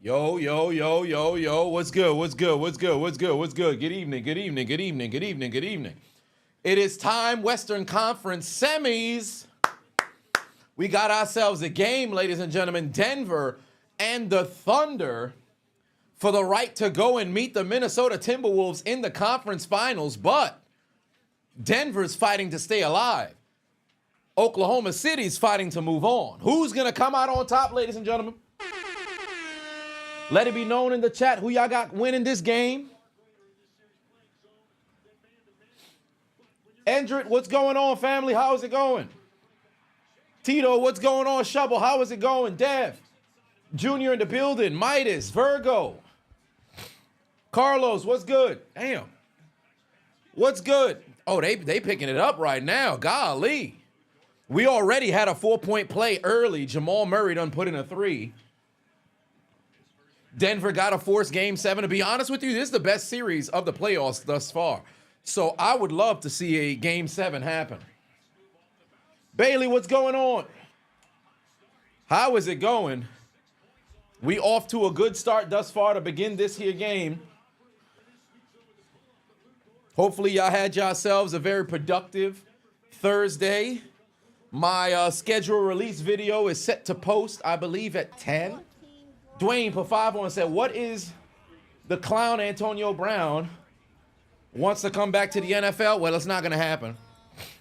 Yo, yo, yo, yo, yo. What's good? What's good? What's good? What's good? What's good? Good evening. Good evening. Good evening. Good evening. Good evening. It is time, Western Conference semis. We got ourselves a game, ladies and gentlemen. Denver and the Thunder for the right to go and meet the Minnesota Timberwolves in the conference finals, but Denver's fighting to stay alive. Oklahoma City's fighting to move on. Who's going to come out on top, ladies and gentlemen? Let it be known in the chat who y'all got winning this game. Endrit, what's going on, family? How is it going? Tito, what's going on? Shovel, how is it going? Dev, Junior in the building. Midas, Virgo. Carlos, what's good? Damn. What's good? Oh, they picking it up right now. Golly. We already had a 4-point play early. Jamal Murray done put in a 3. Denver got to force game 7. To be honest with you, this is the best series of the playoffs thus far. So I would love to see a game 7 happen. Bailey, what's going on? How is it going? We off to a good start thus far to begin this here game. Hopefully y'all had yourselves a very productive Thursday. My schedule release video is set to post, I believe, at 10. Dwayne put 5 on and said, what is the clown Antonio Brown wants to come back to the NFL? Well, it's not going to happen.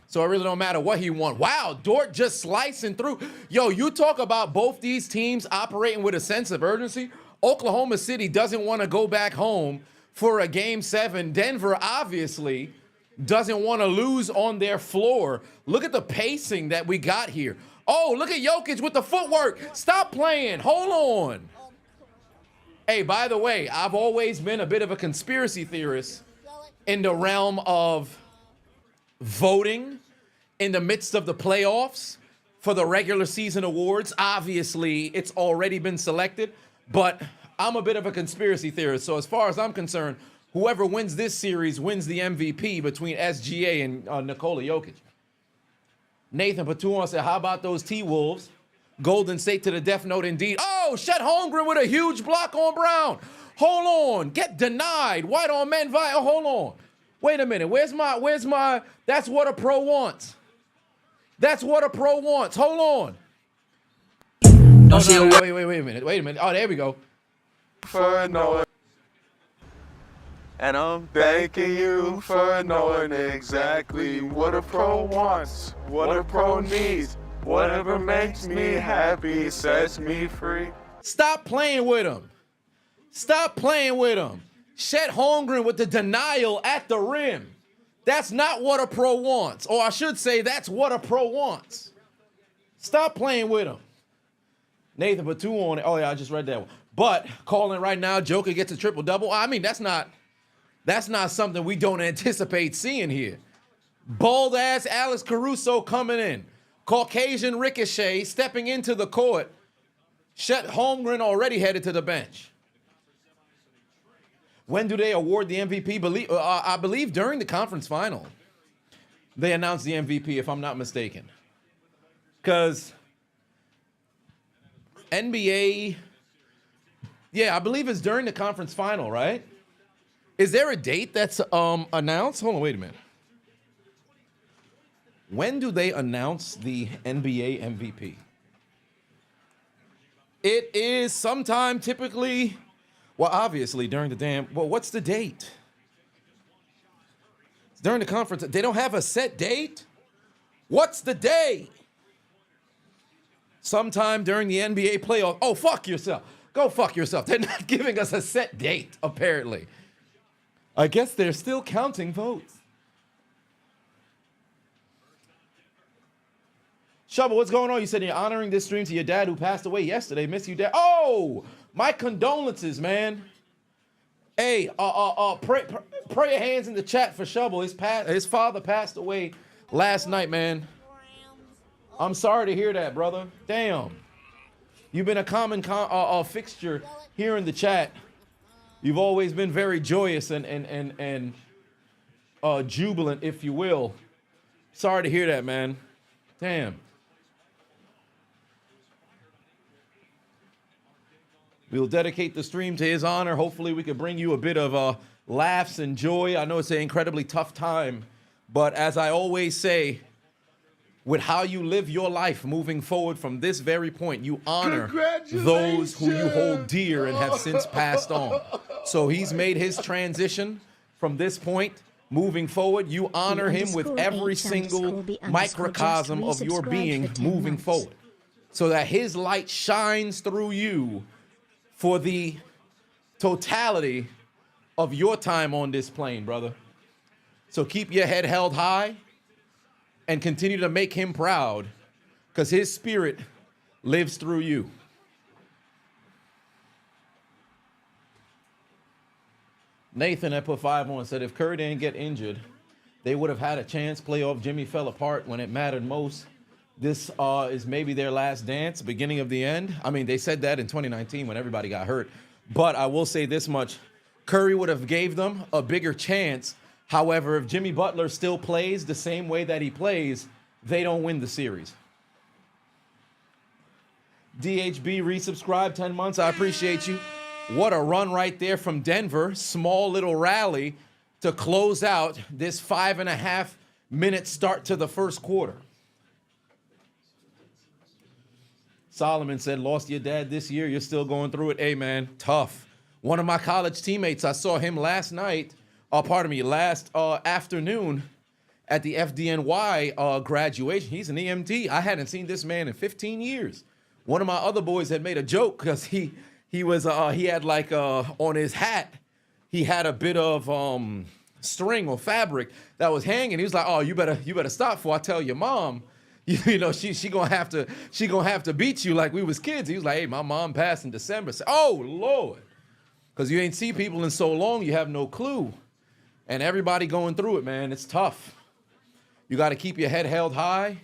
So it really don't matter what he wants. Wow, Dort just slicing through. Yo, you talk about both these teams operating with a sense of urgency. Oklahoma City doesn't want to go back home for a game 7. Denver obviously doesn't want to lose on their floor. Look at the pacing that we got here. Oh, look at Jokic with the footwork. Stop playing. Hold on. Hey, by the way, I've always been a bit of a conspiracy theorist in the realm of voting in the midst of the playoffs for the regular season awards. Obviously, it's already been selected, but I'm a bit of a conspiracy theorist. So as far as I'm concerned, whoever wins this series wins the MVP between SGA and Nikola Jokic. Nathan Patuan said, how about those T-Wolves? Golden State to the death note indeed. Oh, Chet Holmgren with a huge block on Brown. Hold on. Get denied. White on men. Oh, hold on. Wait a minute. Where's my, that's what a pro wants. That's what a pro wants. Hold on. Oh, no, wait a minute. Oh, there we go. For knowing, and I'm thanking you for knowing exactly what a pro wants, what a pro needs. Whatever makes me happy sets me free. Stop playing with him. Stop playing with him. Chet Holmgren with the denial at the rim. That's not what a pro wants. Or I should say, that's what a pro wants. Stop playing with him. Nathan put 2 on it. Oh, yeah, I just read that one. But calling right now, Joker gets a triple-double. I mean, that's not something we don't anticipate seeing here. Bald-ass Alex Caruso coming in. Caucasian Ricochet stepping into the court. Chet Holmgren already headed to the bench. When do they award the MVP? I believe during the conference final. They announced the MVP, if I'm not mistaken. Because NBA, yeah, I believe it's during the conference final, right? Is there a date that's announced? Hold on, wait a minute. When do they announce the NBA MVP? It is sometime typically, well, obviously during the what's the date? It's during the conference. They don't have a set date? What's the day? Sometime during the NBA playoff. Oh, fuck yourself. Go fuck yourself. They're not giving us a set date, apparently. I guess they're still counting votes. Shubba, what's going on? You said you're honoring this stream to your dad who passed away yesterday. Miss you, Dad. Oh, my condolences, man. Hey, pray your hands in the chat for Shubba. His father passed away last night, man. I'm sorry to hear that, brother. Damn. You've been a common fixture here in the chat. You've always been very joyous and jubilant, if you will. Sorry to hear that, man. Damn. We'll dedicate the stream to his honor. Hopefully we can bring you a bit of laughs and joy. I know it's an incredibly tough time, but as I always say, with how you live your life moving forward from this very point, you honor those who you hold dear and have since passed on. So he's made his transition from this point. Moving forward, you honor him with every single microcosm of your being moving forward, so that his light shines through you for the totality of your time on this plane, brother. So keep your head held high and continue to make him proud, because his spirit lives through you. Nathan that put 5 on said, if Curry didn't get injured, they would have had a chance. Playoff Jimmy fell apart when it mattered most. This is maybe their last dance, beginning of the end. I mean, they said that in 2019 when everybody got hurt. But I will say this much. Curry would have gave them a bigger chance. However, if Jimmy Butler still plays the same way that he plays, they don't win the series. DHB resubscribed 10 months. I appreciate you. What a run right there from Denver. Small little rally to close out this 5.5 minute start to the first quarter. Solomon said, lost your dad this year. You're still going through it. Hey, man, tough. One of my college teammates, I saw him last afternoon at the FDNY graduation. He's an EMT. I hadn't seen this man in 15 years. One of my other boys had made a joke because he had like on his hat, he had a bit of string or fabric that was hanging. He was like, oh, you better stop before I tell your mom. You know, she gonna have to beat you like we was kids. He was like, hey, my mom passed in December. I said, oh, Lord. Because you ain't see people in so long, you have no clue. And everybody going through it, man. It's tough. You got to keep your head held high.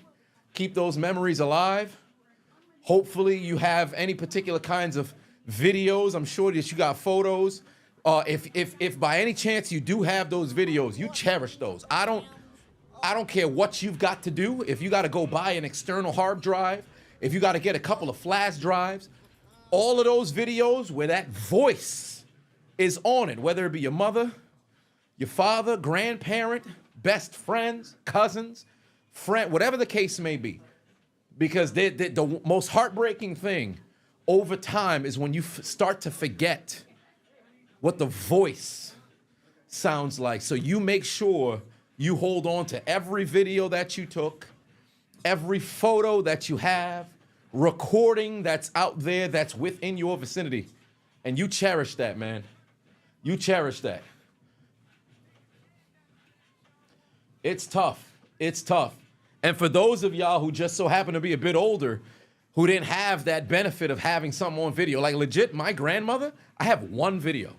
Keep those memories alive. Hopefully you have any particular kinds of videos. I'm sure that you got photos. If by any chance you do have those videos, you cherish those. I don't care what you've got to do. If you got to go buy an external hard drive, if you got to get a couple of flash drives, all of those videos where that voice is on it, whether it be your mother, your father, grandparent, best friends, cousins, friend, whatever the case may be. Because the most heartbreaking thing over time is when you start to forget what the voice sounds like. So you make sure you hold on to every video that you took, every photo that you have, recording that's out there that's within your vicinity. And you cherish that, man. You cherish that. It's tough. It's tough. And for those of y'all who just so happen to be a bit older, who didn't have that benefit of having something on video, like legit, my grandmother, I have one video.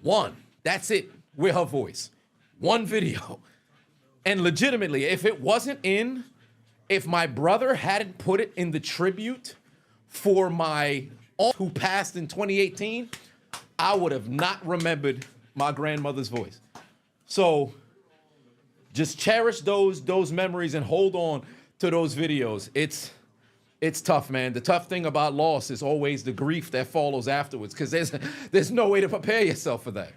One. That's it with her voice. One video. And legitimately, if my brother hadn't put it in the tribute for my aunt who passed in 2018, I would have not remembered my grandmother's voice. So just cherish those memories and hold on to those videos. It's tough, man. The tough thing about loss is always the grief that follows afterwards, because there's no way to prepare yourself for that.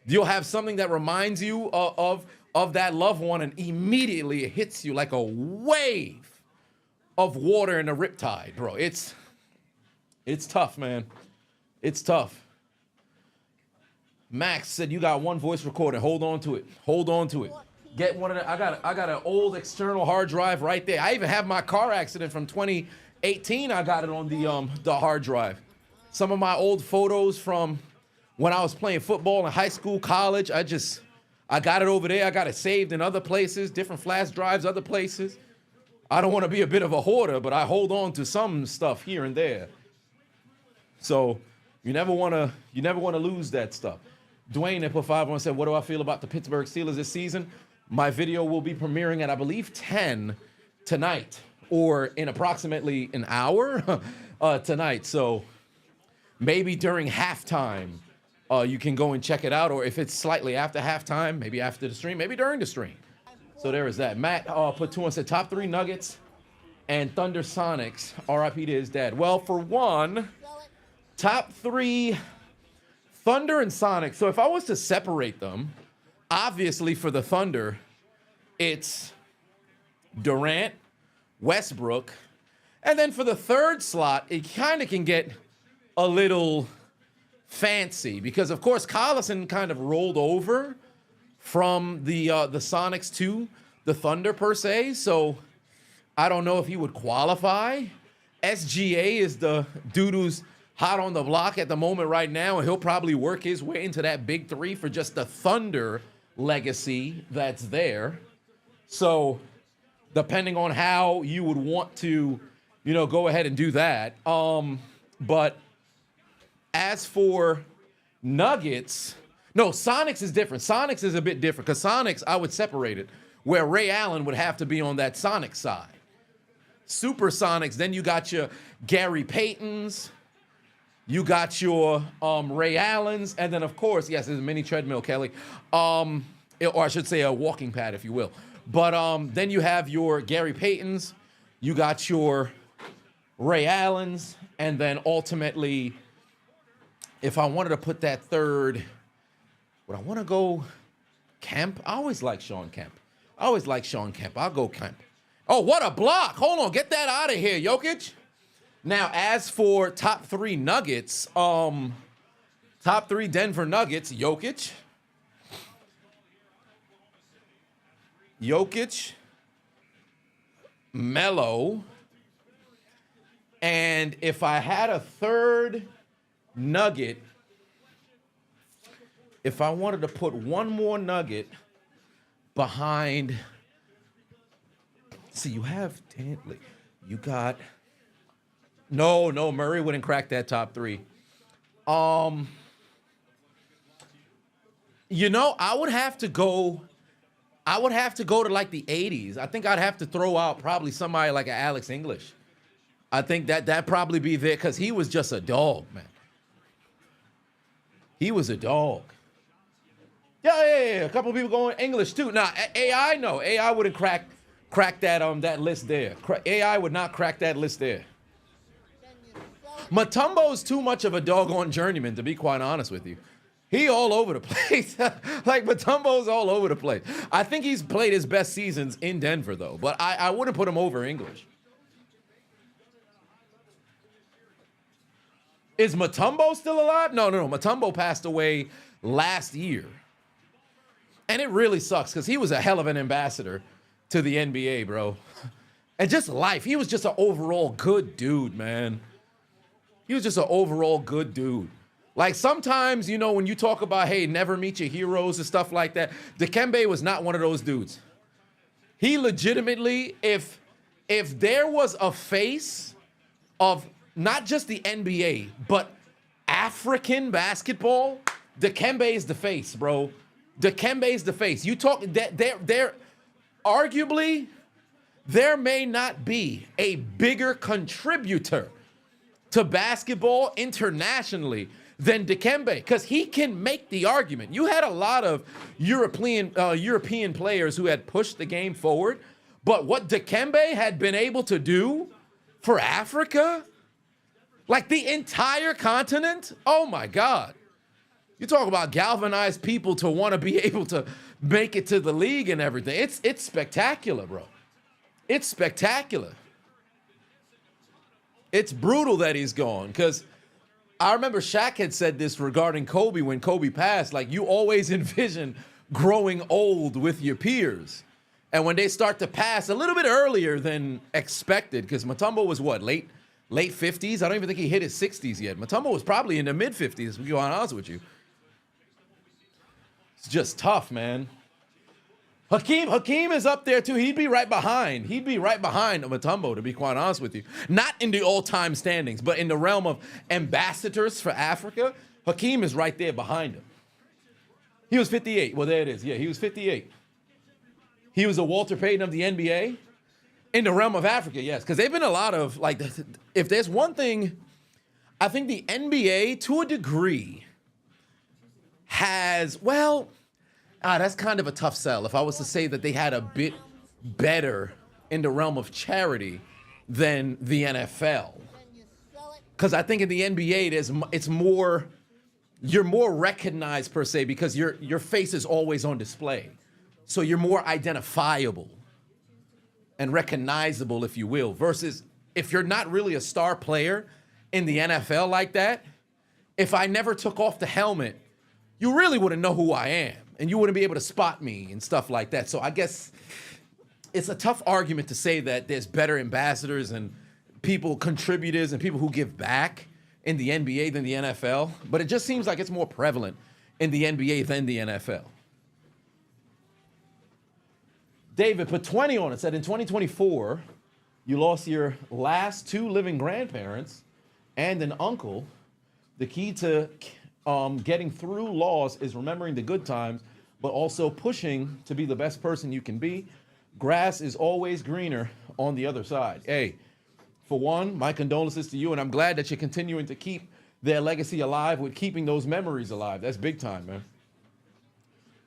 You'll have something that reminds you of that loved one, and immediately it hits you like a wave of water in a riptide, bro. It's tough, man. It's tough. Max said, you got one voice recorder. Hold on to it. Hold on to it. Get one of the, I got an old external hard drive right there. I even have my car accident from 2018. I got it on the hard drive. Some of my old photos from when I was playing football in high school, college, I got it over there. I got it saved in other places, different flash drives, other places. I don't want to be a bit of a hoarder, but I hold on to some stuff here and there. So you never want to lose that stuff. Dwayne at put 5 on said, what do I feel about the Pittsburgh Steelers this season? My video will be premiering at, I believe, 10 tonight, or in approximately an hour tonight. So maybe during halftime, you can go and check it out, or if it's slightly after halftime, maybe after the stream, maybe during the stream. So there is that. Matt put 2 and said, top 3 Nuggets and Thunder Sonics, RIP to his dad. Well, for one, Top 3, Thunder and Sonic. So if I was to separate them, obviously for the Thunder, it's Durant, Westbrook, and then for the third slot, it kind of can get a little fancy because, of course, Collison kind of rolled over from the Sonics to the Thunder per se, so I don't know if he would qualify. SGA is the dude who's hot on the block at the moment right now, and he'll probably work his way into that big 3 for just the Thunder legacy that's there. So depending on how you would want to, go ahead and do that. But as for Nuggets, no, Sonics is different. Sonics is a bit different because Sonics, I would separate it, where Ray Allen would have to be on that Sonic side. Super Sonics, then you got your Gary Paytons, you got your Ray Allens, and then, of course, yes, there's a mini treadmill, Kelly, or I should say a walking pad, if you will. But then you have your Gary Paytons, you got your Ray Allens, and then ultimately, if I wanted to put that third, would I want to go Kemp? I always like Sean Kemp. I'll go Kemp. Oh, what a block. Hold on. Get that out of here, Jokic. Now, as for top 3 Nuggets, top 3 Denver Nuggets, Jokic, Melo, and if I had a third Nugget, if I wanted to put one more Nugget behind, see, you have Dantley, you got, no, Murray wouldn't crack that top 3. I would have to go to like the 80s. I think I'd have to throw out probably somebody like an Alex English. I think that'd probably be there because he was just a dog, man. He was a dog. Yeah. A couple of people going English too. Now, AI, no. AI wouldn't crack that list there. AI would not crack that list there. Mutombo's too much of a doggone journeyman, to be quite honest with you. He all over the place. Like, Mutombo's all over the place. I think he's played his best seasons in Denver, though. But I wouldn't put him over English. Is Mutombo still alive? No. Mutombo passed away last year. And it really sucks because he was a hell of an ambassador to the NBA, bro. And just life. He was just an overall good dude, man. He was just an overall good dude. Like, sometimes, when you talk about, hey, never meet your heroes and stuff like that, Dikembe was not one of those dudes. He legitimately, if there was a face of not just the NBA, but African basketball, Dikembe is the face, bro. Dikembe is the face. You talk that they're arguably there may not be a bigger contributor to basketball internationally than Dikembe, because he can make the argument. You had a lot of European players who had pushed the game forward, but what Dikembe had been able to do for Africa, like the entire continent, oh my God. You talk about galvanized people to want to be able to make it to the league and everything. It's spectacular, bro. It's spectacular. It's brutal that he's gone, because I remember Shaq had said this regarding Kobe when Kobe passed. Like, you always envision growing old with your peers. And when they start to pass a little bit earlier than expected, because Mutombo was what, late 50s? I don't even think he hit his 60s yet. Mutombo was probably in the mid 50s, to be honest with you. It's just tough, man. Hakeem is up there too. He'd be right behind Mutombo, to be quite honest with you. Not in the all-time standings, but in the realm of ambassadors for Africa, Hakeem is right there behind him. He was 58. Well, there it is. Yeah, he was 58. He was a Walter Payton of the NBA. In the realm of Africa, yes. Because they've been a lot of, like, if there's one thing, I think the NBA, to a degree, has, well, that's kind of a tough sell. If I was to say that they had a bit better in the realm of charity than the NFL. Because I think in the NBA, it's more, you're more recognized per se because your face is always on display. So you're more identifiable and recognizable, if you will, versus if you're not really a star player in the NFL like that, if I never took off the helmet, you really wouldn't know who I am and you wouldn't be able to spot me and stuff like that. So I guess it's a tough argument to say that there's better ambassadors and people, contributors and people who give back in the NBA than the NFL, but it just seems like it's more prevalent in the NBA than the NFL. David put 20 on it, said in 2024, you lost your last 2 living grandparents and an uncle. The key to getting through loss is remembering the good times, but also pushing to be the best person you can be. Grass is always greener on the other side. Hey, for one, my condolences to you, and I'm glad that you're continuing to keep their legacy alive with keeping those memories alive. That's big time, man.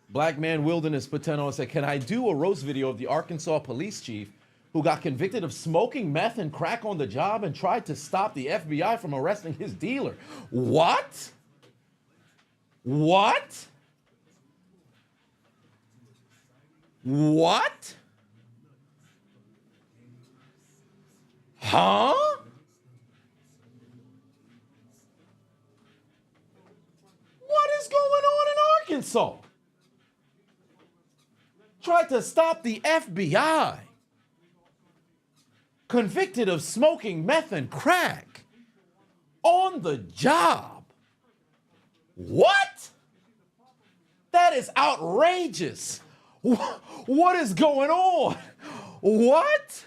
Black Man Wilderness put 10 on and said, can I do a roast video of the Arkansas police chief who got convicted of smoking meth and crack on the job and tried to stop the FBI from arresting his dealer? What? What? What? Huh? What is going on in Arkansas? Tried to stop the FBI. Convicted of smoking meth and crack on the job. What? That is outrageous. What is going on? What?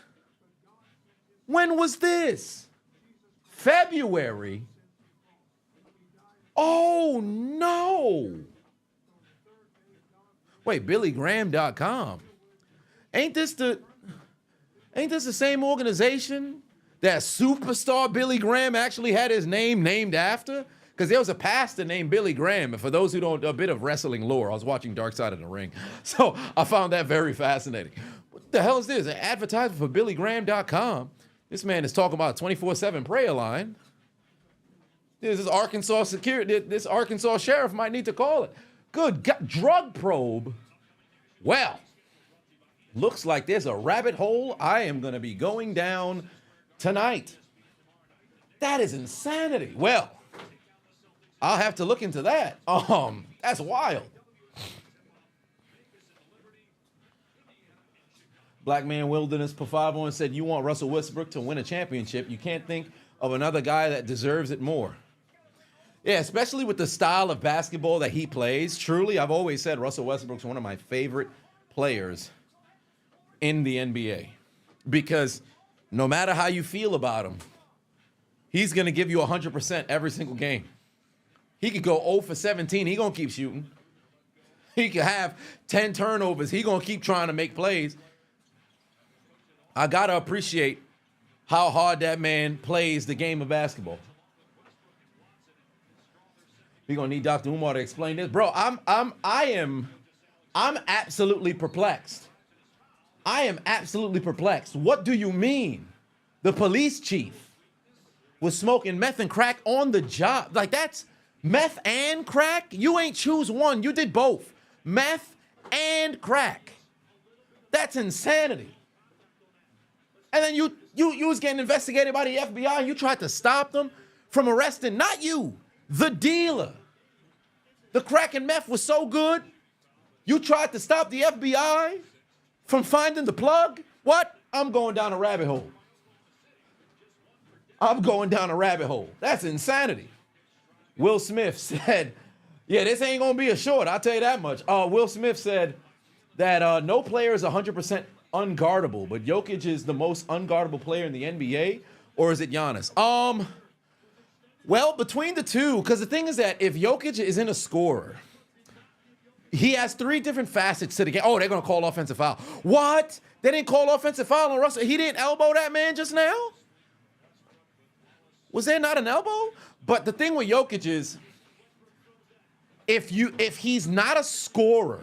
When was this? February? Oh, no. Wait, BillyGraham.com. Ain't this the same organization that superstar Billy Graham actually had his name named after? Because there was a pastor named Billy Graham, and for those who don't, a bit of wrestling lore, I was watching Dark Side of the Ring, so I found that very fascinating. What the hell is this? An advertisement for BillyGraham.com. This man is talking about a 24/7 prayer line. This is Arkansas security. This Arkansas sheriff might need to call it. Good God, drug probe. Well, looks like there's a rabbit hole I am going to be going down tonight. That is insanity. Well, I'll have to look into that. That's wild. Black Man Wilderness Pafavo and said, you want Russell Westbrook to win a championship. You can't think of another guy that deserves it more. Yeah, especially with the style of basketball that he plays. Truly, I've always said Russell Westbrook's one of my favorite players in the NBA. Because no matter how you feel about him, he's going to give you 100% every single game. He could go 0 for 17. He's going to keep shooting. He could have 10 turnovers. He's going to keep trying to make plays. I got to appreciate how hard that man plays the game of basketball. We're going to need Dr. Umar to explain this. Bro, I'm absolutely perplexed. I am absolutely perplexed. What do you mean? The police chief was smoking meth and crack on the job. Like, that's meth and crack? You ain't choose one. You did both. Meth and crack. That's insanity. And then you was getting investigated by the FBI and you tried to stop them from arresting, not you, the dealer. The crack and meth was so good, you tried to stop the FBI from finding the plug? What? I'm going down a rabbit hole. I'm going down a rabbit hole. That's insanity. Will Smith said, yeah, this ain't going to be a short, I'll tell you that much. Will Smith said that no player is 100% unguardable, but Jokic is the most unguardable player in the NBA, or is it Giannis? Well, between the two, because the thing is that if Jokic isn't a scorer, he has 3 different facets to the game. Oh, they're going to call offensive foul. What? They didn't call offensive foul on Russell. He didn't elbow that man just now? Was there not an elbow? But the thing with Jokic is, if he's not a scorer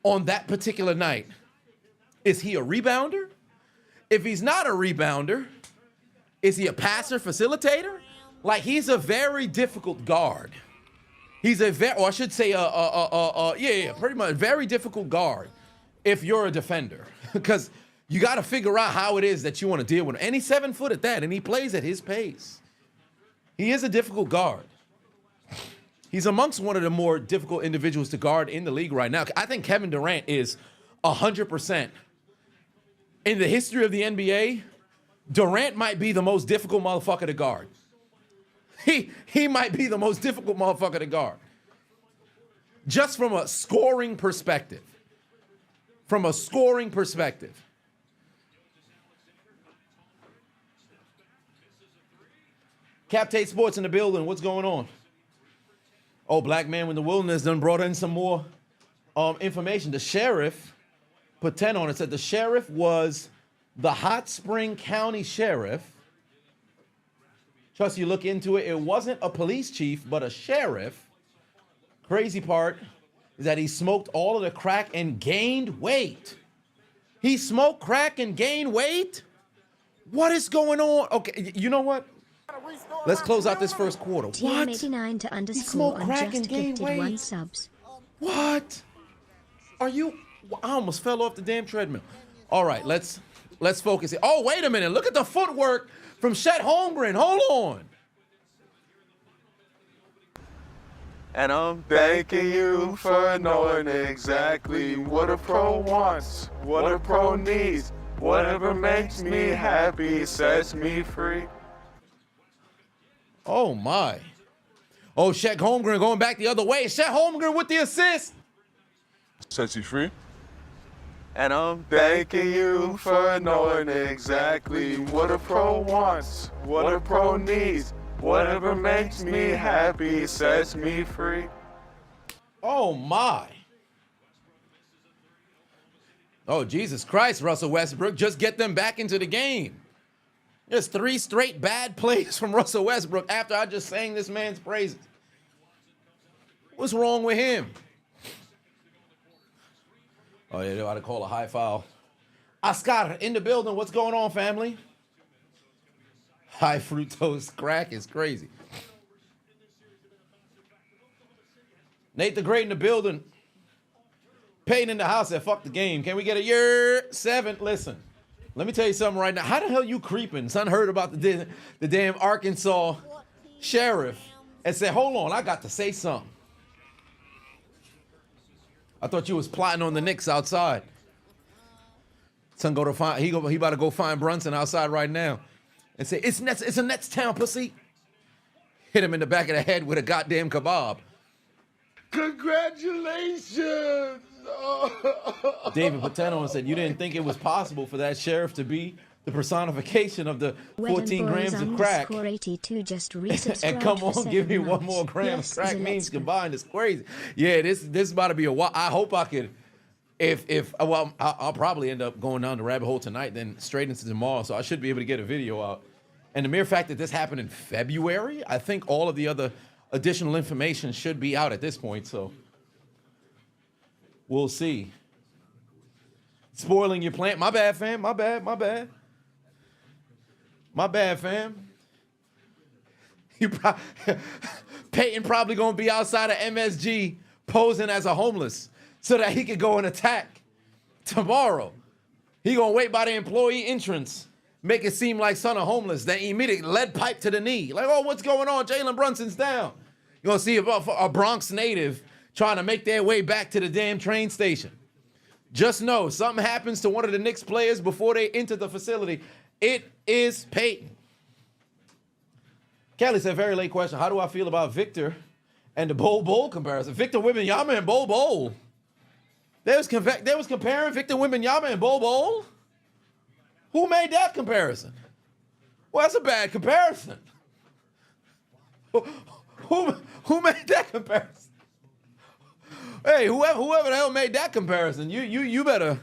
on that particular night, is he a rebounder? If he's not a rebounder, is he a passer, facilitator? Like, he's a very difficult guard. He's a very, or I should say, pretty much very difficult guard if you're a defender, because you got to figure out how it is that you want to deal with him. And he's 7 foot at that, and he plays at his pace. He is a difficult guard. He's amongst one of the more difficult individuals to guard in the league right now. I think Kevin Durant is 100%. In the history of the NBA, Durant might be the most difficult motherfucker to guard. He might be the most difficult motherfucker to guard. Just from a scoring perspective. From a scoring perspective. Cap Tate Sports in the building. What's going on? Oh, Black Man in the Wilderness done brought in some more information. The sheriff put 10 on it. Said the sheriff was the Hot Spring County Sheriff. Trust you look into it. It wasn't a police chief, but a sheriff. Crazy part is that he smoked all of the crack and gained weight. He smoked crack and gained weight? What is going on? Okay, you know what? Let's close out this first quarter. What? TM89 to He underscore smoked on crack just and gained gifted 1 weight. subs. What? Are you? I almost fell off the damn treadmill. All right, let's focus here. Oh, wait a minute. Look at the footwork from Chet Holmgren. Hold on. And I'm thanking you for knowing exactly what a pro wants, what a pro needs. Whatever makes me happy sets me free. Oh, my. Oh, Chet Holmgren going back the other way. Chet Holmgren with the assist. Sets you free. And I'm thanking you for knowing exactly what a pro wants, what a pro needs. Whatever makes me happy sets me free. Oh, my. Oh, Jesus Christ, Russell Westbrook. Just get them back into the game. There's 3 straight bad plays from Russell Westbrook after I just sang this man's praises. What's wrong with him? Oh, yeah, they ought to call a high foul. Oscar in the building. What's going on, family? High fructose crack is crazy. Nate the Great in the building. Payne in the house said, fuck the game. Can we get a year 7? Listen, let me tell you something right now. How the hell you creeping? Son heard about the damn Arkansas sheriff and said, hold on, I got to say something. I thought you was plotting on the Knicks outside. Son go to find, he about to go find Brunson outside right now and say, it's a Nets town, pussy. Hit him in the back of the head with a goddamn kebab. Congratulations! David Pateno said, you didn't think it was possible for that sheriff to be the personification of the 14 grams of crack. 82 just And come on, give me 1 more gram of crack means combined. It's crazy. Yeah, this is about to be a while. I hope I could, I'll probably end up going down the rabbit hole tonight, then straight into tomorrow. So I should be able to get a video out. And the mere fact that this happened in February, I think all of the other additional information should be out at this point. So we'll see. Spoiling your plan. My bad, fam. My bad. My bad, fam. Peyton probably gonna be outside of MSG posing as a homeless so that he could go and attack tomorrow. He gonna wait by the employee entrance, make it seem like son of homeless, then immediately lead pipe to the knee. Like, oh, what's going on? Jalen Brunson's down. You're gonna see a Bronx native trying to make their way back to the damn train station. Just know, something happens to one of the Knicks players before they enter the facility. It is Peyton. Kelly said, very late question. How do I feel about Victor and the Bol comparison? Victor Wembanyama and Bol. They was comparing Victor Wembanyama and Bol. Who made that comparison? Well, that's a bad comparison. Who made that comparison? Hey, whoever the hell made that comparison, you better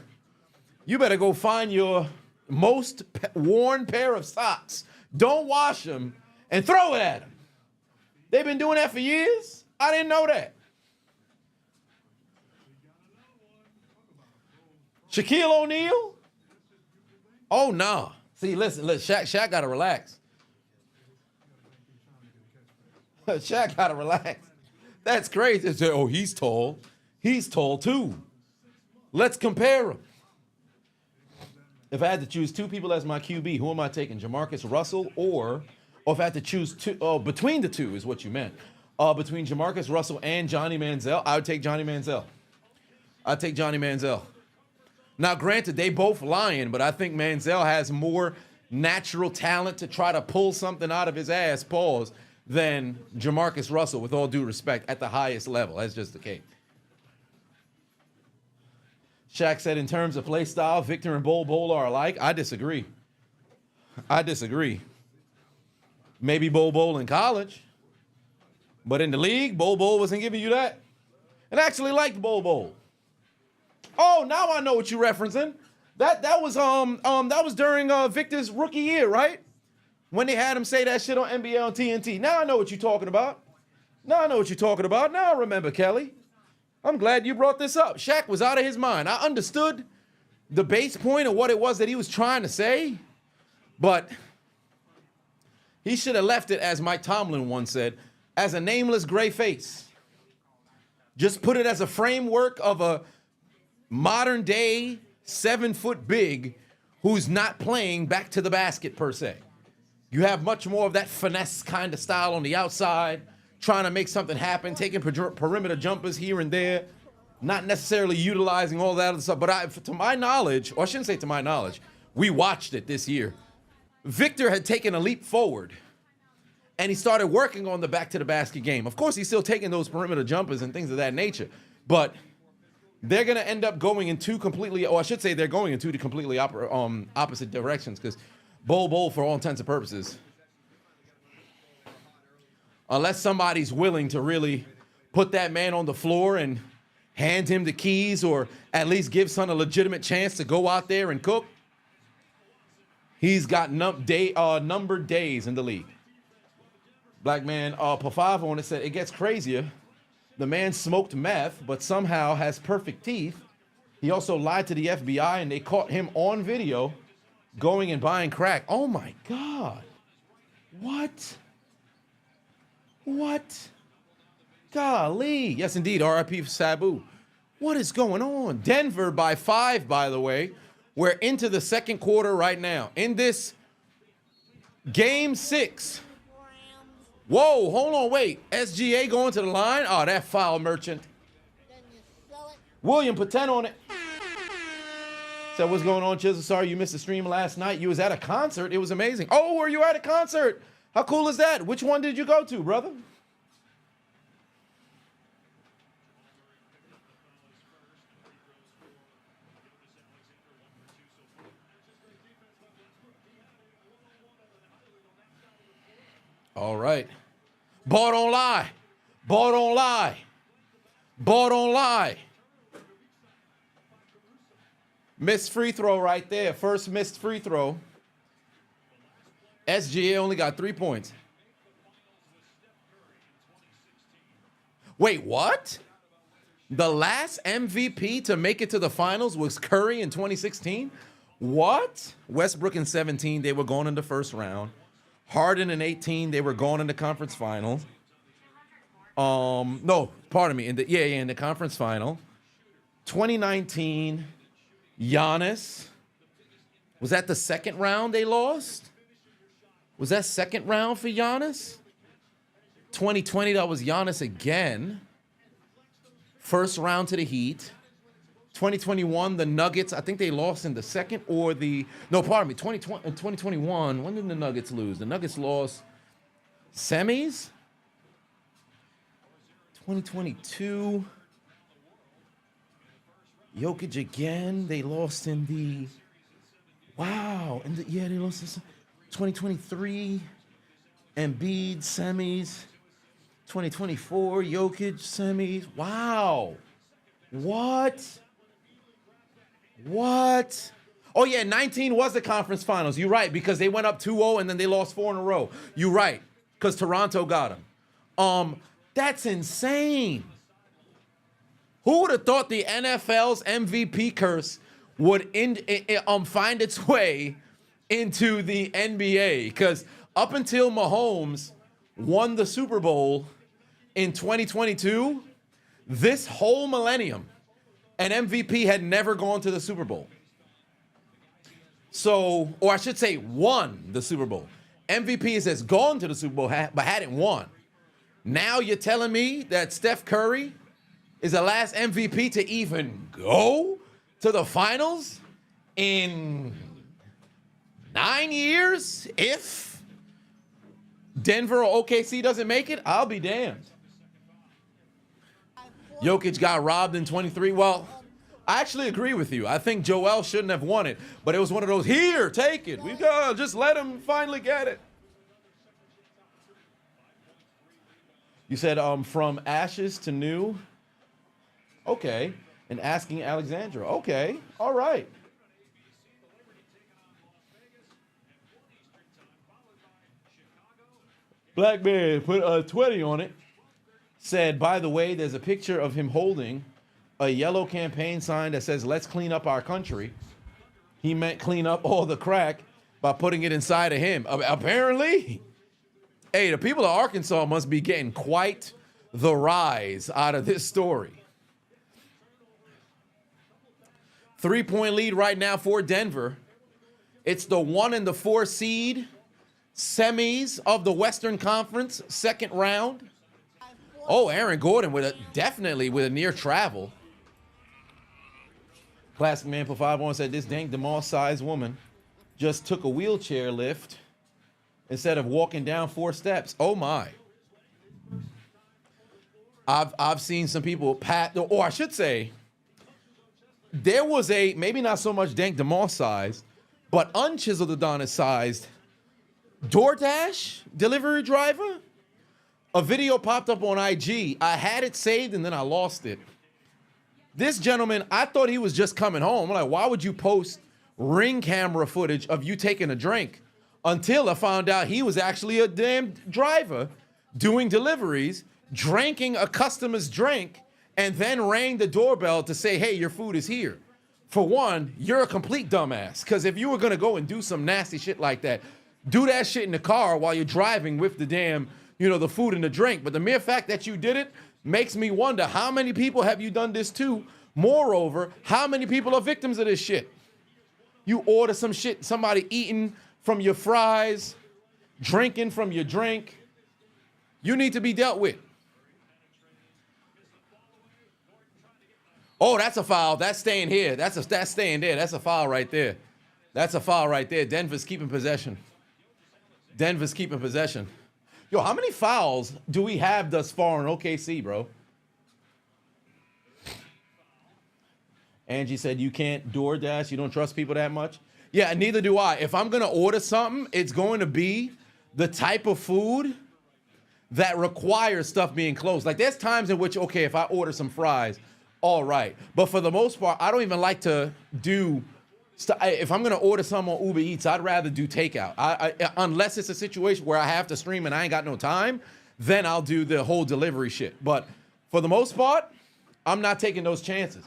go find your most worn pair of socks. Don't wash them and throw it at them. They've been doing that for years. I didn't know that. Shaquille O'Neal? Oh, nah. See, listen, Shaq gotta relax. Shaq gotta relax. That's crazy. They say, oh, he's tall. He's tall too. Let's compare him. If I had to choose two people as my QB, who am I taking? Jamarcus Russell or if I had to choose two, between the two is what you meant. Between Jamarcus Russell and Johnny Manziel, I would take Johnny Manziel. I'd take Johnny Manziel. Now, granted, they both lying, but I think Manziel has more natural talent to try to pull something out of his ass, pause, than Jamarcus Russell, with all due respect, at the highest level. That's just the case. Shaq said, in terms of play style, Victor and Bol are alike. I disagree. Maybe Bol in college, but in the league, Bol wasn't giving you that. And I actually liked Bol. Oh, now I know what you're referencing. That was during Victor's rookie year, right? When they had him say that shit on NBA on TNT. Now I know what you're talking about. Now I remember, Kelly. I'm glad you brought this up. Shaq was out of his mind. I understood the base point of what it was that he was trying to say, but he should have left it, as Mike Tomlin once said, as a nameless gray face. Just put it as a framework of a modern day 7-foot big who's not playing back to the basket per se. You have much more of that finesse kind of style on the outside, trying to make something happen, taking perimeter jumpers here and there, not necessarily utilizing all that other stuff. But to my knowledge, or I shouldn't say to my knowledge, we watched it this year. Victor had taken a leap forward, and he started working on the back to the basket game. Of course, he's still taking those perimeter jumpers and things of that nature, but they're going to end up going in two completely, or I should say they're going in two completely opposite directions, because Bol, for all intents and purposes, unless somebody's willing to really put that man on the floor and hand him the keys, or at least give Son a legitimate chance to go out there and cook, he's got numbered days in the league. Black man, Pafava on it said, it gets crazier. The man smoked meth, but somehow has perfect teeth. He also lied to the FBI, and they caught him on video going and buying crack. Oh my God. What? Golly. Yes, indeed. RIP for Sabu. What is going on? Denver by 5, by the way. We're into the second quarter right now. In this game 6. Whoa, hold on, wait. SGA going to the line? Oh, that foul merchant. William, put 10 on it. So what's going on, Chiseled? Sorry you missed the stream last night. You was at a concert. It was amazing. Oh, were you at a concert? How cool is that? Which one did you go to, brother? All right. Ball don't lie. Ball don't lie. Ball don't lie. Missed free throw right there. First missed free throw. SGA only got 3 points. Wait, what? The last MVP to make it to the finals was Curry in 2016? What? Westbrook in 17, they were going in the first round. Harden in 18, they were going in the conference final. No, pardon me. In the conference final. 2019, Giannis. Was that the second round they lost? Was that second round for Giannis? 2020, that was Giannis again. First round to the Heat. 2021, the Nuggets, I think they lost in the second or the... No, pardon me, 2021, when did the Nuggets lose? The Nuggets lost semis? 2022, Jokic again, they lost in the... Wow, they lost this... 2023, Embiid semis. 2024, Jokic semis. Wow. What? Oh, yeah, 19 was the conference finals. You're right, because they went up 2-0 and then they lost 4 in a row. You're right, because Toronto got them. That's insane. Who would have thought the NFL's MVP curse would find its way into the NBA? Because up until Mahomes won the Super Bowl in 2022, this whole millennium, an MVP had never gone to the Super Bowl. So, or I should say, won the Super Bowl. MVP has gone to the Super Bowl, but hadn't won. Now you're telling me that Steph Curry is the last MVP to even go to the finals in 9 years? If Denver or OKC doesn't make it, I'll be damned. Jokic got robbed in 23. Well, I actually agree with you. I think Joel shouldn't have won it, but it was one of those, here, take it. We got just let him finally get it. You said from ashes to new. Okay. And asking Alexandra. Okay. All right. Black man put a 20 on it. Said, by the way, there's a picture of him holding a yellow campaign sign that says, let's clean up our country. He meant clean up all the crack by putting it inside of him. Apparently, hey, the people of Arkansas must be getting quite the rise out of this story. 3-point lead right now for Denver. It's the 1 and the 4 seed semis of the Western Conference, second round. Oh, Aaron Gordon definitely with a near travel. Classic Man for 5-1 said this dang DeMar-sized woman just took a wheelchair lift instead of walking down 4 steps. Oh my. I've seen some people or I should say, there was a, maybe not so much Dank DeMar sized, but unchiseled Adonis sized DoorDash delivery driver. A video popped up on IG. I had it saved and then I lost it. This gentleman, I thought he was just coming home. I'm like, why would you post ring camera footage of you taking a drink? Until I found out he was actually a damn driver doing deliveries, drinking a customer's drink, and then rang the doorbell to say, hey, your food is here. For one, you're a complete dumbass. Because if you were going to go and do some nasty shit like that, do that shit in the car while you're driving with the damn, the food and the drink. But the mere fact that you did it makes me wonder, how many people have you done this to? Moreover, how many people are victims of this shit? You order some shit, somebody eating from your fries, drinking from your drink. You need to be dealt with. Oh, that's a foul. That's staying here. That's staying there. That's a foul right there. That's a foul right there. Denver's keeping possession. Denver's keeping possession. Yo, how many fouls do we have thus far in OKC, bro? Angie said you can't DoorDash. You don't trust people that much. Yeah, neither do I. If I'm going to order something, it's going to be the type of food that requires stuff being closed. Like, there's times in which, okay, if I order some fries, all right. But for the most part, I don't even like to do if I'm going to order something on Uber Eats, I'd rather do takeout. Unless it's a situation where I have to stream and I ain't got no time, then I'll do the whole delivery shit. But for the most part, I'm not taking those chances.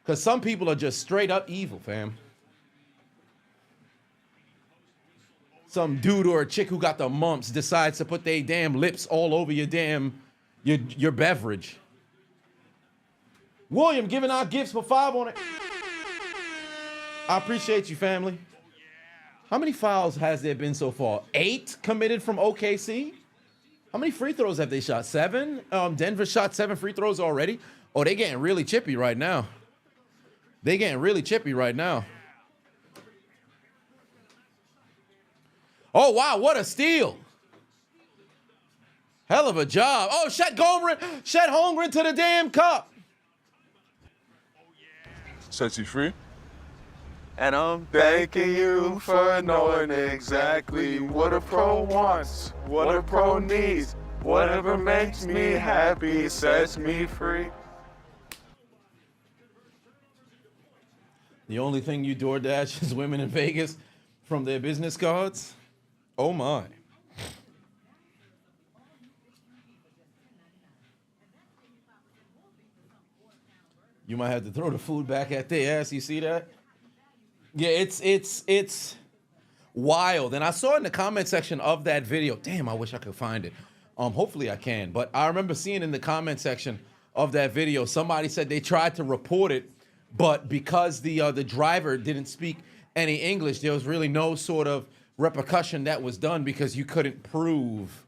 Because some people are just straight up evil, fam. Some dude or a chick who got the mumps decides to put their damn lips all over your your beverage. William giving out gifts for 5 on it. I appreciate you, family. How many fouls has there been so far? 8 committed from OKC? How many free throws have they shot? 7? Denver shot 7 free throws already. Oh, they getting really chippy right now. They getting really chippy right now. Oh, wow, what a steal. Hell of a job. Oh, Chet Holmgren to the damn cup. Sets you free. And I'm thanking you for knowing exactly what a pro wants, what a pro needs. Whatever makes me happy sets me free. The only thing you DoorDash is women in Vegas from their business cards? Oh my. You might have to throw the food back at their ass, you see that? Yeah, it's wild. And I saw in the comment section of that video, damn, I wish I could find it. Hopefully I can. But I remember seeing in the comment section of that video, somebody said they tried to report it, but because the driver didn't speak any English, there was really no sort of repercussion that was done because you couldn't prove.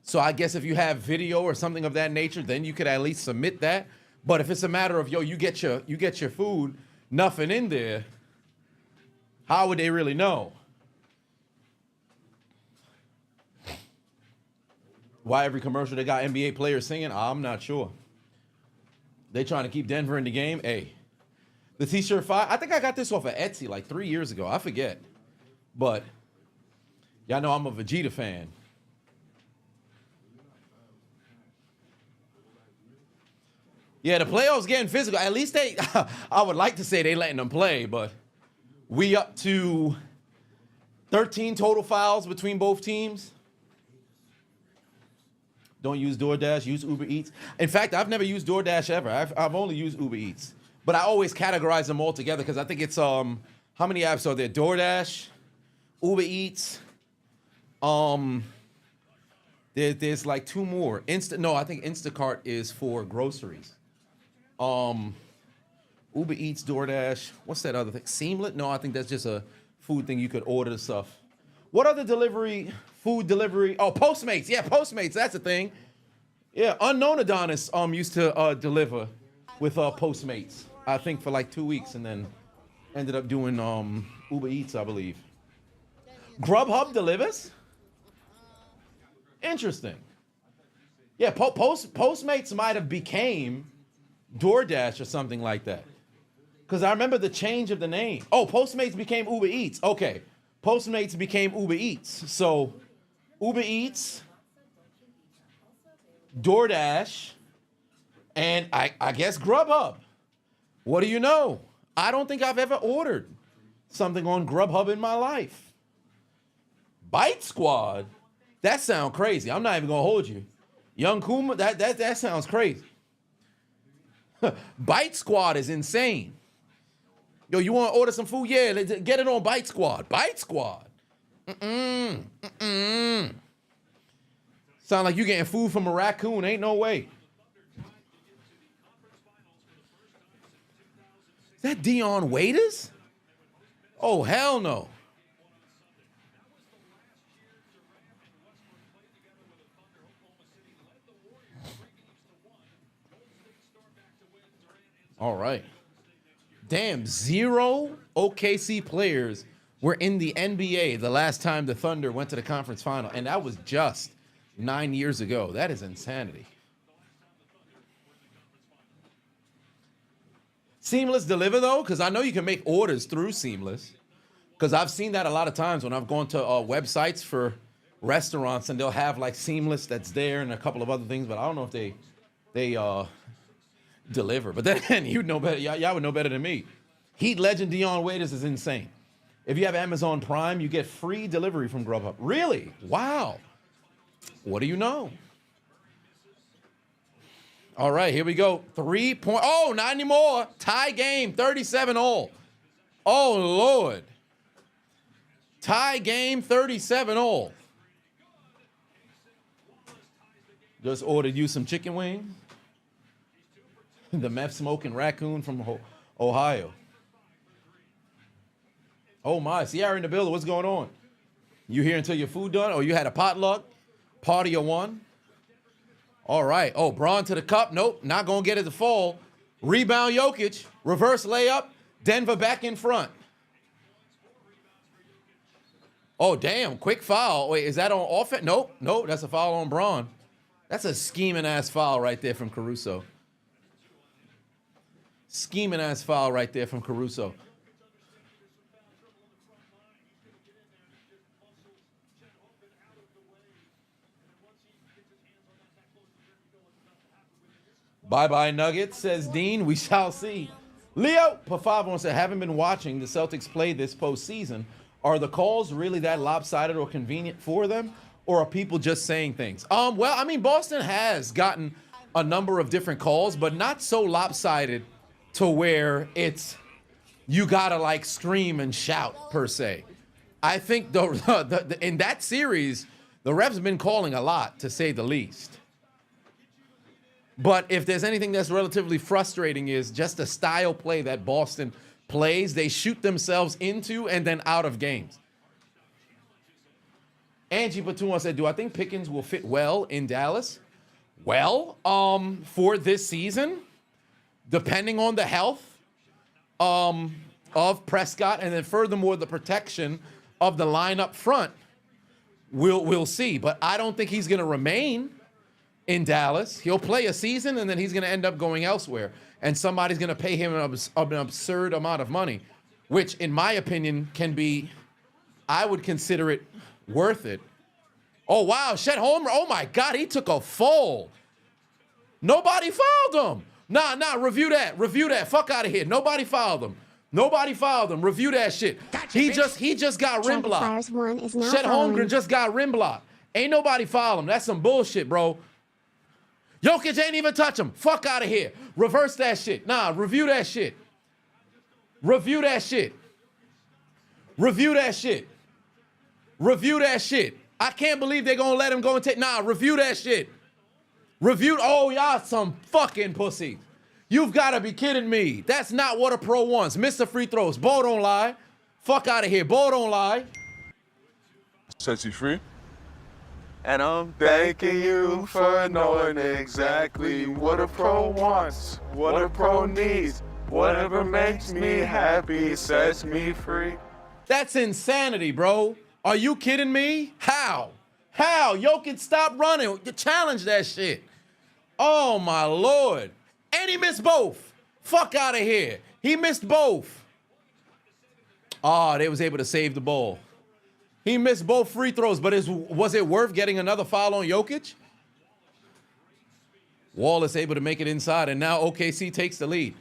So I guess if you have video or something of that nature, then you could at least submit that. But if it's a matter of, yo, you get your food, nothing in there, how would they really know? Why every commercial they got NBA players singing? I'm not sure. They trying to keep Denver in the game? Hey. The t-shirt 5, I think I got this off of Etsy like 3 years ago. I forget. But y'all know I'm a Vegeta fan. Yeah, the playoffs getting physical. At least they, I would like to say they letting them play, but we up to 13 total fouls between both teams. Don't use DoorDash, use Uber Eats. In fact, I've never used DoorDash ever. I've only used Uber Eats. But I always categorize them all together because I think it's, how many apps are there? DoorDash, Uber Eats, there's like 2 more. I think Instacart is for groceries. Uber Eats, DoorDash, what's that other thing? Seamless? No, I think that's just a food thing you could order the stuff. What other food delivery? Oh, Postmates. Yeah, Postmates, that's a thing. Yeah, unknown Adonis used to deliver with Postmates, I think for like 2 weeks, and then ended up doing Uber Eats, I believe. Grubhub delivers? Interesting. Yeah, Postmates might have became DoorDash or something like that. Because I remember the change of the name. Oh, Postmates became Uber Eats. Okay. Postmates became Uber Eats. So Uber Eats, DoorDash, and I guess Grubhub. What do you know? I don't think I've ever ordered something on Grubhub in my life. Bite Squad? That sounds crazy. I'm not even gonna hold you. Young Kuma, that sounds crazy. Bite Squad is insane. Yo, you want to order some food? Yeah, get it on Bite Squad. Bite Squad. Sound like you getting food from a raccoon. Ain't no way. Is that Dion Waiters? Oh, hell no. All right. Damn, 0 OKC players were in the NBA the last time the Thunder went to the conference final, and that was just 9 years ago. That is insanity. Seamless deliver, though, because I know you can make orders through Seamless, because I've seen that a lot of times when I've gone to websites for restaurants, and they'll have, like, Seamless that's there and a couple of other things, but I don't know if they deliver. But then you'd know better. Y'all would know better than me. Heat legend Dion Waiters is insane. If you have Amazon Prime, you get free delivery from Grubhub. Really? Wow. What do you know? All right, here we go. 3 point. Oh, not anymore. Tie game, 37 all. Oh, Lord. Tie game, 37 all. Just ordered you some chicken wings. The meth smoking raccoon from Ohio. Oh my, Sierra in the building. What's going on? You here until your food done? Or you had a potluck? Party of one? All right. Oh, Braun to the cup. Nope, not going to get it to fall. Rebound Jokic. Reverse layup. Denver back in front. Oh, damn. Quick foul. Wait, is that on offense? Nope. Nope, that's a foul on Braun. That's a scheming-ass foul right there from Caruso. Scheming-ass foul right there from Caruso. Bye-bye Nuggets, says Dean. We shall see. Leo Pafavon said, haven't been watching the Celtics play this postseason. Are the calls really that lopsided or convenient for them? Or are people just saying things? Well, I mean, Boston has gotten a number of different calls, but not so lopsided to where it's, you gotta like scream and shout per se. I think in that series, the refs have been calling a lot, to say the least. But if there's anything that's relatively frustrating is just the style play that Boston plays. They shoot themselves into and then out of games. Angie Batua said, do I think Pickens will fit well in Dallas? Well, for this season, depending on the health of Prescott, and then furthermore, the protection of the line up front, we'll see. But I don't think he's going to remain in Dallas. He'll play a season, and then he's going to end up going elsewhere. And somebody's going to pay him an absurd amount of money, which, in my opinion, can be, I would consider it worth it. Oh, wow, Chet Holmgren. Oh, my God, he took a fall. Nobody fouled him. Nah, review that. Fuck out of here. Nobody fouled him. Review that shit. Gotcha, he just got rim blocked. Chet Holmgren just got rim blocked. Ain't nobody foul him. That's some bullshit, bro. Jokic ain't even touch him. Fuck out of here. Reverse that shit. Nah, review that shit. Review that shit. I can't believe they're gonna let him go and take. Nah, review that shit. Oh, y'all some fucking pussy. You've got to be kidding me. That's not what a pro wants. Mr. Free throws. Bo don't lie. Fuck out of here. Bo don't lie. Sets you free. And I'm thanking you for knowing exactly what a pro wants, what a pro needs. Whatever makes me happy sets me free. That's insanity, bro. Are you kidding me? How? Jokic, stop running. Challenge that shit. Oh, my Lord. And he missed both. Fuck out of here. He missed both. Oh, they was able to save the ball. He missed both free throws, but was it worth getting another foul on Jokic? Wall is able to make it inside, and now OKC takes the lead.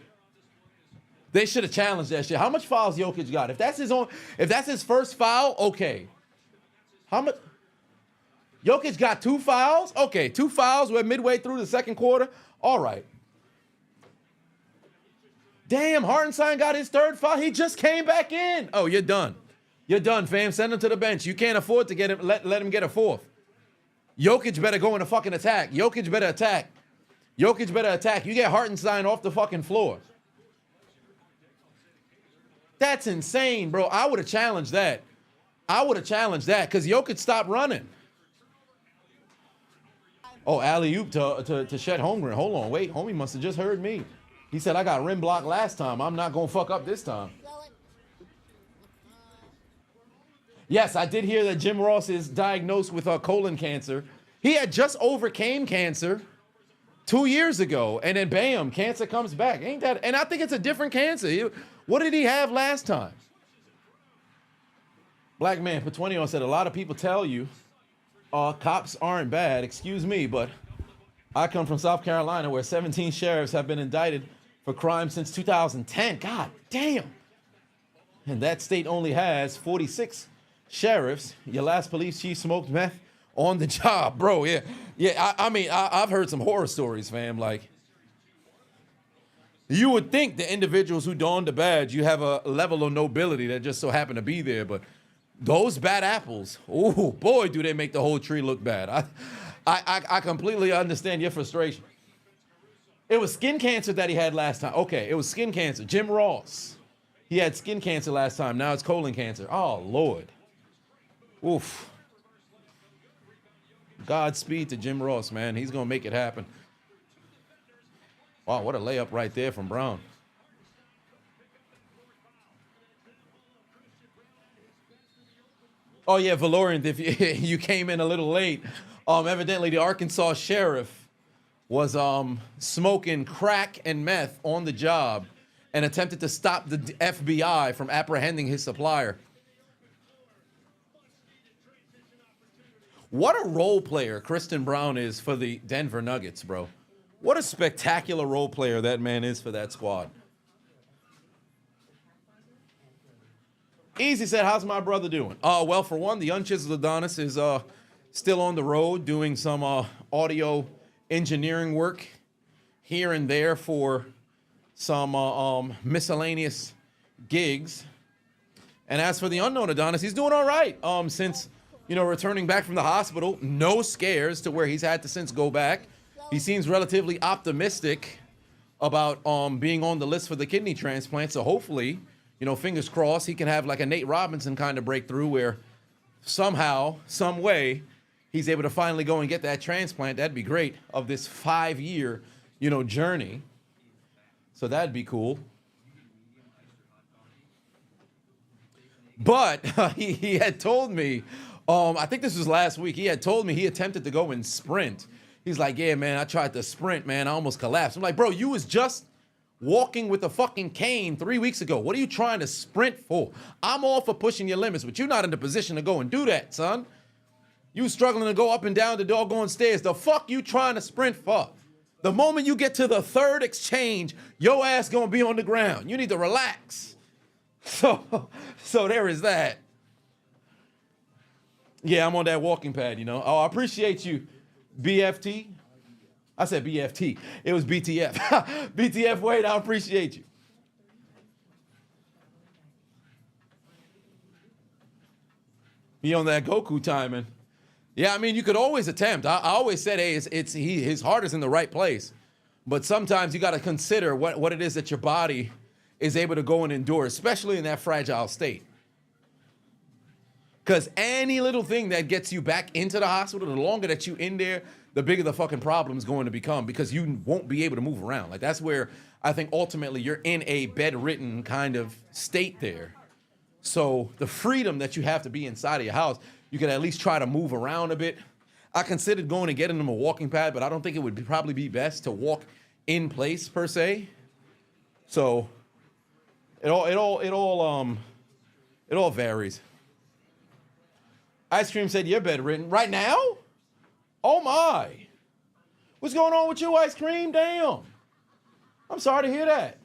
They should have challenged that shit. How much fouls Jokic got? If that's his first foul, okay. How much? Jokic got 2 fouls? Okay, 2 fouls. We're midway through the second quarter. All right. Damn, Hartenstein got his 3rd foul. He just came back in. Oh, you're done. You're done, fam. Send him to the bench. You can't afford to get him. Let him get a 4th. Jokic better go in a fucking attack. Jokic better attack. You get Hartenstein off the fucking floor. That's insane, bro. I would have challenged that. Because Jokic stopped running. Oh, alley-oop to Chet Holmgren. Hold on, wait. Homie must have just heard me. He said, I got rim blocked last time. I'm not going to fuck up this time. Yes, I did hear that Jim Ross is diagnosed with colon cancer. He had just overcame cancer 2 years ago, and then bam, cancer comes back. Ain't that? And I think it's a different cancer. What did he have last time? Black man for 20 said, a lot of people tell you cops aren't bad. Excuse me, but I come from South Carolina where 17 sheriffs have been indicted for crime since 2010. God damn. And that state only has 46 sheriffs. Your last police chief smoked meth on the job, bro. Yeah. I mean, I've heard some horror stories, fam. Like, you would think the individuals who donned the badge, you have a level of nobility that just so happen to be there, but those bad apples, oh boy, do they make the whole tree look bad. I completely understand your frustration. It was skin cancer that he had last time. Okay, it was skin cancer. Jim Ross, he had skin cancer last time. Now it's colon cancer. Oh, Lord. Oof. Godspeed to Jim Ross, man. He's going to make it happen. Wow, what a layup right there from Brown. Oh, yeah, Valorant, if you came in a little late, evidently the Arkansas sheriff was smoking crack and meth on the job and attempted to stop the FBI from apprehending his supplier. What a role player Kristen Brown is for the Denver Nuggets, bro. What a spectacular role player that man is for that squad. Easy said, how's my brother doing? Well, for one, the unchiseled Adonis is still on the road doing some audio engineering work here and there for some miscellaneous gigs. And as for the unknown Adonis, he's doing all right. Since, returning back from the hospital, no scares to where he's had to since go back. He seems relatively optimistic about being on the list for the kidney transplant. So hopefully, fingers crossed, he can have like a Nate Robinson kind of breakthrough where somehow, some way, he's able to finally go and get that transplant. That'd be great, of this 5-year, journey. So that'd be cool. But he had told me, I think this was last week, he had told me he attempted to go and sprint. He's like, yeah, man, I tried to sprint, man. I almost collapsed. I'm like, bro, you was just walking with a fucking cane 3 weeks ago. What are you trying to sprint for? I'm all for pushing your limits, but you're not in the position to go and do that, son. You struggling to go up and down the doggone stairs. The fuck you trying to sprint for? The moment you get to the third exchange, your ass gonna be on the ground. You need to relax. So there is that. Yeah, I'm on that walking pad, Oh, I appreciate you, BFT. I said BFT. It was BTF. BTF Wade, I appreciate you. He on that Goku timing. Yeah, I mean, you could always attempt. I always said, hey, his heart is in the right place. But sometimes you got to consider what it is that your body is able to go and endure, especially in that fragile state. Because any little thing that gets you back into the hospital, the longer that you in there, the bigger the fucking problem is going to become, because you won't be able to move around. Like, that's where I think ultimately you're in a bedridden kind of state there. So the freedom that you have to be inside of your house, you can at least try to move around a bit. I considered going and getting them a walking pad, but I don't think it would probably be best to walk in place per se. So it all varies. Ice Cream said you're bedridden right now. Oh my! What's going on with you, Ice Cream? Damn! I'm sorry to hear that.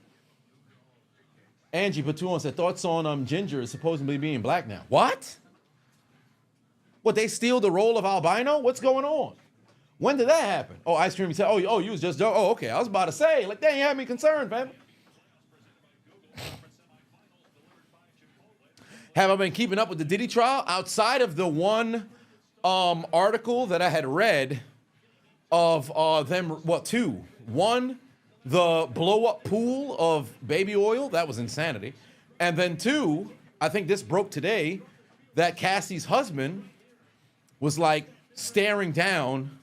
Angie Patuan said thoughts on Ginger is supposedly being black now. What? What, they steal the role of albino? What's going on? When did that happen? Oh, Ice Cream said, oh, you was just, oh, okay. I was about to say, like, they ain't had me concerned, fam. Have I been keeping up with the Diddy trial? Outside of the one article that I had read of two. One, the blow-up pool of baby oil. That was insanity. And then two, I think this broke today, that Cassie's husband was like staring down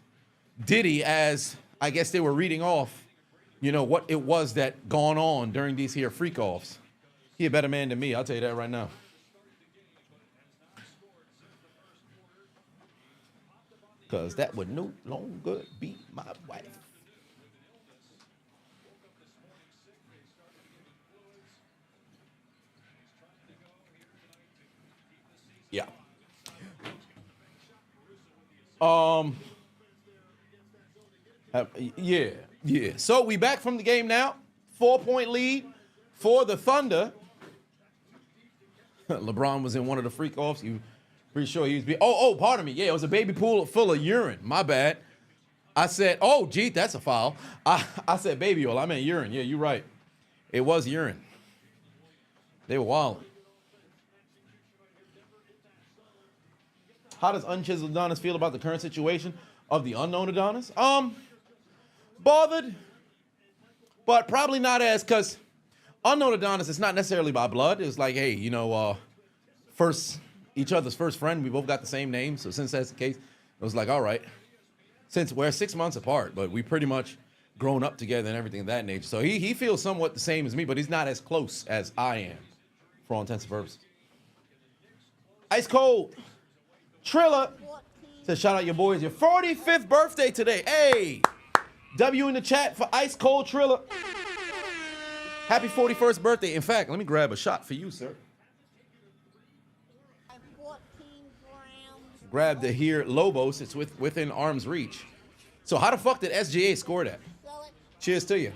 Diddy as, I guess they were reading off, what it was that gone on during these here freak-offs. He a better man than me, I'll tell you that right now. Because that would no longer be my wife. Yeah. Yeah. So we back from the game now. 4-point lead for the Thunder. LeBron was in one of the freak offs. You pretty sure he was pardon me. Yeah, it was a baby pool full of urine. My bad. I said, oh, gee, that's a foul. I said baby oil. I meant urine. Yeah, you're right. It was urine. They were wilding. How does Unchiseled Adonis feel about the current situation of the unknown Adonis? Bothered, but probably not as, because unknown Adonis is not necessarily by blood. It's like, hey, each other's first friend. We both got the same name. So since that's the case, it was like, all right. Since we're 6 months apart, but we pretty much grown up together and everything of that nature. So he feels somewhat the same as me, but he's not as close as I am for all intents and purposes. Ice Cold. Trilla says, shout out your boys. Your 45th birthday today. Hey, W in the chat for Ice Cold Trilla. Happy 41st birthday. In fact, let me grab a shot for you, sir. Grab the here Lobos. It's within arm's reach. So how the fuck did SGA score that? Cheers to you.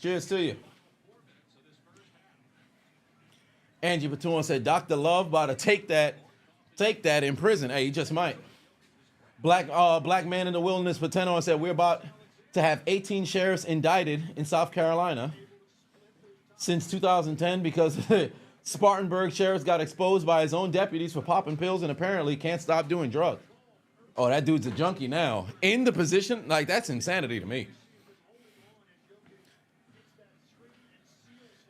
Cheers to you. Angie Patuan said, Dr. Love about to take that in prison. Hey, he just might. Black man in the wilderness, Pateno said, we're about to have 18 sheriffs indicted in South Carolina since 2010 because Spartanburg sheriff got exposed by his own deputies for popping pills and apparently can't stop doing drugs. Oh, that dude's a junkie now. In the position, like, that's insanity to me.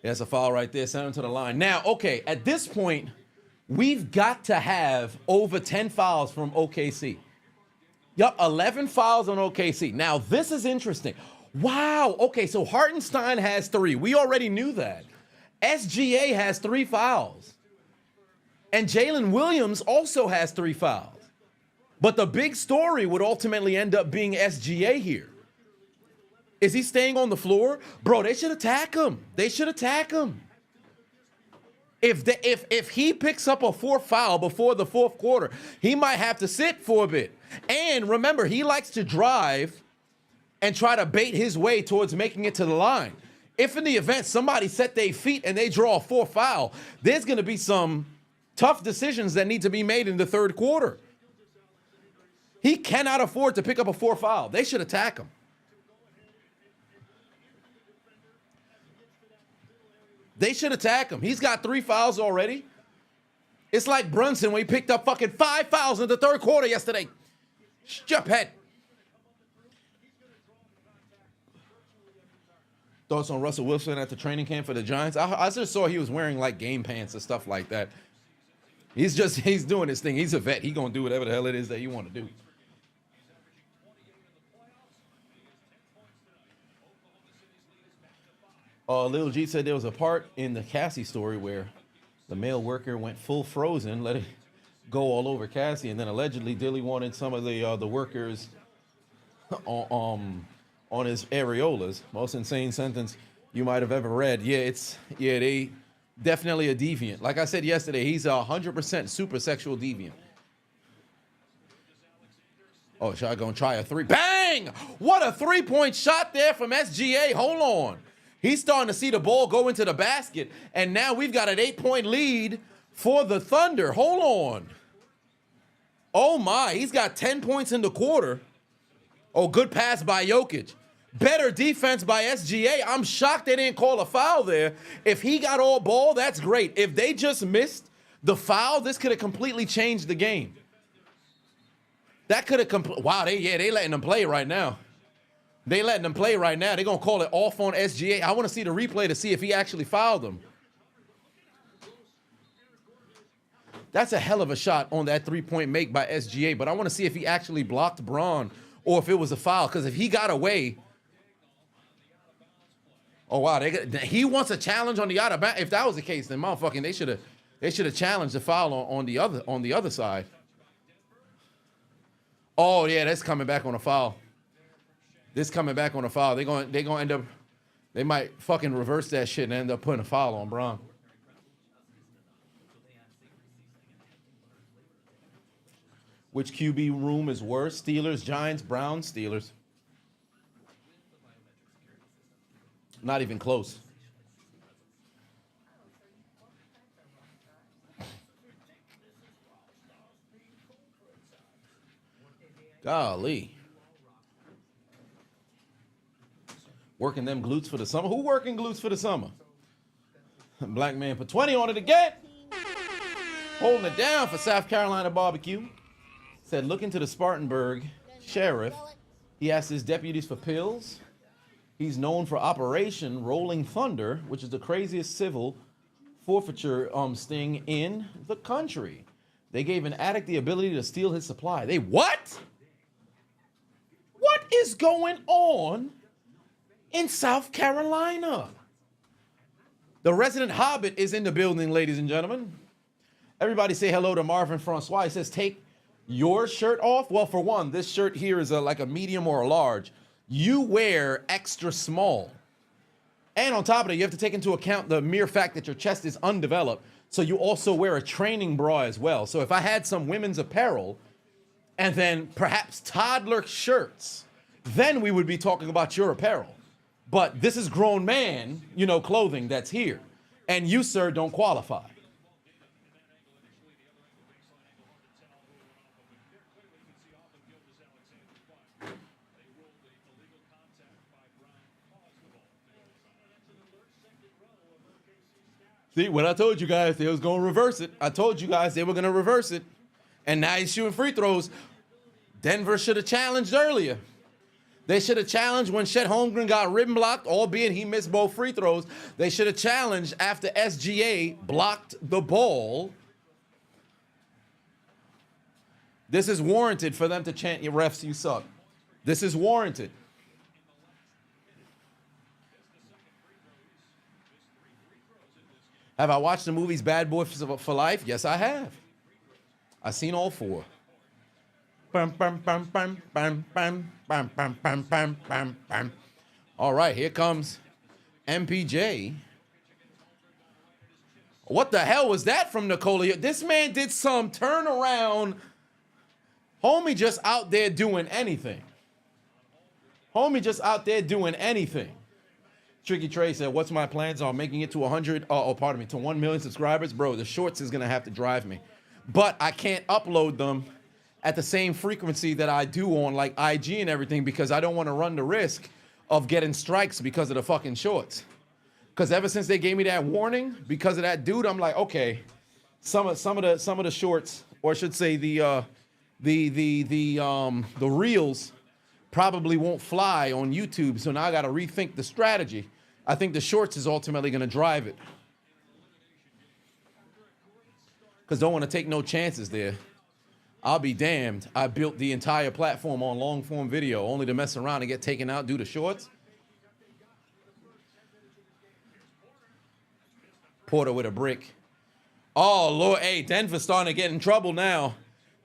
That's a foul right there. Send him to the line. Now, okay, at this point, we've got to have over 10 fouls from OKC. Yup, 11 fouls on OKC. Now, this is interesting. Wow, okay, so Hartenstein has 3. We already knew that. SGA has 3 fouls. And Jalen Williams also has 3 fouls. But the big story would ultimately end up being SGA here. Is he staying on the floor? Bro, they should attack him. They should attack him. If he picks up a 4th foul before the 4th quarter, he might have to sit for a bit. And remember, he likes to drive and try to bait his way towards making it to the line. If in the event somebody set their feet and they draw a 4th foul, there's going to be some tough decisions that need to be made in the 3rd quarter. He cannot afford to pick up a 4th foul. They should attack him. They should attack him. He's got 3 fouls already. It's like Brunson when he picked up fucking 5 fouls in the 3rd quarter yesterday. Shut head. Thoughts on Russell Wilson at the training camp for the Giants? I just saw he was wearing like game pants and stuff like that. He's doing his thing. He's a vet. He's going to do whatever the hell it is that you want to do. Lil G said there was a part in the Cassie story where the male worker went full frozen, let it go all over Cassie, and then allegedly Dilly wanted some of the workers on his areolas. Most insane sentence you might have ever read. They definitely a deviant. Like I said yesterday, he's 100% super sexual deviant. Oh, shotgun try a 3. Bang! What a 3-point shot there from SGA. Hold on. He's starting to see the ball go into the basket, and now we've got an 8-point lead for the Thunder. Hold on. Oh, my. He's got 10 points in the quarter. Oh, good pass by Jokic. Better defense by SGA. I'm shocked they didn't call a foul there. If he got all ball, that's great. If they just missed the foul, this could have completely changed the game. That could have wow, they letting them play right now. They letting them play right now. They're going to call it off on SGA. I want to see the replay to see if he actually fouled them. That's a hell of a shot on that 3-point make by SGA, but I want to see if he actually blocked Braun or if it was a foul, because if he got away. Oh, wow. He wants a challenge on the out of bounds. If that was the case, then motherfucking they should have challenged the foul on the other side. Oh, yeah, that's coming back on a foul. This coming back on a foul. They're going to end up, they might fucking reverse that shit and end up putting a foul on Braun. Which QB room is worse? Steelers, Giants, Browns, Steelers. Not even close. Golly. Working them glutes for the summer. Who working glutes for the summer? Black man put 20 on it again. Holding it down for South Carolina barbecue. Said, look into the Spartanburg sheriff. He asked his deputies for pills. He's known for Operation Rolling Thunder, which is the craziest civil forfeiture sting in the country. They gave an addict the ability to steal his supply. They what? What is going on in South Carolina? The resident hobbit is in the building, ladies and gentlemen. Everybody say hello to Marvin Francois. He says, take your shirt off. Well, for one, this shirt here is like a medium or a large. You wear extra small. And on top of it, you have to take into account the mere fact that your chest is undeveloped. So you also wear a training bra as well. So if I had some women's apparel and then perhaps toddler shirts, then we would be talking about your apparel. But this is grown man, clothing that's here. And you, sir, don't qualify. See, when I told you guys they was going to reverse it, I told you guys they were going to reverse it. And now he's shooting free throws. Denver should have challenged earlier. They should have challenged when Chet Holmgren got rim blocked, albeit he missed both free throws. They should have challenged after SGA blocked the ball. This is warranted for them to chant, "Your refs, you suck." This is warranted. Have I watched the movies Bad Boys for Life? Yes, I have. I've seen all four. Bam, bam, bam, bam, bam, bam, bam, bam, bam, bam, bam, bam. All right, here comes MPJ. What the hell was that from Nikola? This man did some turnaround. Homie just out there doing anything. Homie just out there doing anything. Tricky Trey said, "What's my plans on making it to 1 million subscribers? Bro, the shorts is gonna have to drive me. But I can't upload them at the same frequency that I do on like IG and everything because I don't want to run the risk of getting strikes because of the fucking shorts. Because ever since they gave me that warning because of that dude, I'm like, okay, some of the shorts, or I should say the reels probably won't fly on YouTube. So now I got to rethink the strategy. I think the shorts is ultimately going to drive it. Because don't want to take no chances there. I'll be damned. I built the entire platform on long form video only to mess around and get taken out due to shorts. Porter with a brick. Oh, Lord. Hey, Denver's starting to get in trouble now.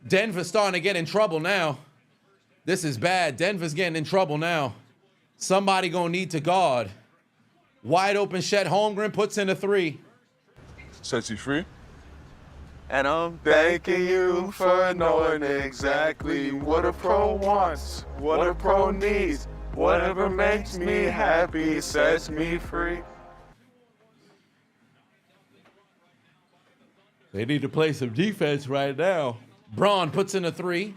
Denver's starting to get in trouble now. This is bad. Denver's getting in trouble now. Somebody gonna need to guard. Wide open Chet Holmgren puts in a three. Sets you free. And I'm thanking you for knowing exactly what a pro wants, what a pro needs. Whatever makes me happy sets me free. They need to play some defense right now. Braun puts in a three.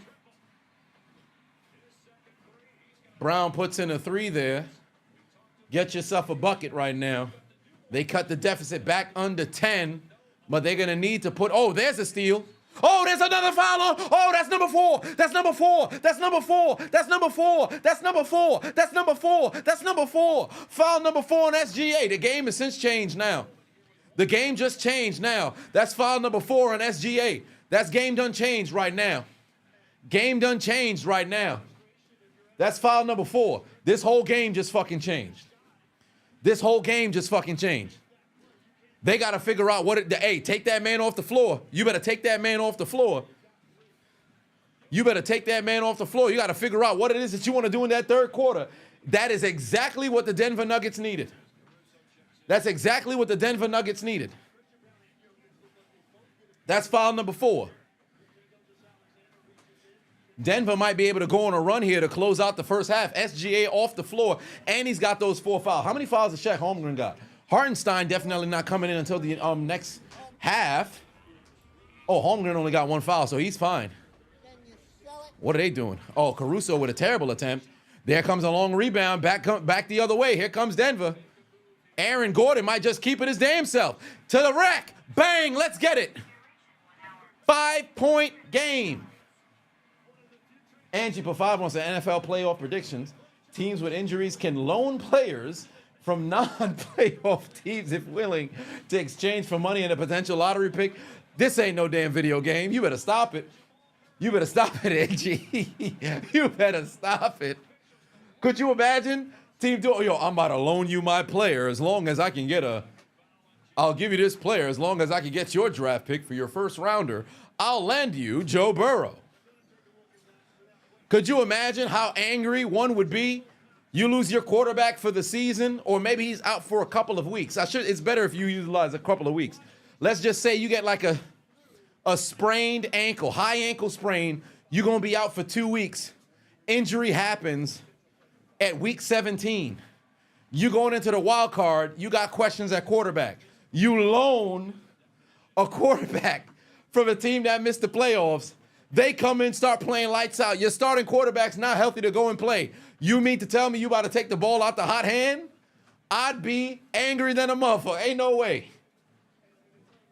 Brown puts in a three there. Get yourself a bucket right now. They cut the deficit back under 10, but they're going to need to put, oh, there's a steal. Oh, there's another foul. Oh, that's number 4. That's number 4. That's number 4. That's number 4. That's number 4. That's number 4. That's number 4. Foul number 4 on SGA. The game has since changed now. The game just changed now. That's foul number 4 on SGA. That's game done changed right now. Game done changed right now. That's foul number 4. This whole game just fucking changed. This whole game just fucking changed. They got to figure out hey, take that man off the floor. You better take that man off the floor. You better take that man off the floor. You got to figure out what it is that you want to do in that third quarter. That is exactly what the Denver Nuggets needed. That's exactly what the Denver Nuggets needed. That's foul number 4. Denver might be able to go on a run here to close out the first half. SGA off the floor, and he's got those 4 fouls. How many fouls has Chet Holmgren got? Hartenstein definitely not coming in until the next half. Oh, Holmgren only got 1 foul, so he's fine. What are they doing? Oh, Caruso with a terrible attempt. There comes a long rebound. Back the other way. Here comes Denver. Aaron Gordon might just keep it his damn self. To the rack. Bang. Let's get it. 5-point game. Angie P5 wants the NFL playoff predictions. Teams with injuries can loan players from non-playoff teams if willing to exchange for money and a potential lottery pick. This ain't no damn video game. You better stop it. You better stop it, Angie. You better stop it. Could you imagine? Team do, yo, I'm about to loan you my player as long as I can get I'll give you this player as long as I can get your draft pick for your first rounder. I'll lend you Joe Burrow. Could you imagine how angry one would be? You lose your quarterback for the season, or maybe he's out for a couple of weeks. It's better if you utilize a couple of weeks. Let's just say you get like a sprained ankle, high ankle sprain. You're going to be out for 2 weeks. Injury happens at week 17. You going into the wild card, you got questions at quarterback. You loan a quarterback from a team that missed the playoffs. They come in, start playing lights out. Your starting quarterback's not healthy to go and play. You mean to tell me you about to take the ball out the hot hand? I'd be angry than a motherfucker. Ain't no way.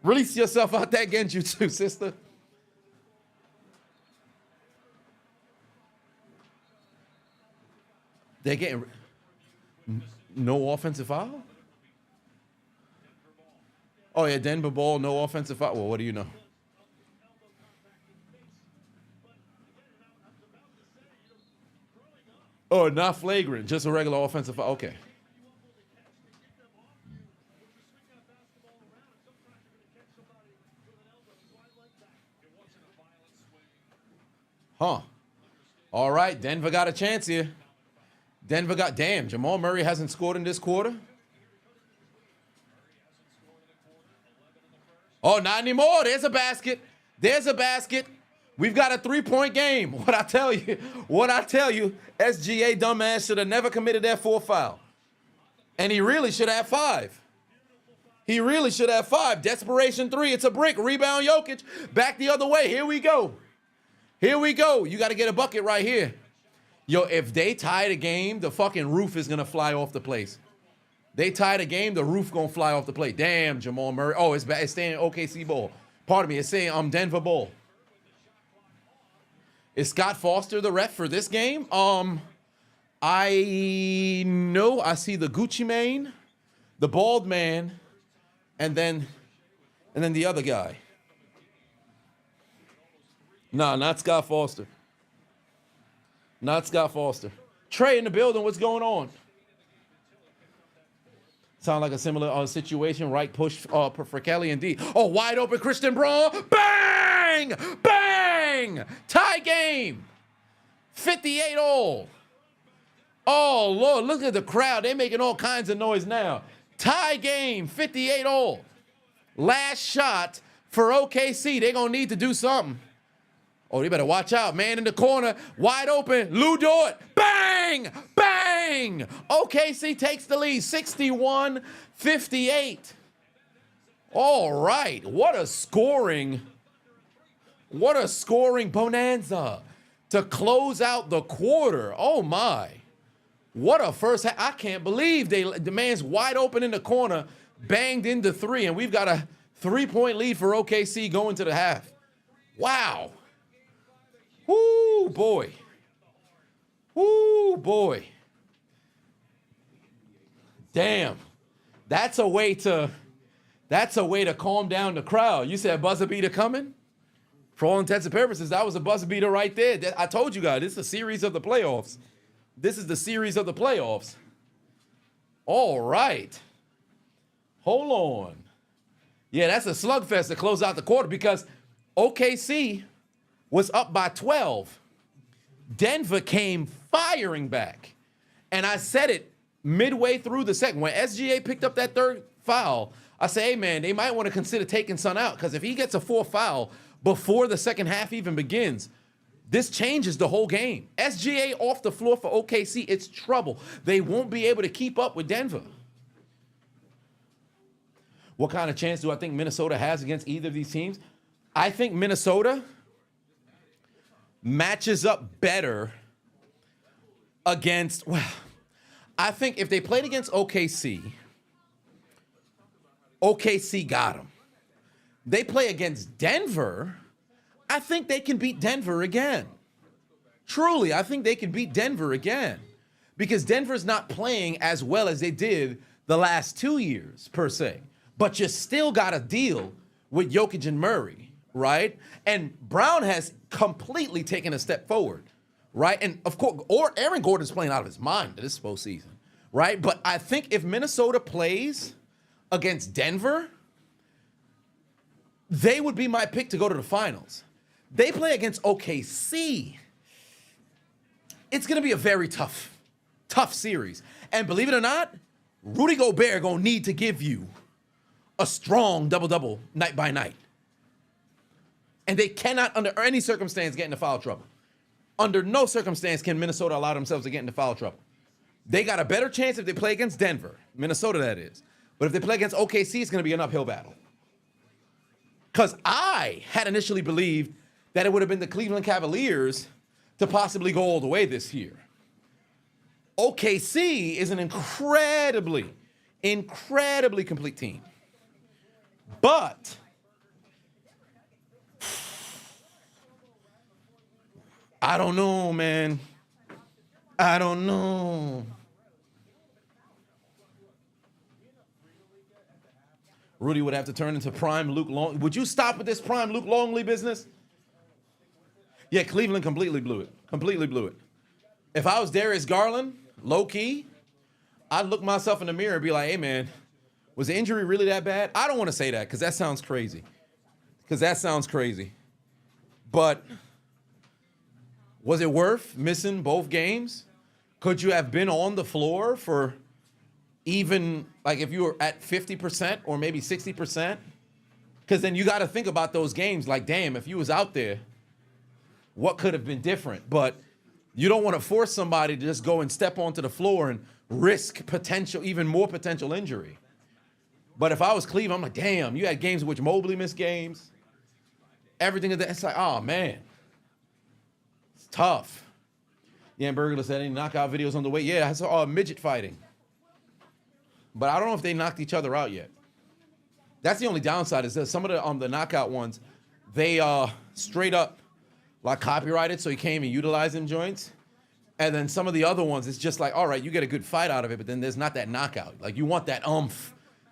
Release yourself out that genjutsu, sister. They're getting no offensive foul? Oh, yeah, Denver ball, no offensive foul. Well, what do you know? Oh, not flagrant, just a regular offensive foul. Okay. Huh. All right, Denver got a chance here. Denver got, damn, Jamal Murray hasn't scored in this quarter. Oh, not anymore. There's a basket. There's a basket. We've got a three-point game. What I tell you, SGA dumbass should have never committed that fourth foul. And he really should have 5. He really should have 5. Desperation 3. It's a brick. Rebound Jokic. Back the other way. Here we go. Here we go. You got to get a bucket right here. Yo, if they tie the game, the fucking roof is going to fly off the place. They tie the game, the roof going to fly off the plate. Damn, Jamal Murray. Oh, it's staying OKC ball. Pardon me, it's saying Denver ball. Is Scott Foster the ref for this game? I know I see the Gucci Mane, the bald man, and then the other guy. Nah, not Scott Foster. Not Scott Foster. Trey in the building, what's going on? Sound like a similar situation, right push for Kelly and D. Oh, wide open Christian Braun. Bang! Bang! Tie game. 58 all. Oh, Lord, look at the crowd. They're making all kinds of noise now. Tie game, 58 all. Last shot for OKC. They're going to need to do something. Oh, they better watch out. Man in the corner, wide open. Lou Dort. Bang! Bang! OKC takes the lead, 61-58. All right. What a scoring bonanza to close out the quarter. Oh, my. What a first half. I can't believe the man's wide open in the corner, banged into 3, and we've got a 3-point lead for OKC going to the half. Wow. Woo, boy. Woo, boy. Damn. That's a way to calm down the crowd. You said buzzer beater coming? For all intents and purposes, that was a buzzer beater right there. I told you guys, this is a series of the playoffs. This is the series of the playoffs. All right. Hold on. Yeah, that's a slugfest to close out the quarter because OKC was up by 12. Denver came firing back. And I said it midway through the second. When SGA picked up that third foul, I said, hey, man, they might want to consider taking Son out because if he gets a 4th foul before the second half even begins, this changes the whole game. SGA off the floor for OKC, it's trouble. They won't be able to keep up with Denver. What kind of chance do I think Minnesota has against either of these teams? I think Minnesota matches up better against, well, I think if they played against OKC, OKC got them. They play against Denver, I think they can beat Denver again. Truly, I think they can beat Denver again because Denver's not playing as well as they did the last 2 years, per se. But you still got to deal with Jokic and Murray, right? And Brown has completely taken a step forward, right? And of course, Aaron Gordon's playing out of his mind this postseason, right? But I think if Minnesota plays against Denver, they would be my pick to go to the finals. They play against OKC. It's going to be a very tough series. And believe it or not, Rudy Gobert going to need to give you a strong double-double night by night. And they cannot, under any circumstance, get into foul trouble. Under no circumstance can Minnesota allow themselves to get into foul trouble. They got a better chance if they play against Denver, Minnesota that is. But if they play against OKC, it's going to be an uphill battle. Because I had initially believed that it would have been the Cleveland Cavaliers to possibly go all the way this year. OKC is an incredibly complete team. But I don't know, man. I don't know. Rudy would have to turn into prime Luke Long. Would you stop with this prime Luke Longley business? Yeah, Cleveland completely blew it. Completely blew it. If I was Darius Garland, low key, I'd look myself in the mirror and be like, hey, man, was the injury really that bad? I don't want to say that because that sounds crazy. But was it worth missing both games? Could you have been on the floor for even, like, if you were at 50% or maybe 60%? Because then you got to think about those games like, damn, if you was out there, what could have been different? But you don't want to force somebody to just go and step onto the floor and risk potential, even more potential injury. But if I was Cleveland, I'm like, damn, you had games in which Mobley missed games. Everything of that. It's like, oh, man. It's tough. Yeah, and Burglar said any knockout videos on the way. Yeah, I saw midget fighting. But I don't know if they knocked each other out yet. That's the only downside is that some of the knockout ones, they straight up like copyrighted, so you can't even utilize them joints. And then some of the other ones, it's just like, all right, you get a good fight out of it, but then there's not that knockout. Like you want that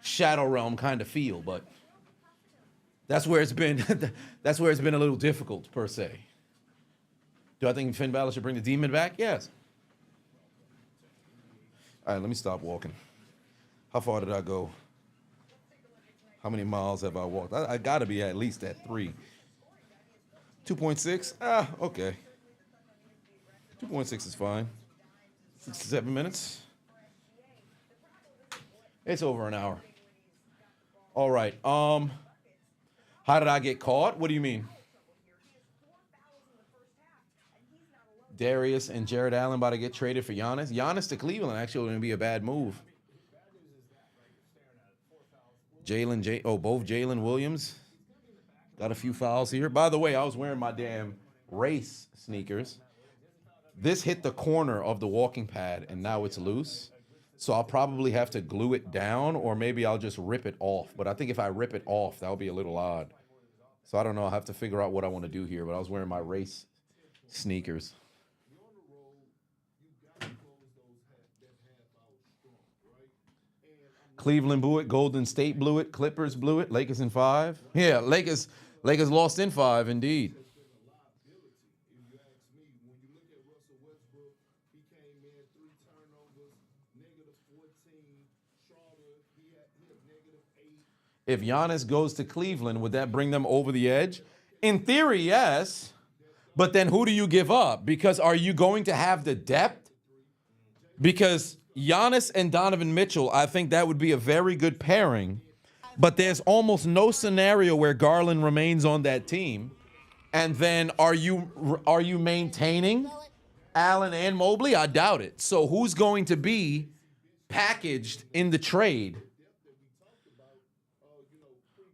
Shadow Realm kind of feel, but that's where it's been. That's where it's been a little difficult per se. Do I think Finn Balor should bring the Demon back? Yes. All right, let me stop walking. How far did I go? How many miles have I walked? I got to be at least at 3. 2.6? Ah, okay. 2.6 is fine. 6 to 7 minutes. It's over an hour. All right. How did I get caught? What do you mean? Darius and Jared Allen about to get traded for Giannis. Giannis to Cleveland actually wouldn't be a bad move. Both Jalen Williams. Got a few fouls here. By the way, I was wearing my damn race sneakers. This hit the corner of the walking pad, and now it's loose. So I'll probably have to glue it down, or maybe I'll just rip it off. But I think if I rip it off, that'll be a little odd. So I don't know. I'll have to figure out what I want to do here. But I was wearing my race sneakers. Cleveland blew it. Golden State blew it. Clippers blew it. Lakers in 5. Yeah, Lakers lost in 5, indeed. If Giannis goes to Cleveland, would that bring them over the edge? In theory, yes. But then who do you give up? Because are you going to have the depth? Because Giannis and Donovan Mitchell, I think that would be a very good pairing. But there's almost no scenario where Garland remains on that team. And then are you maintaining Allen and Mobley? I doubt it. So who's going to be packaged in the trade?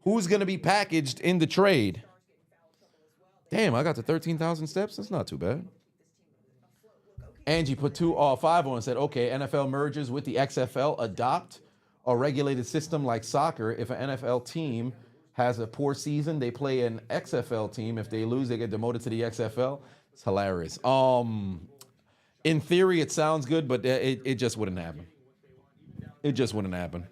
Who's going to be packaged in the trade? Damn, I got to 13,000 steps. That's not too bad. Angie put 5 on and said, okay, NFL merges with the XFL, adopt a regulated system like soccer. If an NFL team has a poor season, they play an XFL team. If they lose, they get demoted to the XFL. It's hilarious. In theory, it sounds good, but it just wouldn't happen. It just wouldn't happen.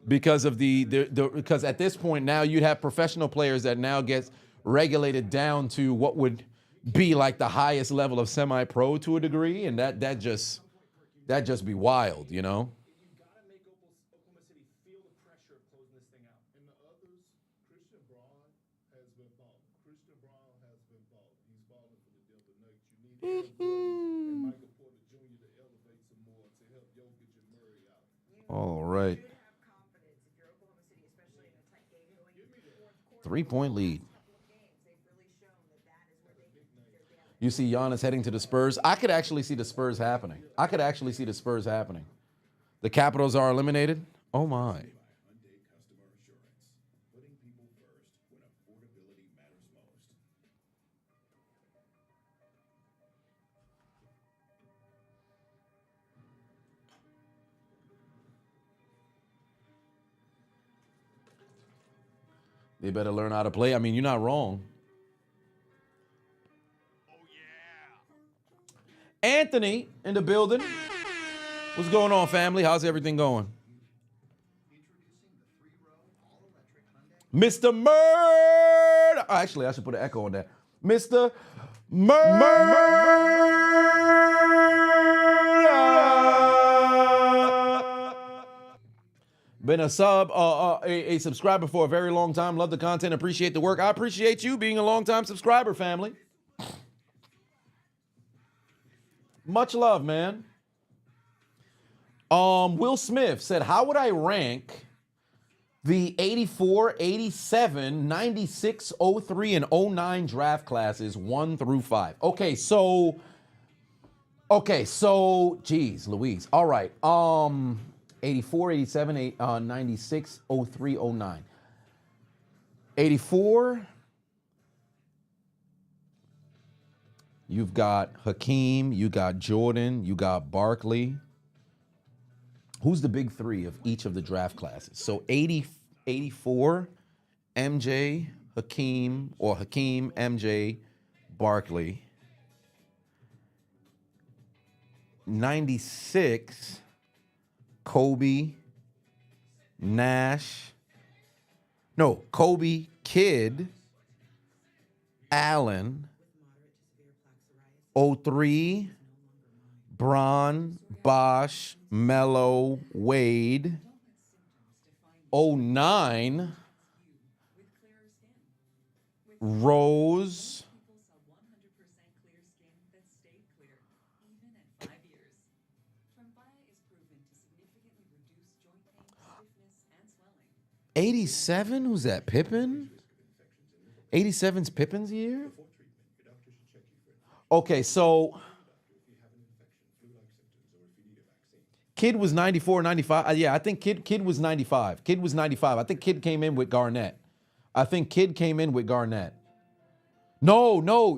Because of because at this point now you'd have professional players that now gets regulated down to what would be like the highest level of semi-pro to a degree, and that just be wild, you know. All right. 3-point lead. You see Giannis heading to the Spurs. I could actually see the Spurs happening. The Capitals are eliminated. Oh, my. They better learn how to play. I mean, you're not wrong. Anthony in the building. What's going on, family? How's everything going? Mr. Murder. Oh, actually, I should put an echo on that. Mr. Murder. Been a subscriber for a very long time. Love the content, appreciate the work. I appreciate you being a long-time subscriber, family. Much love, man. Will Smith said, how would I rank the 84, 87, 96, 03, and 09 draft classes 1 through 5? Okay, so, geez, Louise. All right. 84, 87, 96, 03, 09. 84, you've got Hakeem, you got Jordan, you got Barkley. Who's the big three of each of the draft classes? So 84, MJ, Hakeem, MJ, Barkley. 96, Kobe, Nash. No, Kobe, Kidd, Allen. 03, Bron, Bosh, Melo, Wade. 09, Rose. '87, who's that? Pippen? 87's Pippen's year? Okay, so Kidd was 94, 95. Yeah, I think Kidd was 95. Kidd was 95. I think Kidd came in with Garnett. No,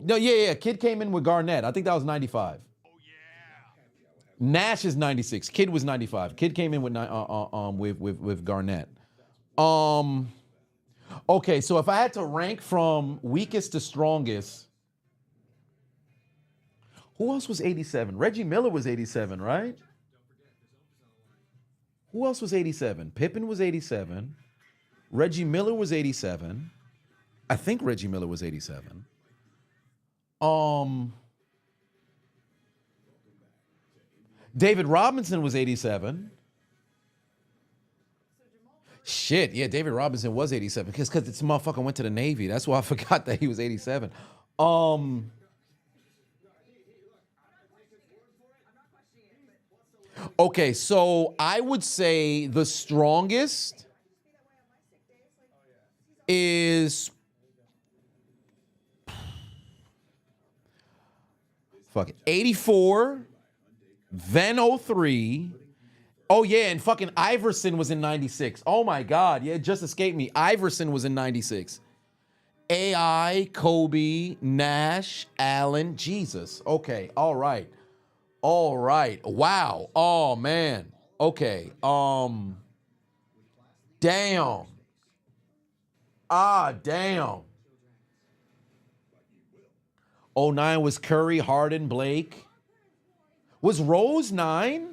yeah. Kidd came in with Garnett. I think that was 95. Oh, yeah. Nash is 96. Kidd was 95. Kidd came in with Garnett. Okay, so if I had to rank from weakest to strongest, who else was 87? Reggie Miller was 87, right? Who else was 87? Pippen was 87. Reggie Miller was 87. I think Reggie Miller was 87. David Robinson was 87. Shit, yeah, David Robinson was 87 because this motherfucker went to the Navy. That's why I forgot that he was 87. Okay, so I would say the strongest is fuck it, 84, then 03. Oh, yeah, and fucking Iverson was in 96. Oh, my God. Yeah, it just escaped me. Iverson was in 96. AI, Kobe, Nash, Allen. Jesus. Okay, all right. Wow. Oh, man. Okay. Damn. Damn. 09 was Curry, Harden, Blake. Was Rose 9?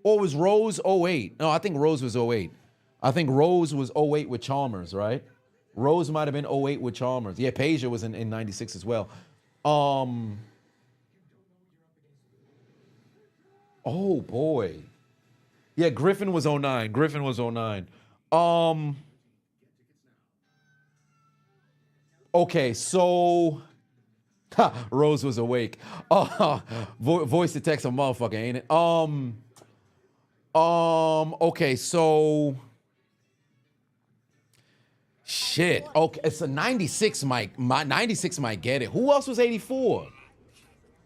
Or was Rose 08? No, I think Rose was 08. I think Rose was 08 with Chalmers, right? Rose might have been 08 with Chalmers. Yeah, Peja was in 96 as well. Oh, boy. Yeah, Griffin was 09. Okay, so... Rose was awake. Voice to text a motherfucker, ain't it? Okay, so shit. Okay, it's a 96 might 96 might get it. Who else was 84?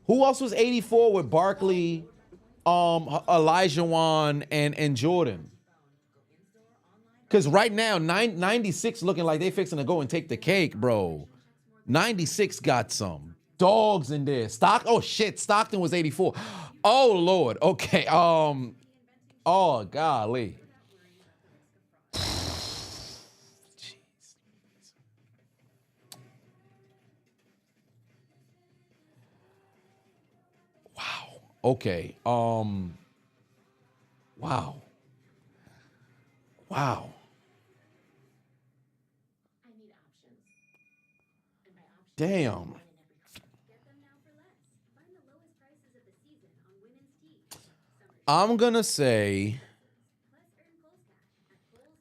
Who else was 84 with Barkley, Elijah Wan, and Jordan? Because right now, 96 looking like they fixing to go and take the cake, bro. 96 got some dogs in there. Oh shit, Stockton was 84. Oh Lord. Okay. Oh, golly. Jeez. Wow. Okay. Wow. Wow. Damn. I'm going to say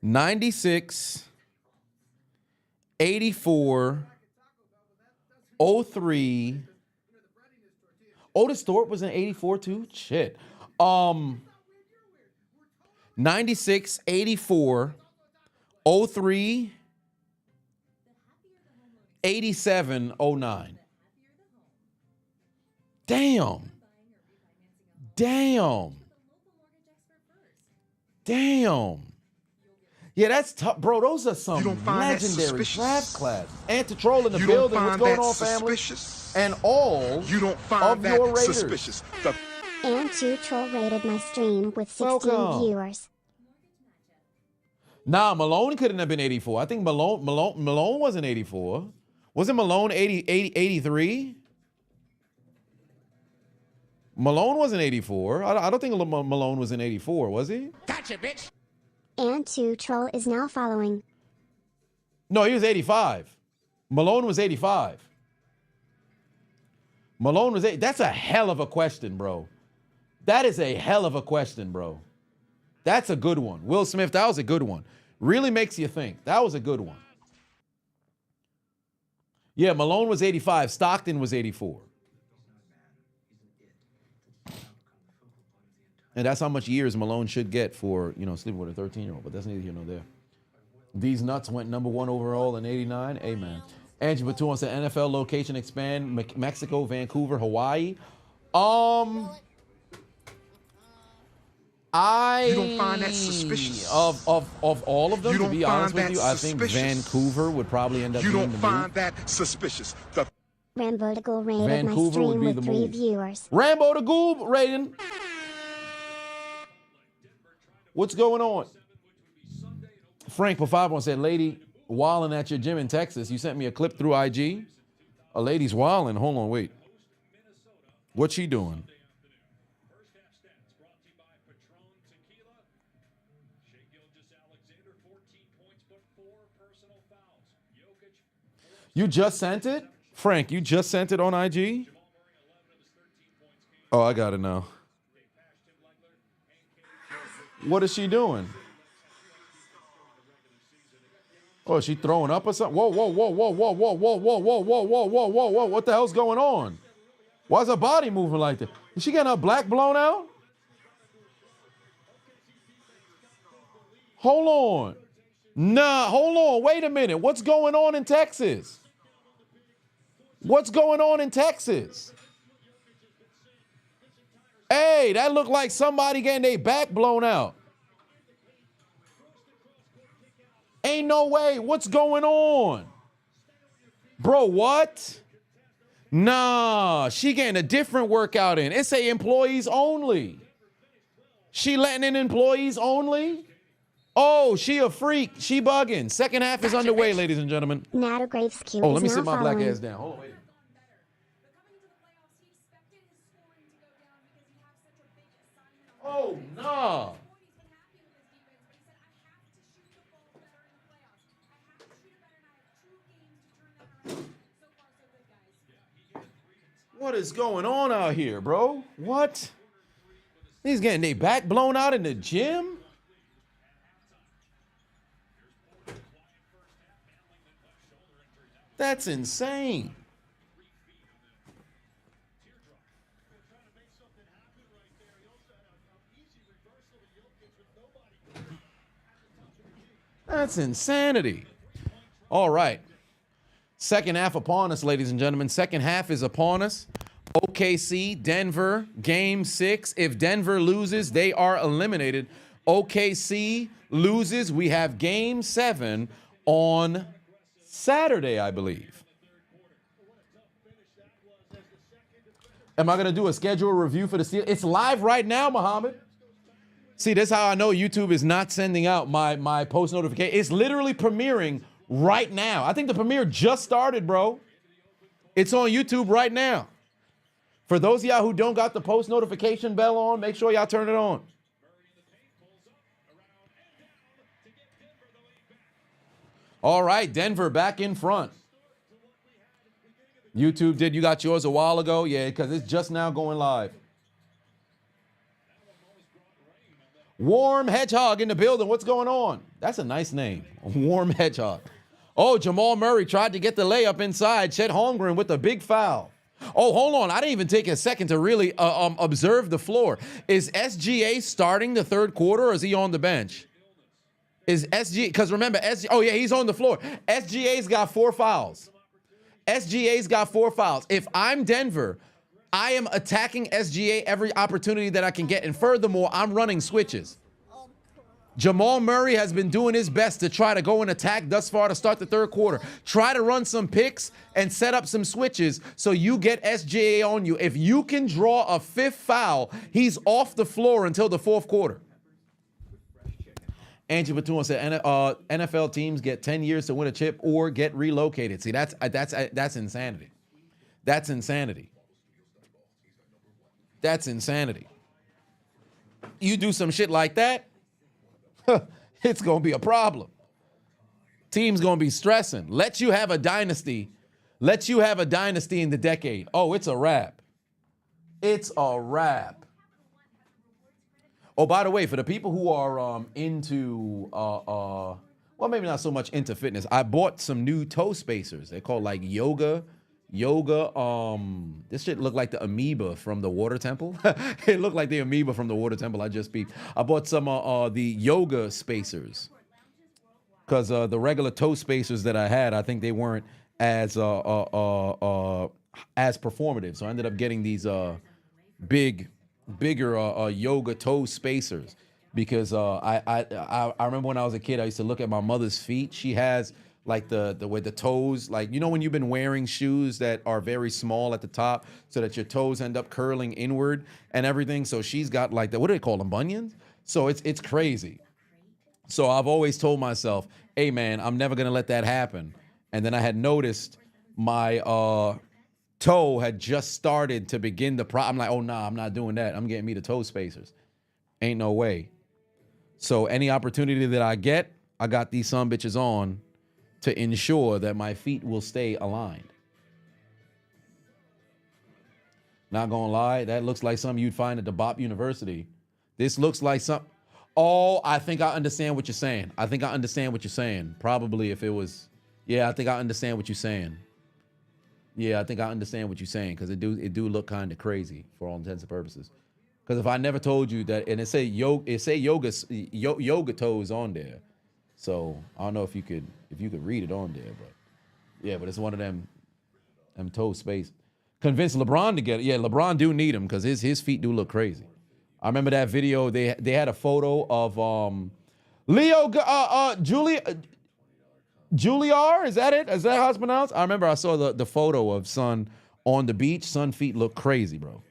96, 84, 03. Otis Thorpe was in 84 too? Shit. 96, 84, 03, 87, 09. Damn. Damn. Damn. Yeah, that's tough, bro. Those are some legendary draft class. Antitrol in the building. What's going on, family? And all of your Raiders. Antitrol rated my stream with 16 viewers. Nah, Malone couldn't have been 84. I think Malone wasn't 84. Wasn't Malone 83? Malone wasn't 84. I don't think Malone was in 84, was he? Gotcha, bitch. Antitrol is now following. No, he was 85. Malone was 85. Malone was 8. That's a hell of a question, bro. That is a hell of a question, bro. That's a good one. Will Smith, that was a good one. Really makes you think. That was a good one. Yeah, Malone was 85. Stockton was 84. And that's how much years Malone should get for, sleeping with a 13-year-old. But that's neither here nor there. These nuts went #1 overall in 89. Amen. Angie Batuan said NFL location expand, Mexico, Vancouver, Hawaii. You don't find that suspicious? Of all of them, to be honest with you, I think Vancouver would probably end up being the move. You don't find that suspicious? Rambo the Ghoul rated Vancouver my would stream be with the 3 move. viewers. Rambo the Ghoul rating. What's going on? Frank Pafavon said, lady wilding at your gym in Texas. You sent me a clip through IG. A lady's wilding. Hold on, wait. What's she doing? You just sent it? Frank, you just sent it on IG? Oh, I got it now. What is she doing? Oh, is she throwing up or something? Whoa, whoa, whoa, whoa, whoa, whoa, whoa, whoa, whoa, whoa, whoa, whoa, whoa, whoa. What the hell's going on? Why is her body moving like that? Is she getting her black blown out? Hold on. Nah, hold on. Wait a minute. What's going on in Texas? What's going on in Texas? Hey, that looked like somebody getting their back blown out. Ain't no way. What's going on? Bro, what? Nah, she getting a different workout in. It say employees only. She letting in employees only? Oh, she a freak. She bugging. Second half is underway, ladies and gentlemen. Nata Graves Q Oh, is let me now sit my black following. ass down. Hold on, wait. Oh, no. What is going on out here, bro? What? He's getting their back blown out in the gym? That's insane. That's insanity. All right. Second half upon us, ladies and gentlemen. Second half is upon us. OKC, Denver, game 6. If Denver loses, they are eliminated. OKC loses. We have game 7 on Saturday, I believe. Am I going to do a schedule review for the Steelers? It's live right now, Muhammad. See, that's how I know YouTube is not sending out my post notification. It's literally premiering right now. I think the premiere just started, bro. It's on YouTube right now. For those of y'all who don't got the post notification bell on, make sure y'all turn it on. All right, Denver back in front. YouTube did. You got yours a while ago? Yeah, because it's just now going live. Warm Hedgehog in the building. What's going on? That's a nice name. Warm Hedgehog. Oh, Jamal Murray tried to get the layup inside. Chet Holmgren with a big foul. Oh, hold on. I didn't even take a second to really observe the floor. Is SGA starting the third quarter or is he on the bench? Is SGA, because remember, oh yeah, he's on the floor. SGA's got 4 fouls. SGA's got 4 fouls. If I'm Denver, I am attacking SGA every opportunity that I can get. And furthermore, I'm running switches. Jamal Murray has been doing his best to try to go and attack thus far to start the third quarter. Try to run some picks and set up some switches so you get SGA on you. If you can draw a 5th foul, he's off the floor until the 4th quarter. Angie Batum said NFL teams get 10 years to win a chip or get relocated. See, that's insanity. That's insanity. That's insanity. You do some shit like that, it's going to be a problem. Team's going to be stressing. Let you have a dynasty. Let you have a dynasty in the decade. Oh, it's a wrap. It's a wrap. Oh, by the way, for the people who are into, well, maybe not so much into fitness, I bought some new toe spacers. They're called like yoga. This shit looked like the amoeba from the water temple. It looked like the amoeba from the water temple. I just beeped. I bought some the yoga spacers because the regular toe spacers that I had, I think they weren't as performative. So I ended up getting these bigger yoga toe spacers because I remember when I was a kid, I used to look at my mother's feet. She has like the way the toes, like, you know, when you've been wearing shoes that are very small at the top so that your toes end up curling inward and everything. So she's got like the, what do they call them? Bunions? So it's crazy. So I've always told myself, hey man, I'm never going to let that happen. And then I had noticed my toe had just started to begin the I'm like, oh nah, I'm not doing that. I'm getting me the toe spacers. Ain't no way. So any opportunity that I get, I got these sumbitches on to ensure that my feet will stay aligned. Not gonna lie, that looks like something you'd find at the Bop University. This looks like some. Oh, I think I understand what you're saying. I think I understand what you're saying. Probably if it was, yeah, I think I understand what you're saying. Yeah, I think I understand what you're saying because it do look kind of crazy for all intents and purposes. Because if I never told you that, and it say yoga toes on there, so I don't know if you could read it on there, but yeah, but it's one of them toe space. Convince LeBron to get it. Yeah, LeBron do need him because his feet do look crazy. I remember that video. They had a photo of Juliar, is that it? Is that how it's pronounced? I remember I saw the photo of Son on the beach. Son feet look crazy, bro.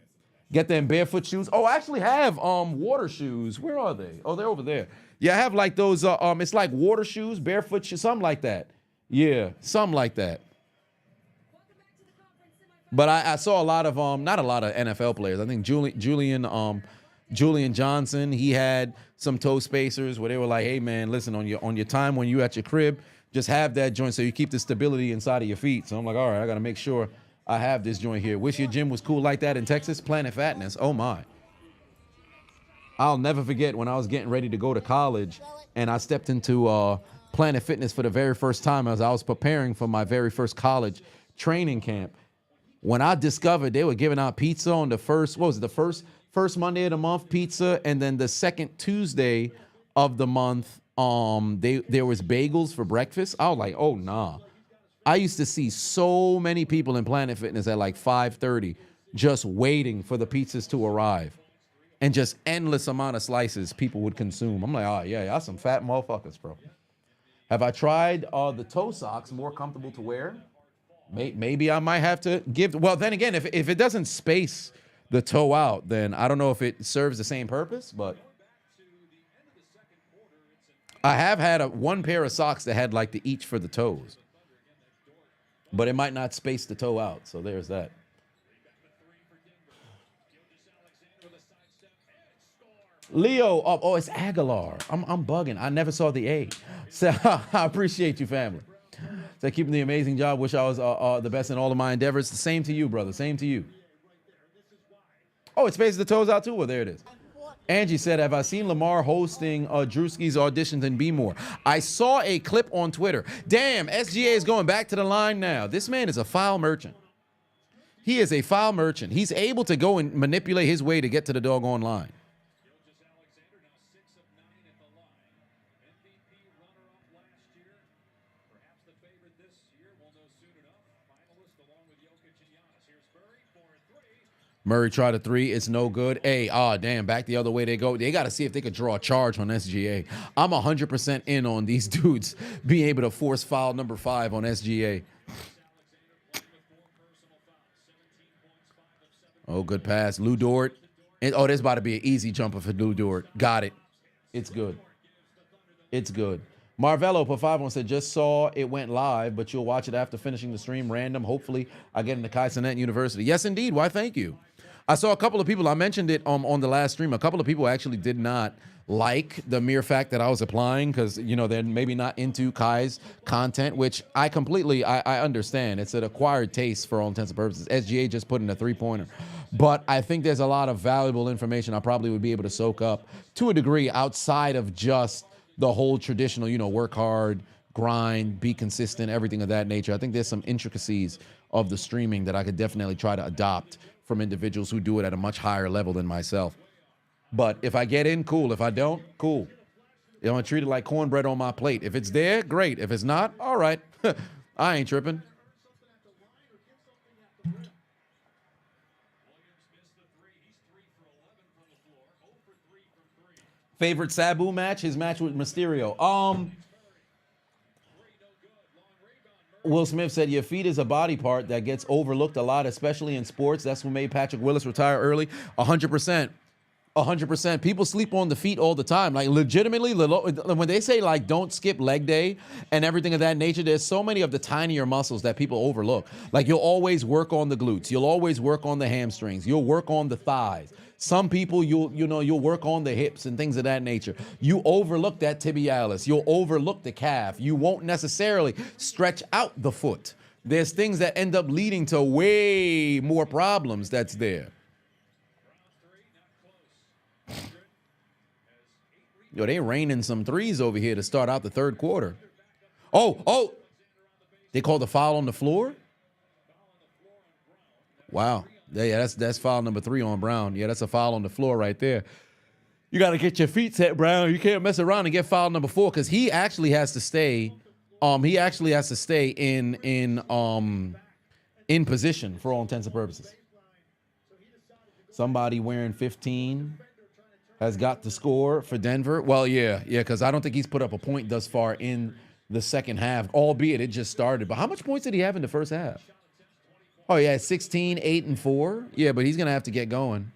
Get them barefoot shoes. Oh, I actually have water shoes. Where are they? Oh, they're over there. Yeah, I have like those, it's like water shoes, barefoot shoes, something like that. Yeah, something like that. But I saw a lot of, not a lot of NFL players. I think Julian Johnson, he had some toe spacers where they were like, hey man, listen, on your time when you at your crib, just have that joint so you keep the stability inside of your feet. So I'm like, all right, I got to make sure I have this joint here. Wish your gym was cool like that in Texas. Planet Fatness. Oh, my. I'll never forget when I was getting ready to go to college and I stepped into Planet Fitness for the very first time as I was preparing for my very first college training camp. When I discovered they were giving out pizza on the first, what was it, the first Monday of the month, pizza, and then the second Tuesday of the month, there was bagels for breakfast. I was like, oh, nah. I used to see so many people in Planet Fitness at like 5:30 just waiting for the pizzas to arrive and just endless amount of slices people would consume. I'm like, oh, yeah, y'all some fat motherfuckers, bro. Have I tried the toe socks, more comfortable to wear? Maybe I might have to give. Well, then again, if it doesn't space the toe out, then I don't know if it serves the same purpose, but I have had one pair of socks that had like the each for the toes. But it might not space the toe out, so there's that. Leo, oh, it's Aguilar. I'm bugging. I never saw the A. So I appreciate you, family. So keeping the amazing job. Wish I was the best in all of my endeavors. Same to you, brother. Same to you. Oh, it spaces the toes out too. Well, there it is. Angie said, have I seen Lamar hosting Drewski's auditions in Be More? I saw a clip on Twitter. Damn, SGA is going back to the line now. This man is a foul merchant. He is a foul merchant. He's able to go and manipulate his way to get to the doggone line. Murray tried a three. It's no good. Hey, damn, back the other way they go. They got to see if they could draw a charge on SGA. I'm 100% in on these dudes being able to force foul number 5 on SGA. Oh, good pass. Lou Dort. Oh, there's about to be an easy jumper for Lou Dort. Got it. It's good. It's good. Marvello put 5 on, said, just saw it went live, but you'll watch it after finishing the stream random. Hopefully, I get into Kaisenet University. Yes, indeed. Why, thank you. I saw a couple of people, I mentioned it on the last stream, a couple of people actually did not like the mere fact that I was applying because, you know, they're maybe not into Kai's content, which I completely, I understand. It's an acquired taste for all intents and purposes. SGA just put in a 3-pointer. But I think there's a lot of valuable information I probably would be able to soak up to a degree outside of just the whole traditional, you know, work hard, grind, be consistent, everything of that nature. I think there's some intricacies of the streaming that I could definitely try to adopt from individuals who do it at a much higher level than myself. But if I get in, cool. If I don't, cool. I'm going to treat it like cornbread on my plate. If it's there, great. If it's not, all right. I ain't tripping. Favorite Sabu match? His match with Mysterio. Will Smith said, your feet is a body part that gets overlooked a lot, especially in sports. That's what made Patrick Willis retire early. 100%. 100%. People sleep on the feet all the time. Like, legitimately, when they say, like, don't skip leg day and everything of that nature, there's so many of the tinier muscles that people overlook. Like, you'll always work on the glutes. You'll always work on the hamstrings. You'll work on the thighs. Some people, you'll work on the hips and things of that nature. You overlook that tibialis. You'll overlook the calf. You won't necessarily stretch out the foot. There's things that end up leading to way more problems that's there. Yo, they raining some threes over here to start out the third quarter. Oh, they called the foul on the floor? Wow. Yeah, that's foul number 3 on Brown. Yeah, that's a foul on the floor right there. You got to get your feet set, Brown. You can't mess around and get foul number 4 because he actually has to stay. He actually has to stay in position for all intents and purposes. Somebody wearing 15 has got the score for Denver. Well, yeah, because I don't think he's put up a point thus far in the second half, albeit it just started. But how much points did he have in the first half? Oh, yeah, 16, 8, and 4. Yeah, but he's going to have to get going.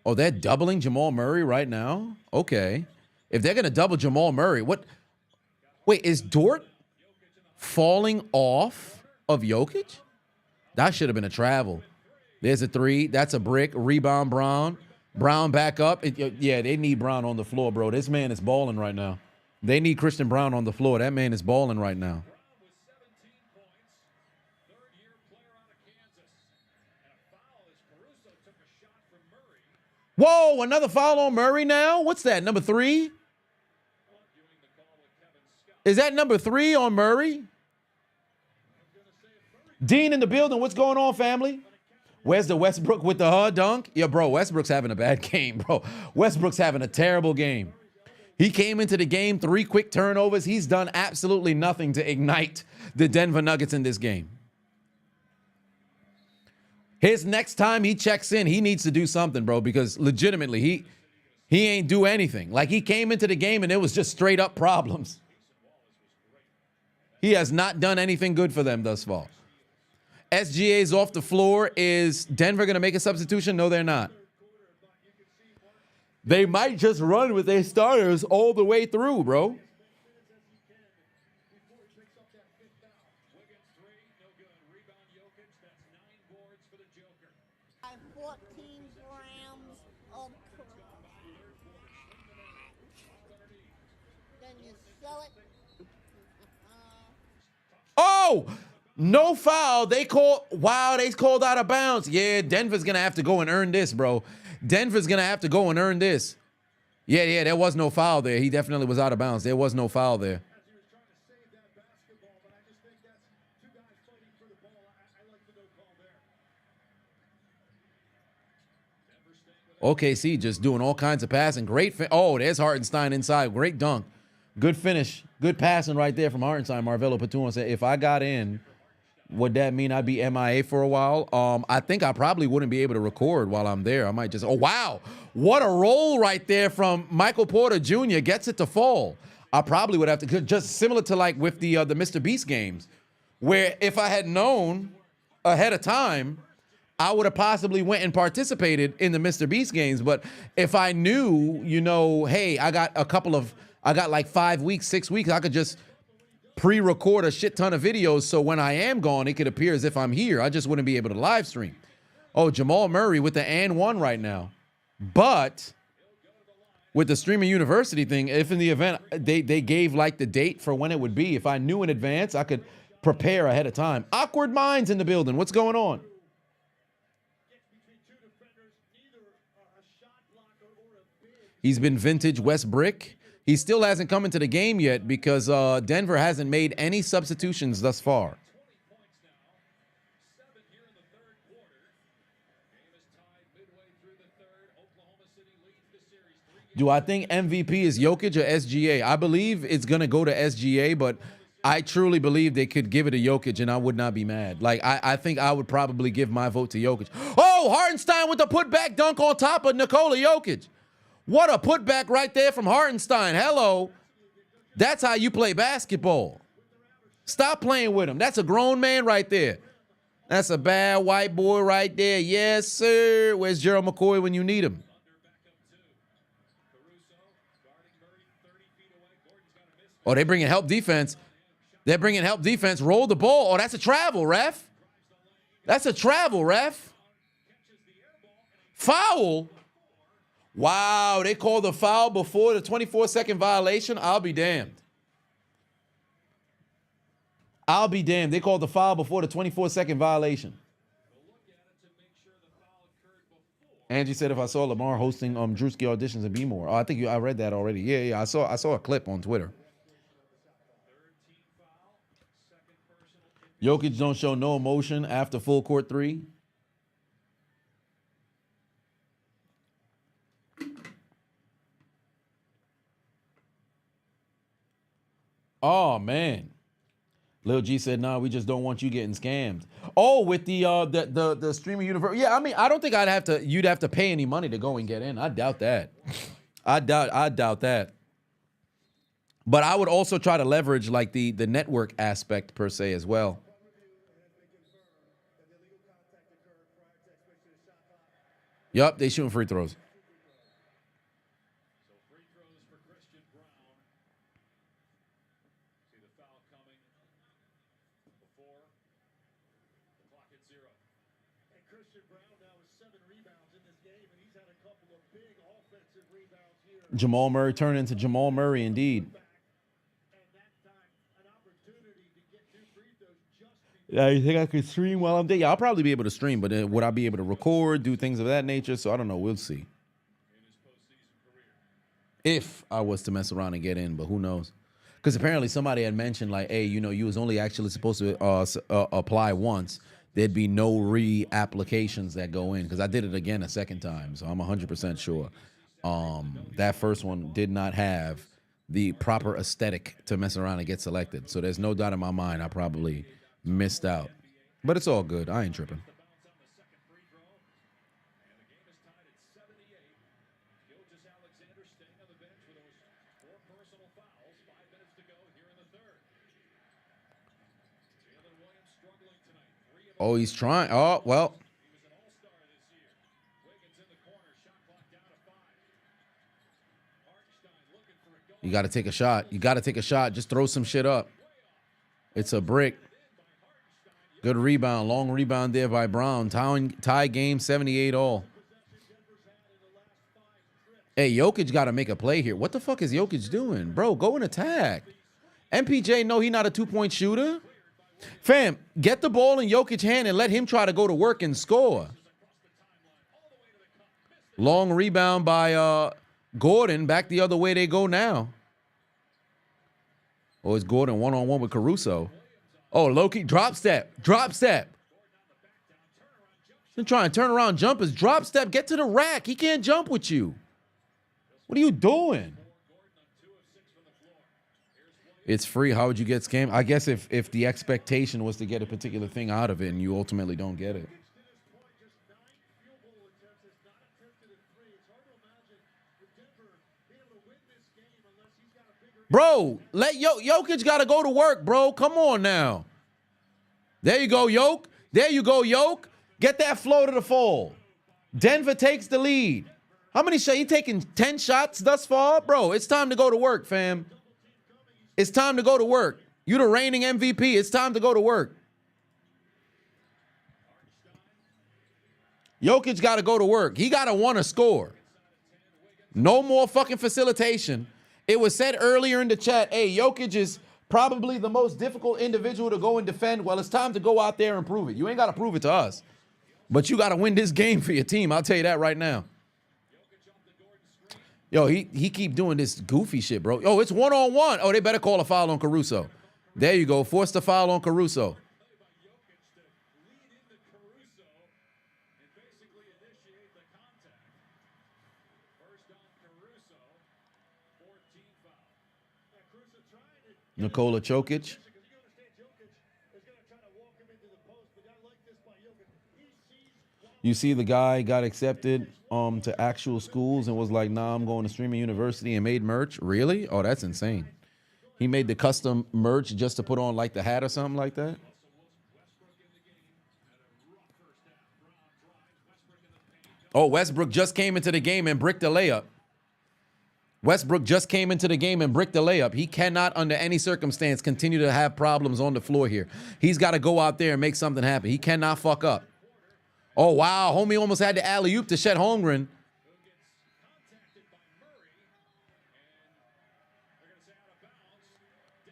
Oh, they're doubling Jamal Murray right now? Okay. If they're going to double Jamal Murray, what? Wait, is Dort falling off of Jokic? That should have been a travel. There's a 3. That's a brick. Rebound, Brown. Brown back up. Yeah, they need Brown on the floor, bro. This man is balling right now. They need Christian Brown on the floor. That man is balling right now. Whoa, another foul on Murray now? What's that, number 3? Is that number 3 on Murray? Dean in the building. What's going on, family? Where's the Westbrook with the dunk? Yeah, bro, Westbrook's having a bad game, bro. Westbrook's having a terrible game. He came into the game, 3 quick turnovers. He's done absolutely nothing to ignite the Denver Nuggets in this game. His next time he checks in, he needs to do something, bro, because legitimately he ain't do anything. Like, he came into the game and it was just straight up problems. He has not done anything good for them thus far. SGA's off the floor. Is Denver going to make a substitution? No, they're not. They might just run with their starters all the way through, bro. Oh, no foul. They called out of bounds. Yeah, Denver's going to have to go and earn this, bro. Denver's going to have to go and earn this. Yeah, there was no foul there. He definitely was out of bounds. There was no foul there. OKC just doing all kinds of passing. Great. Oh, there's Hartenstein inside. Great dunk. Good finish. Good passing right there from Hartenstein. Marvelo Patuan said, if I got in, would that mean I'd be MIA for a while? I think I probably wouldn't be able to record while I'm there. I might just, oh, wow. What a roll right there from Michael Porter Jr. Gets it to fall. I probably would have to, just similar to like with the Mr. Beast games, where if I had known ahead of time, I would have possibly went and participated in the Mr. Beast games. But if I knew, you know, hey, I got like 5 weeks, 6 weeks, I could just pre-record a shit ton of videos. So when I am gone, it could appear as if I'm here. I just wouldn't be able to live stream. Oh, Jamal Murray with the and one right now. But with the Streaming University thing, if in the event they gave like the date for when it would be, if I knew in advance, I could prepare ahead of time. Awkward Minds in the building. What's going on? He's been vintage West Brick. He still hasn't come into the game yet because Denver hasn't made any substitutions thus far. Do I think MVP is Jokic or SGA? I believe it's going to go to SGA, but I truly believe they could give it to Jokic, and I would not be mad. Like, I think I would probably give my vote to Jokic. Oh, Hartenstein with the putback dunk on top of Nikola Jokic. What a putback right there from Hartenstein. Hello. That's how you play basketball. Stop playing with him. That's a grown man right there. That's a bad white boy right there. Yes, sir. Where's Gerald McCoy when you need him? Oh, they're bringing help defense. They're bringing help defense. Roll the ball. Oh, that's a travel, ref. That's a travel, ref. Foul. Wow, they called the foul before the 24-second violation. I'll be damned. I'll be damned. They called the foul before the 24-second violation. Angie said if I saw Lamar hosting Drewski auditions and be more. Oh, I think I read that already. Yeah. I saw a clip on Twitter. Jokic don't show no emotion after full court three. Oh man, Lil G said, "Nah, we just don't want you getting scammed." Oh, with the streaming universe. Yeah, I mean, I don't think you'd have to pay any money to go and get in. I doubt that. I doubt that. But I would also try to leverage like the network aspect per se as well. Yup, they shooting free throws. Jamal Murray turned into Jamal Murray indeed. Yeah, you think I could stream while I'm there? Yeah, I'll probably be able to stream, but would I be able to record, do things of that nature? So I don't know. We'll see. If I was to mess around and get in, but who knows? Because apparently somebody had mentioned like, hey, you know, you was only actually supposed to apply once. There'd be no re-applications that go in because I did it again a second time. So I'm 100% sure. That first one did not have the proper aesthetic to mess around and get selected. So there's no doubt in my mind I probably missed out. But it's all good. I ain't tripping. Oh, he's trying. Oh, well. You got to take a shot. You got to take a shot. Just throw some shit up. It's a brick. Good rebound. Long rebound there by Brown. Tie game, 78 all. Hey, Jokic got to make a play here. What the fuck is Jokic doing? Bro, go and attack. MPJ, no, he not a two-point shooter. Fam, get the ball in Jokic's hand and let him try to go to work and score. Long rebound by Gordon. Back the other way they go now. Oh, it's Gordon one-on-one with Caruso. Oh, Loki, drop step. Drop step. He's trying to turn around jumpers. Drop step. Get to the rack. He can't jump with you. What are you doing? It's free. How would you get scammed? I guess if the expectation was to get a particular thing out of it and you ultimately don't get it. Bro, let Jokic got to go to work, bro. Come on now. There you go, Yoke. There you go, Yoke. Get that flow to the fall. Denver takes the lead. How many shots? You taking 10 shots thus far? Bro, it's time to go to work, fam. It's time to go to work. You the reigning MVP. It's time to go to work. Jokic got to go to work. He got to want to score. No more fucking facilitation. It was said earlier in the chat, hey, Jokic is probably the most difficult individual to go and defend. Well, it's time to go out there and prove it. You ain't got to prove it to us. But you got to win this game for your team. I'll tell you that right now. Yo, he keep doing this goofy shit, bro. Yo, it's one-on-one. Oh, they better call a foul on Caruso. There you go. Force the foul on Caruso. Nikola Jokic. You see the guy got accepted to actual schools and was like, nah, I'm going to streaming university and made merch. Really? Oh, that's insane. He made the custom merch just to put on like the hat or something like that. Oh, Westbrook just came into the game and bricked the layup. Westbrook just came into the game and bricked the layup. He cannot, under any circumstance, continue to have problems on the floor here. He's got to go out there and make something happen. He cannot fuck up. Oh, wow. Homie almost had the alley-oop to Chet Holmgren.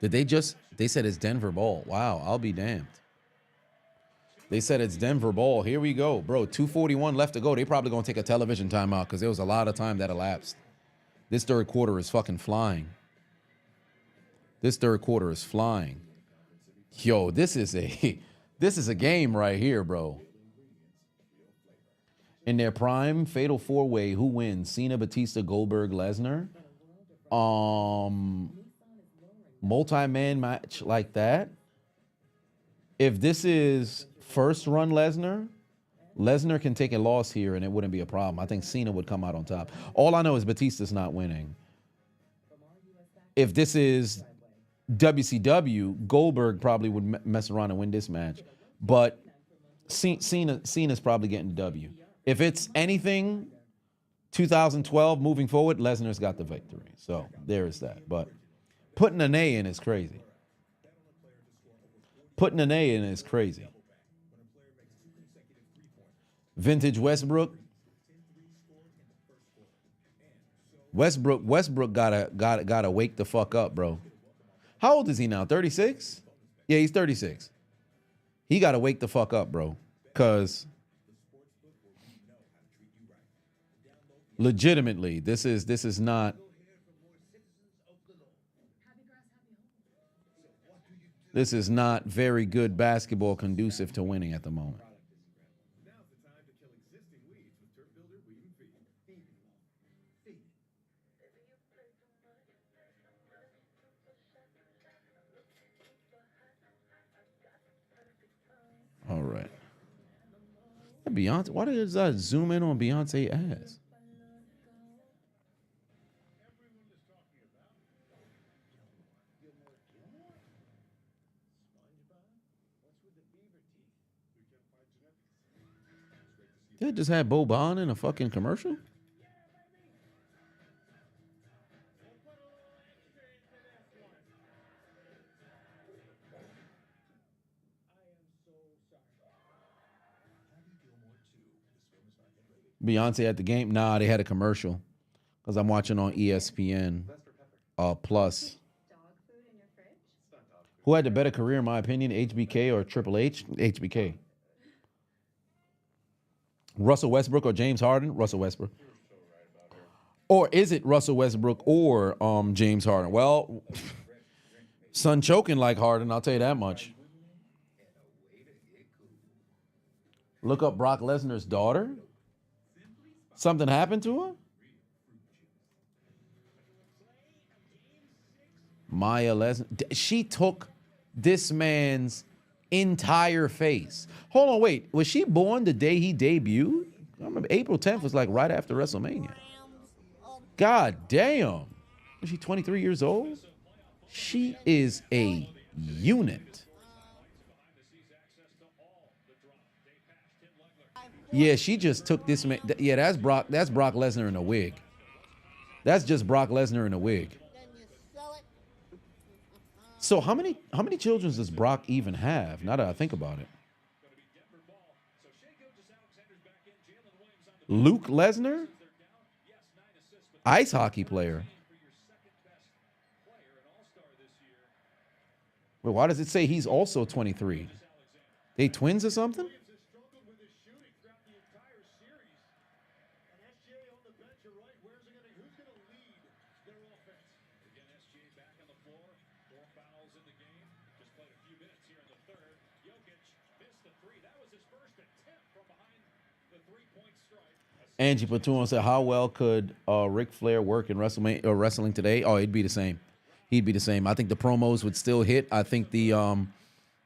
They said it's Denver ball. Wow, I'll be damned. They said it's Denver ball. Here we go. Bro, 2:41 left to go. They probably going to take a television timeout because there was a lot of time that elapsed. This third quarter is fucking flying. This third quarter is flying. Yo, this is a game right here, bro. In their prime, fatal four-way, who wins? Cena, Batista, Goldberg, Lesnar. Multi-man match like that. If this is first run Lesnar can take a loss here and it wouldn't be a problem. I think Cena would come out on top. All I know is Batista's not winning. If this is WCW, Goldberg probably would mess around and win this match. But Cena's probably getting the W. If it's anything 2012 moving forward, Lesnar's got the victory. So there is that. But putting an A in is crazy. Putting an A in is crazy. Vintage Westbrook. Westbrook gotta wake the fuck up, bro. How old is he now? 36? Yeah, he's 36. He gotta wake the fuck up, bro. Cause legitimately, this is not very good basketball conducive to winning at the moment. All right. Beyonce, why does that zoom in on Beyonce ass? They just had Bo Bond in a fucking commercial? Beyonce at the game? Nah, they had a commercial. because I'm watching on ESPN Plus. Who had the better career, in my opinion, HBK or Triple H? HBK. Russell Westbrook or James Harden? Russell Westbrook. Or is it Russell Westbrook or James Harden? Well, son choking like Harden, I'll tell you that much. Look up Brock Lesnar's daughter. Something happened to her? Maya Lesnar. She took this man's entire face. Hold on, wait. Was she born the day he debuted? I remember April 10th was like right after WrestleMania. God damn. Was she 23 years old? She is a unit. Yeah, she just took this man. Yeah, that's Brock Lesnar in a wig. That's just Brock Lesnar in a wig. So how many children does Brock even have? Now that I think about it. Luke Lesnar? Ice hockey player. Wait, why does it say he's also 23? They twins or something? Angie Patoon said, how well could Ric Flair work in wrestling today? Oh, he'd be the same. He'd be the same. I think the promos would still hit. I think well,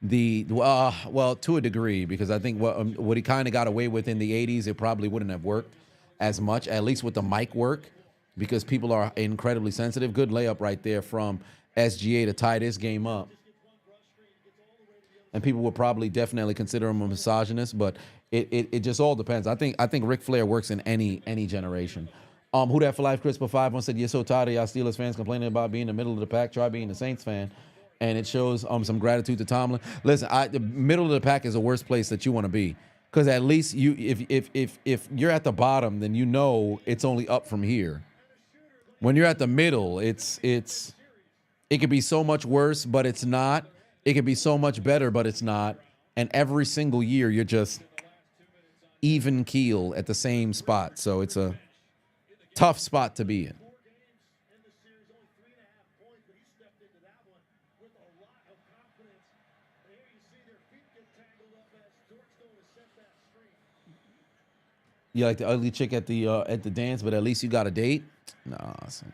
to a degree, because I think what he kind of got away with in the 80s, it probably wouldn't have worked as much, at least with the mic work, because people are incredibly sensitive. Good layup right there from SGA to tie this game up. And people would probably definitely consider him a misogynist, but it just all depends. I think Ric Flair works in any generation. Who that for life? Chris for 5 1 said, you're so tired of y'all Steelers fans complaining about being in the middle of the pack. Try being a Saints fan. And it shows some gratitude to Tomlin. Listen, the middle of the pack is the worst place that you want to be. Because at least if you're at the bottom, then you know it's only up from here. When you're at the middle, it could be so much worse, but it's not. It could be so much better, but it's not. And every single year, you're just even keel at the same spot. So it's a tough spot to be in. You like the ugly chick at the dance, but at least you got a date? Nah, son.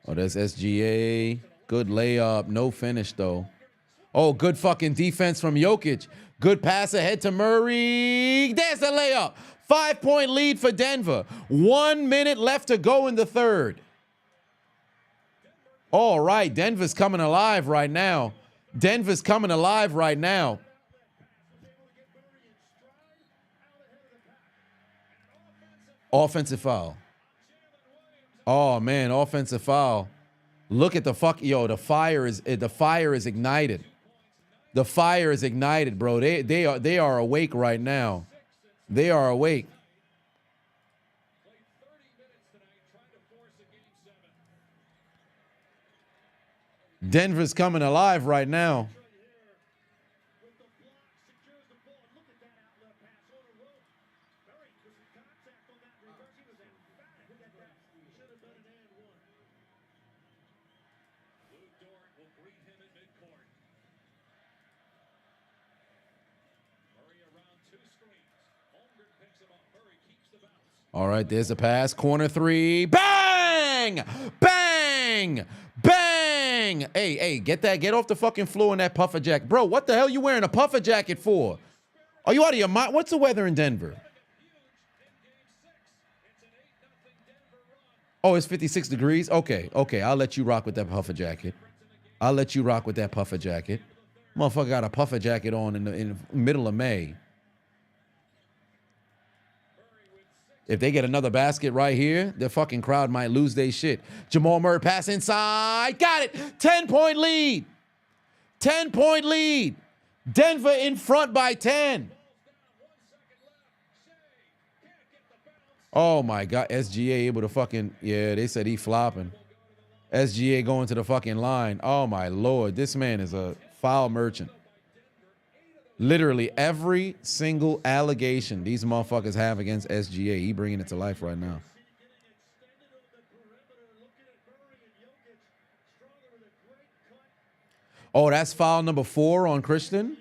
Oh, that's SGA. Good layup. No finish, though. Oh, good fucking defense from Jokic. Good pass ahead to Murray. There's the layup. 5-point lead for Denver. 1 minute left to go in the third. All right, Denver's coming alive right now. Denver's coming alive right now. Offensive foul. Oh man, offensive foul. Look at the the fire is ignited. The fire is ignited, bro. They are awake right now. They are awake. Denver's coming alive right now. All right, there's a pass. Corner three. Bang! Bang! Bang! Hey, get off the fucking floor in that puffer jacket. Bro, what the hell you wearing a puffer jacket for? Are you out of your mind? What's the weather in Denver? Oh, it's 56 degrees? Okay. I'll let you rock with that puffer jacket. Motherfucker got a puffer jacket on in the middle of May. If they get another basket right here, the fucking crowd might lose their shit. Jamal Murray pass inside. Got it. 10-point lead. 10-point lead. Denver in front by 10. Oh my God, SGA able to fucking, yeah, they said he flopping. SGA going to the fucking line. Oh my Lord, this man is a foul merchant. Literally every single allegation these motherfuckers have against SGA, he bringing it to life right now. Oh, that's foul number 4 on Christian?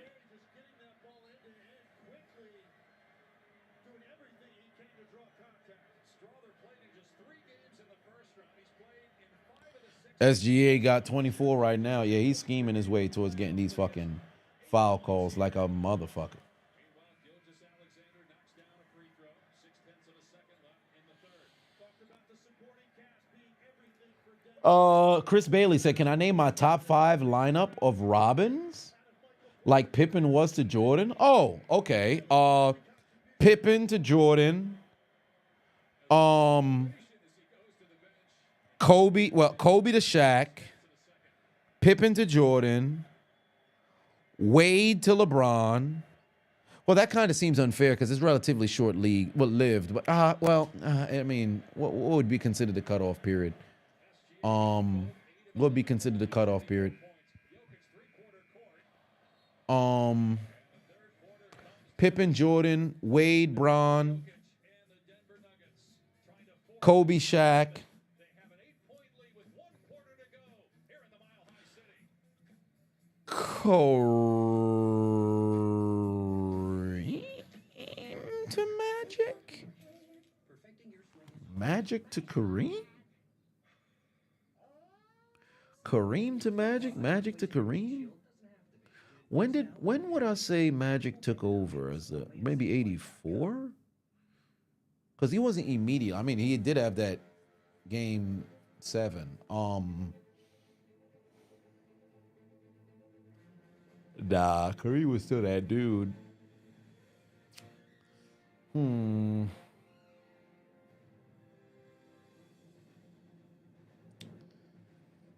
SGA got 24 right now. Yeah, he's scheming his way towards getting these fucking foul calls like a motherfucker. Chris Bailey said, can I name my top 5 lineup of Robins? Like Pippen was to Jordan? Oh, okay. Pippen to Jordan. Kobe to Shaq. Pippen to Jordan. Wade to LeBron. Well, that kind of seems unfair because it's relatively short league, lived. But I mean, what would be considered the cutoff period? What would be considered the cutoff period? Pippen, Jordan, Wade, Bron, Kobe, Shaq. Kareem to Magic? Magic to Kareem? Kareem to Magic? Magic to Kareem? When would I say Magic took over? As maybe 84? Because he wasn't immediate. I mean, he did have that game 7. Nah, Kareem was still that dude.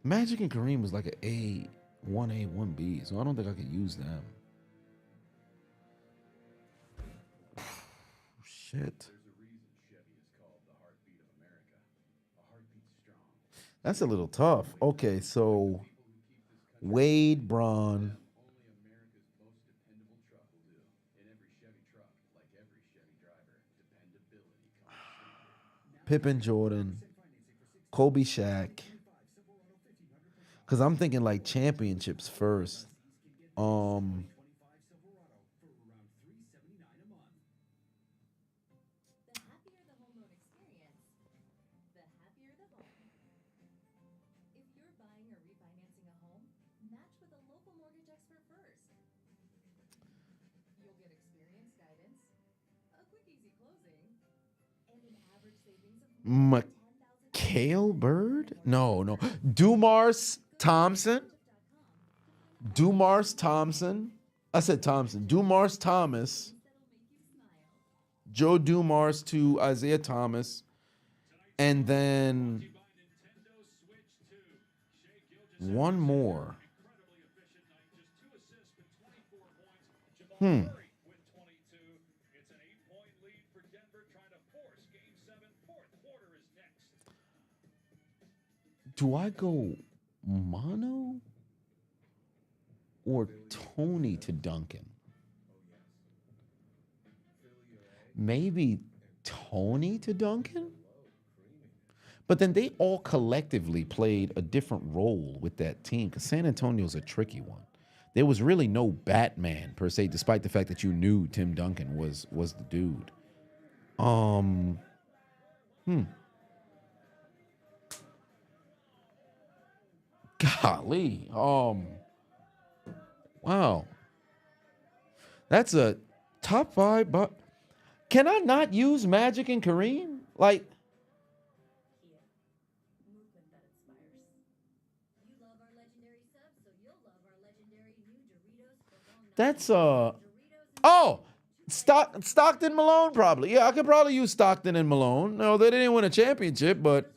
Magic and Kareem was like a 1A, 1B, so I don't think I could use them. Shit. That's a little tough. Okay, so Wade, Braun, Pippen, Jordan, Kobe, Shaq. Because I'm thinking like championships first. Mikhail Bird? No. Dumars Thompson. I said Thompson. Dumars Thomas. Joe Dumars to Isaiah Thomas. And then one more. Do I go Mono or Tony to Duncan? Maybe Tony to Duncan? But then they all collectively played a different role with that team because San Antonio's a tricky one. There was really no Batman per se, despite the fact that you knew Tim Duncan was the dude. Golly. Wow. That's a top 5, but can I not use Magic and Kareem? Like, that's Stockton Malone probably. Yeah, I could probably use Stockton and Malone. No, they didn't win a championship, but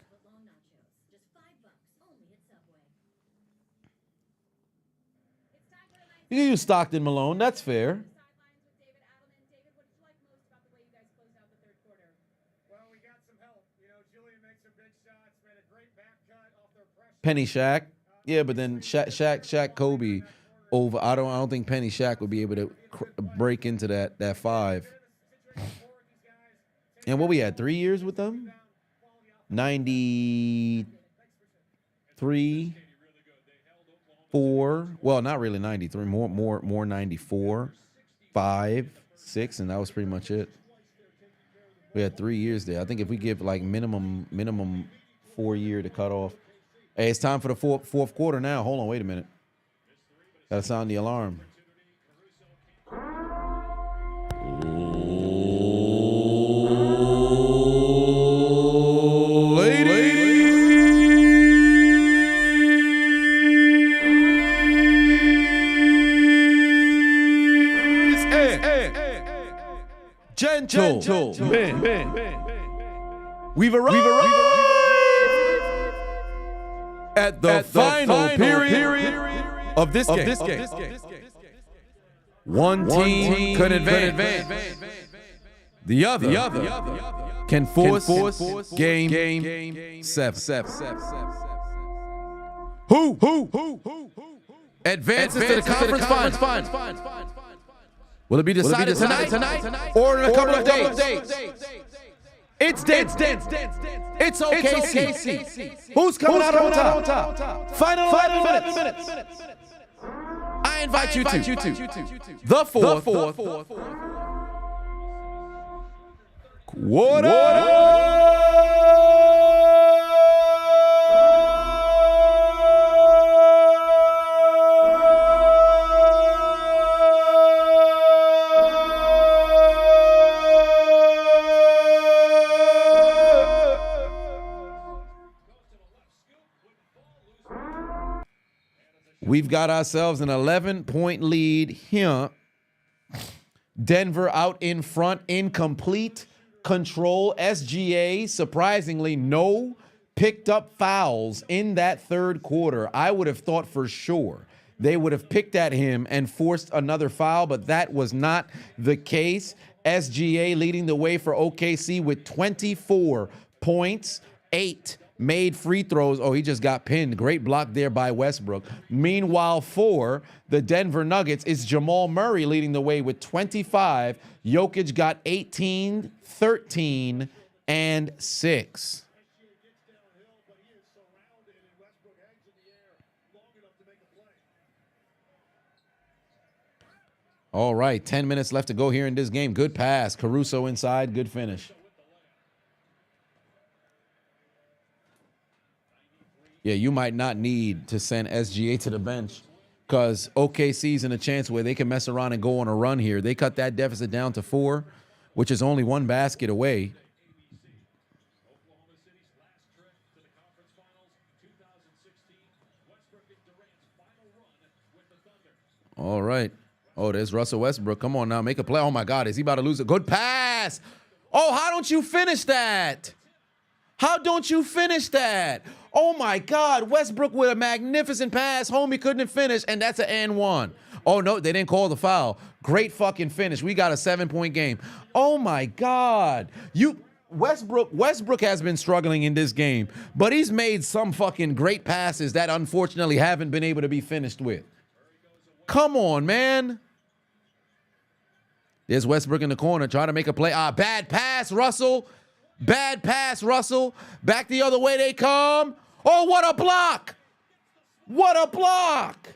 you can use Stockton Malone. That's fair. Penny Shaq. Yeah, but then Shaq, Kobe over. I don't think Penny Shaq would be able to break into that 5. And what we had 3 years with them? 93, 4. Well, not really 93. More 94, 5, 6, and that was pretty much it. We had 3 years there. I think if we give like minimum 4 year to cut off. Hey, it's time for the fourth quarter now. Hold on, wait a minute. Gotta sound the alarm. Gentlemen, we've arrived at the final period of this game. One team could advance. The other can force game 7. Who advances to the conference finals? Will it be decided tonight or in a couple of days? It's OKC. Who's coming out on top? Final 11 minutes. I invite you to the fourth quarter. We've got ourselves an 11-point lead here. Denver out in front in complete control. SGA, surprisingly, no picked up fouls in that third quarter. I would have thought for sure they would have picked at him and forced another foul, but that was not the case. SGA leading the way for OKC with 24 points, 8 made free throws. Oh, he just got pinned. Great block there by Westbrook. Meanwhile, for the Denver Nuggets, it's Jamal Murray leading the way with 25. Jokic got 18, 13, and 6. All right, 10 minutes left to go here in this game. Good pass. Caruso inside. Good finish. Yeah, you might not need to send SGA to the bench because OKC's in a chance where they can mess around and go on a run here. They cut that deficit down to 4, which is only 1 basket away. All right. Oh, there's Russell Westbrook. Come on now, make a play. Oh, my God, is he about to lose a good pass? Oh, how don't you finish that? How don't you finish that? Oh, my God. Westbrook with a magnificent pass. Homie couldn't finish, and that's an and 1. Oh, no, they didn't call the foul. Great fucking finish. We got a 7-point game. Oh, my God. Westbrook has been struggling in this game, but he's made some fucking great passes that unfortunately haven't been able to be finished with. Come on, man. There's Westbrook in the corner trying to make a play. Bad pass, Russell. Bad pass, Russell. Back the other way they come. Oh, what a block. What a block.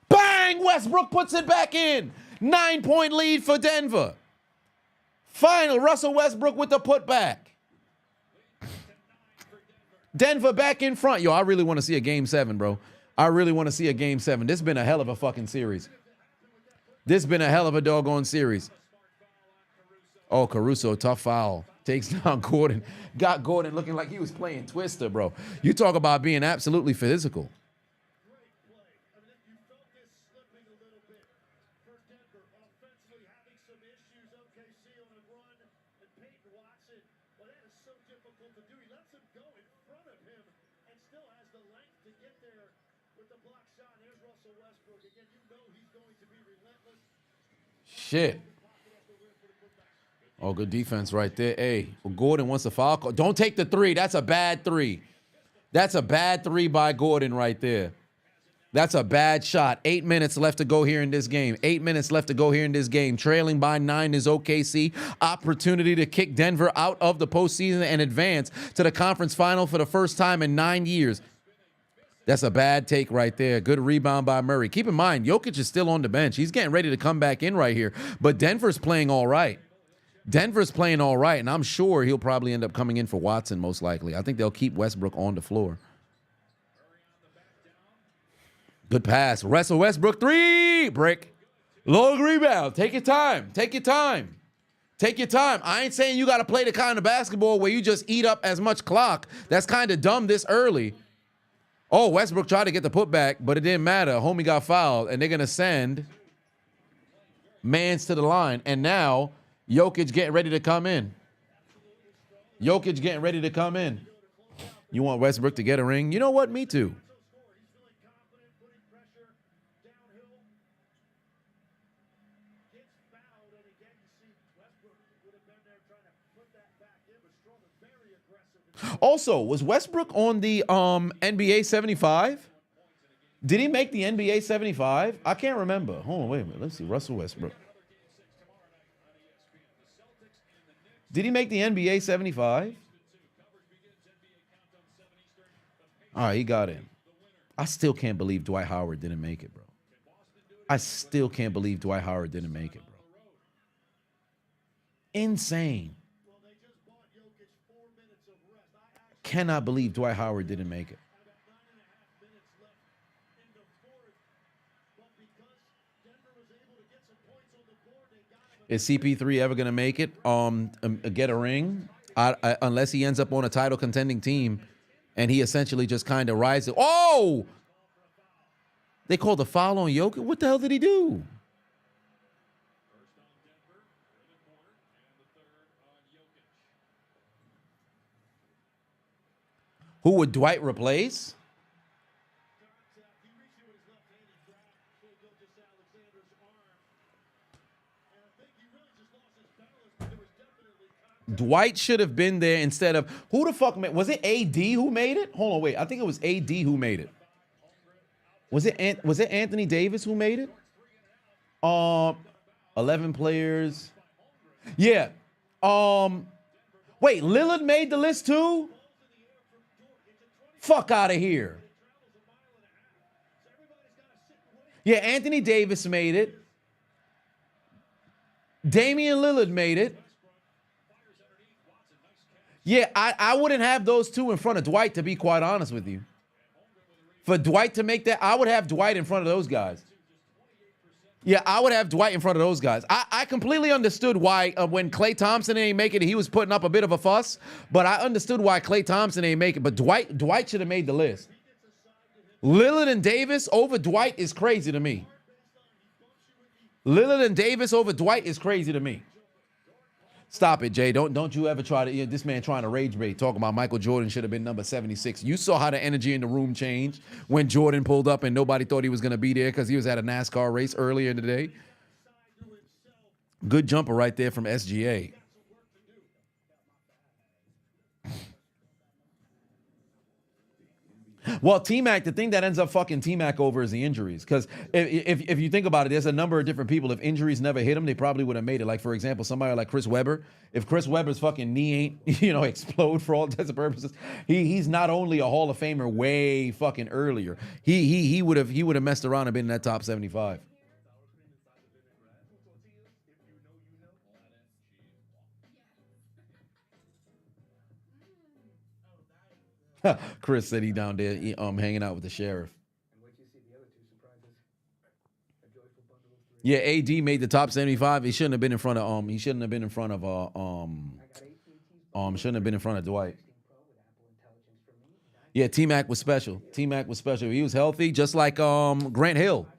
Bang! Westbrook puts it back in. 9-point lead for Denver. Final, Russell Westbrook with the putback. Denver back in front. Yo, I really want to see a Game 7, bro. I really want to see a Game 7. This has been a hell of a fucking series. This has been a hell of a doggone series. Oh, Caruso, tough foul. Takes down Gordon. Got Gordon looking like he was playing Twister, bro. You talk about being absolutely physical. Shit. Oh, good defense right there. Hey, well, Gordon wants a foul call. Don't take the three. That's a bad three. That's a bad three by Gordon right there. That's a bad shot. 8 minutes left to go here in this game. 8 minutes left to go here in this game. Trailing by 9 is OKC. Opportunity to kick Denver out of the postseason and advance to the conference final for the first time in 9 years. That's a bad take right there. Good rebound by Murray. Keep in mind, Jokic is still on the bench. He's getting ready to come back in right here. But Denver's playing all right. Denver's playing all right, and I'm sure he'll probably end up coming in for Watson most likely. I think they'll keep Westbrook on the floor. Good pass. Russell Westbrook, three. Break. Long rebound. Take your time. Take your time. Take your time. I ain't saying you got to play the kind of basketball where you just eat up as much clock. That's kind of dumb this early. Oh, Westbrook tried to get the putback, but it didn't matter. Homie got fouled, and they're going to send Mans to the line. And now Jokic getting ready to come in. Jokic getting ready to come in. You want Westbrook to get a ring? You know what? Me too. Also, was Westbrook on the NBA 75? Did he make the NBA 75? I can't remember. Hold on, wait a minute. Let's see. Russell Westbrook. Did he make the NBA 75? All right, he got in. I still can't believe Dwight Howard didn't make it, bro. I still can't believe Dwight Howard didn't make it, bro. Insane. Cannot believe Dwight Howard didn't make it. Is CP3 ever going to make it? Get a ring? Unless he ends up on a title contending team and he essentially just kind of rises. Oh! They called the foul on Jokic? What the hell did he do? Who would Dwight replace? Dwight should have been there instead of who the fuck made? Was it AD who made it? Hold on, wait. I think it was AD who made it. Was it Anthony Davis who made it? 11 players. Yeah. Wait, Lillard made the list too? Fuck out of here. Yeah, Anthony Davis made it. Damian Lillard made it. Yeah, I wouldn't have those two in front of Dwight, to be quite honest with you. For Dwight to make that, I would have Dwight in front of those guys. Yeah, I would have Dwight in front of those guys. I completely understood why when Klay Thompson ain't make it, he was putting up a bit of a fuss. But I understood why Klay Thompson ain't make it. But Dwight should have made the list. Lillard and Davis over Dwight is crazy to me. Lillard and Davis over Dwight is crazy to me. Stop it, Jay. Don't you ever try to, this man trying to rage bait, talking about Michael Jordan should have been number 76. You saw how the energy in the room changed when Jordan pulled up and nobody thought he was going to be there because he was at a NASCAR race earlier in the day. Good jumper right there from SGA. Well, T-Mac, the thing that ends up fucking T-Mac over is the injuries. Because if you think about it, there's a number of different people. If injuries never hit them, they probably would have made it. Like, for example, somebody like Chris Webber. If Chris Webber's fucking knee ain't, explode for all intents and purposes, he's not only a Hall of Famer way fucking earlier. He would have messed around and been in that top 75. Chris said he down there hanging out with the sheriff. Yeah, AD made the top 75. He shouldn't have been in front of shouldn't have been in front of Dwight. Yeah, T-Mac was special. T-Mac was special. He was healthy, just like Grant Hill.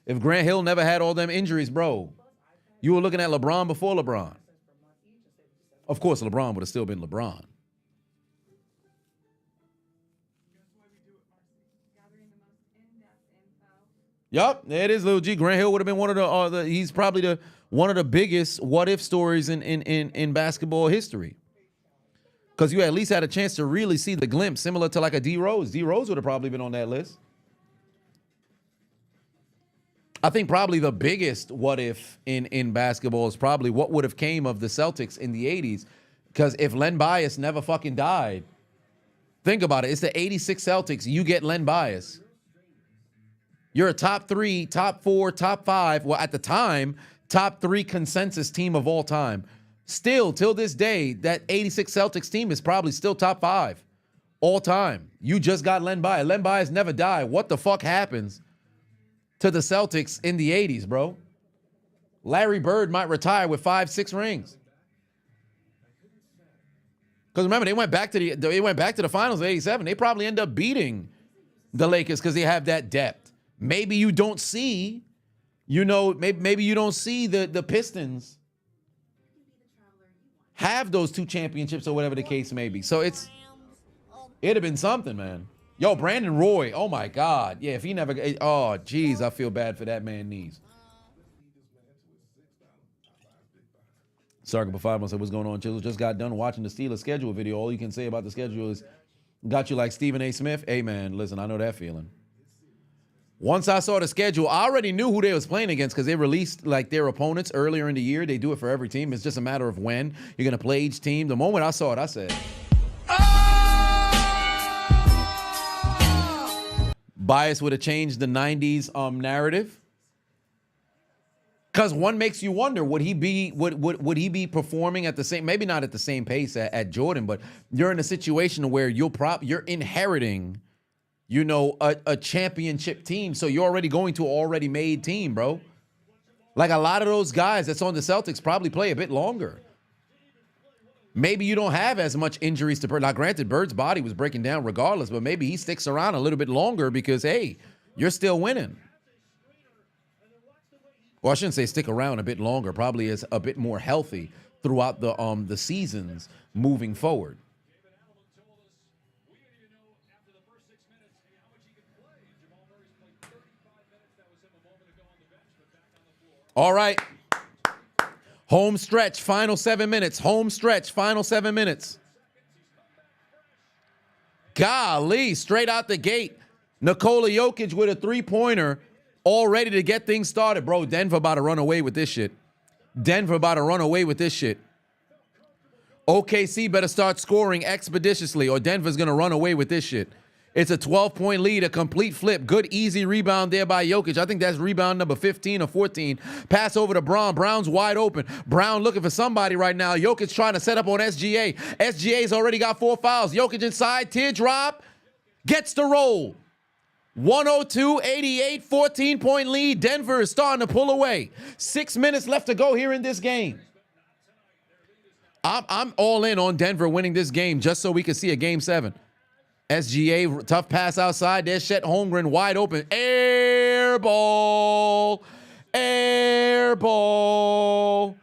If Grant Hill never had all them injuries, bro, you were looking at LeBron before LeBron. Of course, LeBron would have still been LeBron. Yup, there it is, Lil G. Grant Hill would have been one of the he's probably one of the biggest what-if stories in basketball history. Because you at least had a chance to really see the glimpse, similar to like a D Rose. D Rose would have probably been on that list. I think probably the biggest what if in basketball is probably what would have came of the Celtics in the 80s. Because if Len Bias never fucking died, think about it. It's the 86 Celtics. You get Len Bias. You're a top 3, top 4, top 5. Well, at the time, top 3 consensus team of all time. Still, till this day, that 86 Celtics team is probably still top 5 all time. You just got Len Bias. Len Bias never died. What the fuck happens to the Celtics in the 80s, bro? Larry Bird might retire with 5, 6 rings. Because remember, they went back to the finals in '87. They probably end up beating the Lakers because they have that depth. Maybe you don't see, maybe you don't see the Pistons have those 2 championships or whatever the case may be. So it'd have been something, man. Yo, Brandon Roy. Oh my God. Yeah, if he never. Oh, geez, I feel bad for that man's knees. Sarkin for 5 months said, what's going on, Chiseled? Just got done watching the Steelers schedule video. All you can say about the schedule is got you like Stephen A. Smith. Hey, man, listen, I know that feeling. Once I saw the schedule, I already knew who they was playing against because they released like their opponents earlier in the year. They do it for every team. It's just a matter of when you're going to play each team. The moment I saw it, I said, Bias would have changed the 90s narrative. Because one makes you wonder, would he be be performing at the same, maybe not at the same pace at Jordan, but you're in a situation where you're inheriting, a championship team. So you're already going to an already made team, bro. Like a lot of those guys that's on the Celtics probably play a bit longer. Maybe you don't have as much injuries to Bird. Now, granted, Bird's body was breaking down regardless, but maybe he sticks around a little bit longer because, hey, you're still winning. Well, I shouldn't say stick around a bit longer. Probably is a bit more healthy throughout the seasons moving forward. All right. Home stretch, final 7 minutes. Home stretch, final 7 minutes. Golly, straight out the gate. Nikola Jokic with a three-pointer all ready to get things started. Bro, Denver about to run away with this shit. Denver about to run away with this shit. OKC better start scoring expeditiously or Denver's going to run away with this shit. It's a 12-point lead, a complete flip. Good, easy rebound there by Jokic. I think that's rebound number 15 or 14. Pass over to Brown. Brown's wide open. Brown looking for somebody right now. Jokic trying to set up on SGA. SGA's already got 4 fouls. Jokic inside, teardrop, gets the roll. 102-88, 14-point lead. Denver is starting to pull away. 6 minutes left to go here in this game. I'm all in on Denver winning this game just so we can see a Game 7. SGA, tough pass outside. There's Chet Holmgren wide open. Air ball. Air ball.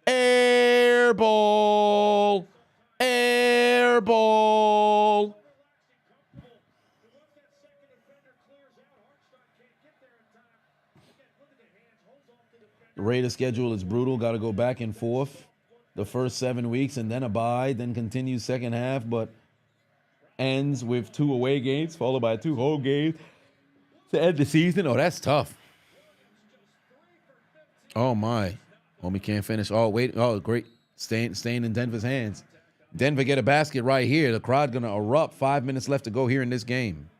Air ball. Air ball. The Raiders schedule is brutal. Got to go back and forth the first 7 weeks and then a bye, then continue second half, but ends with 2 away games, followed by 2 home games to end the season. Oh, that's tough. Oh, my. Homie can't finish. Oh, wait. Oh, great. Staying in Denver's hands. Denver get a basket right here. The crowd going to erupt. 5 minutes left to go here in this game.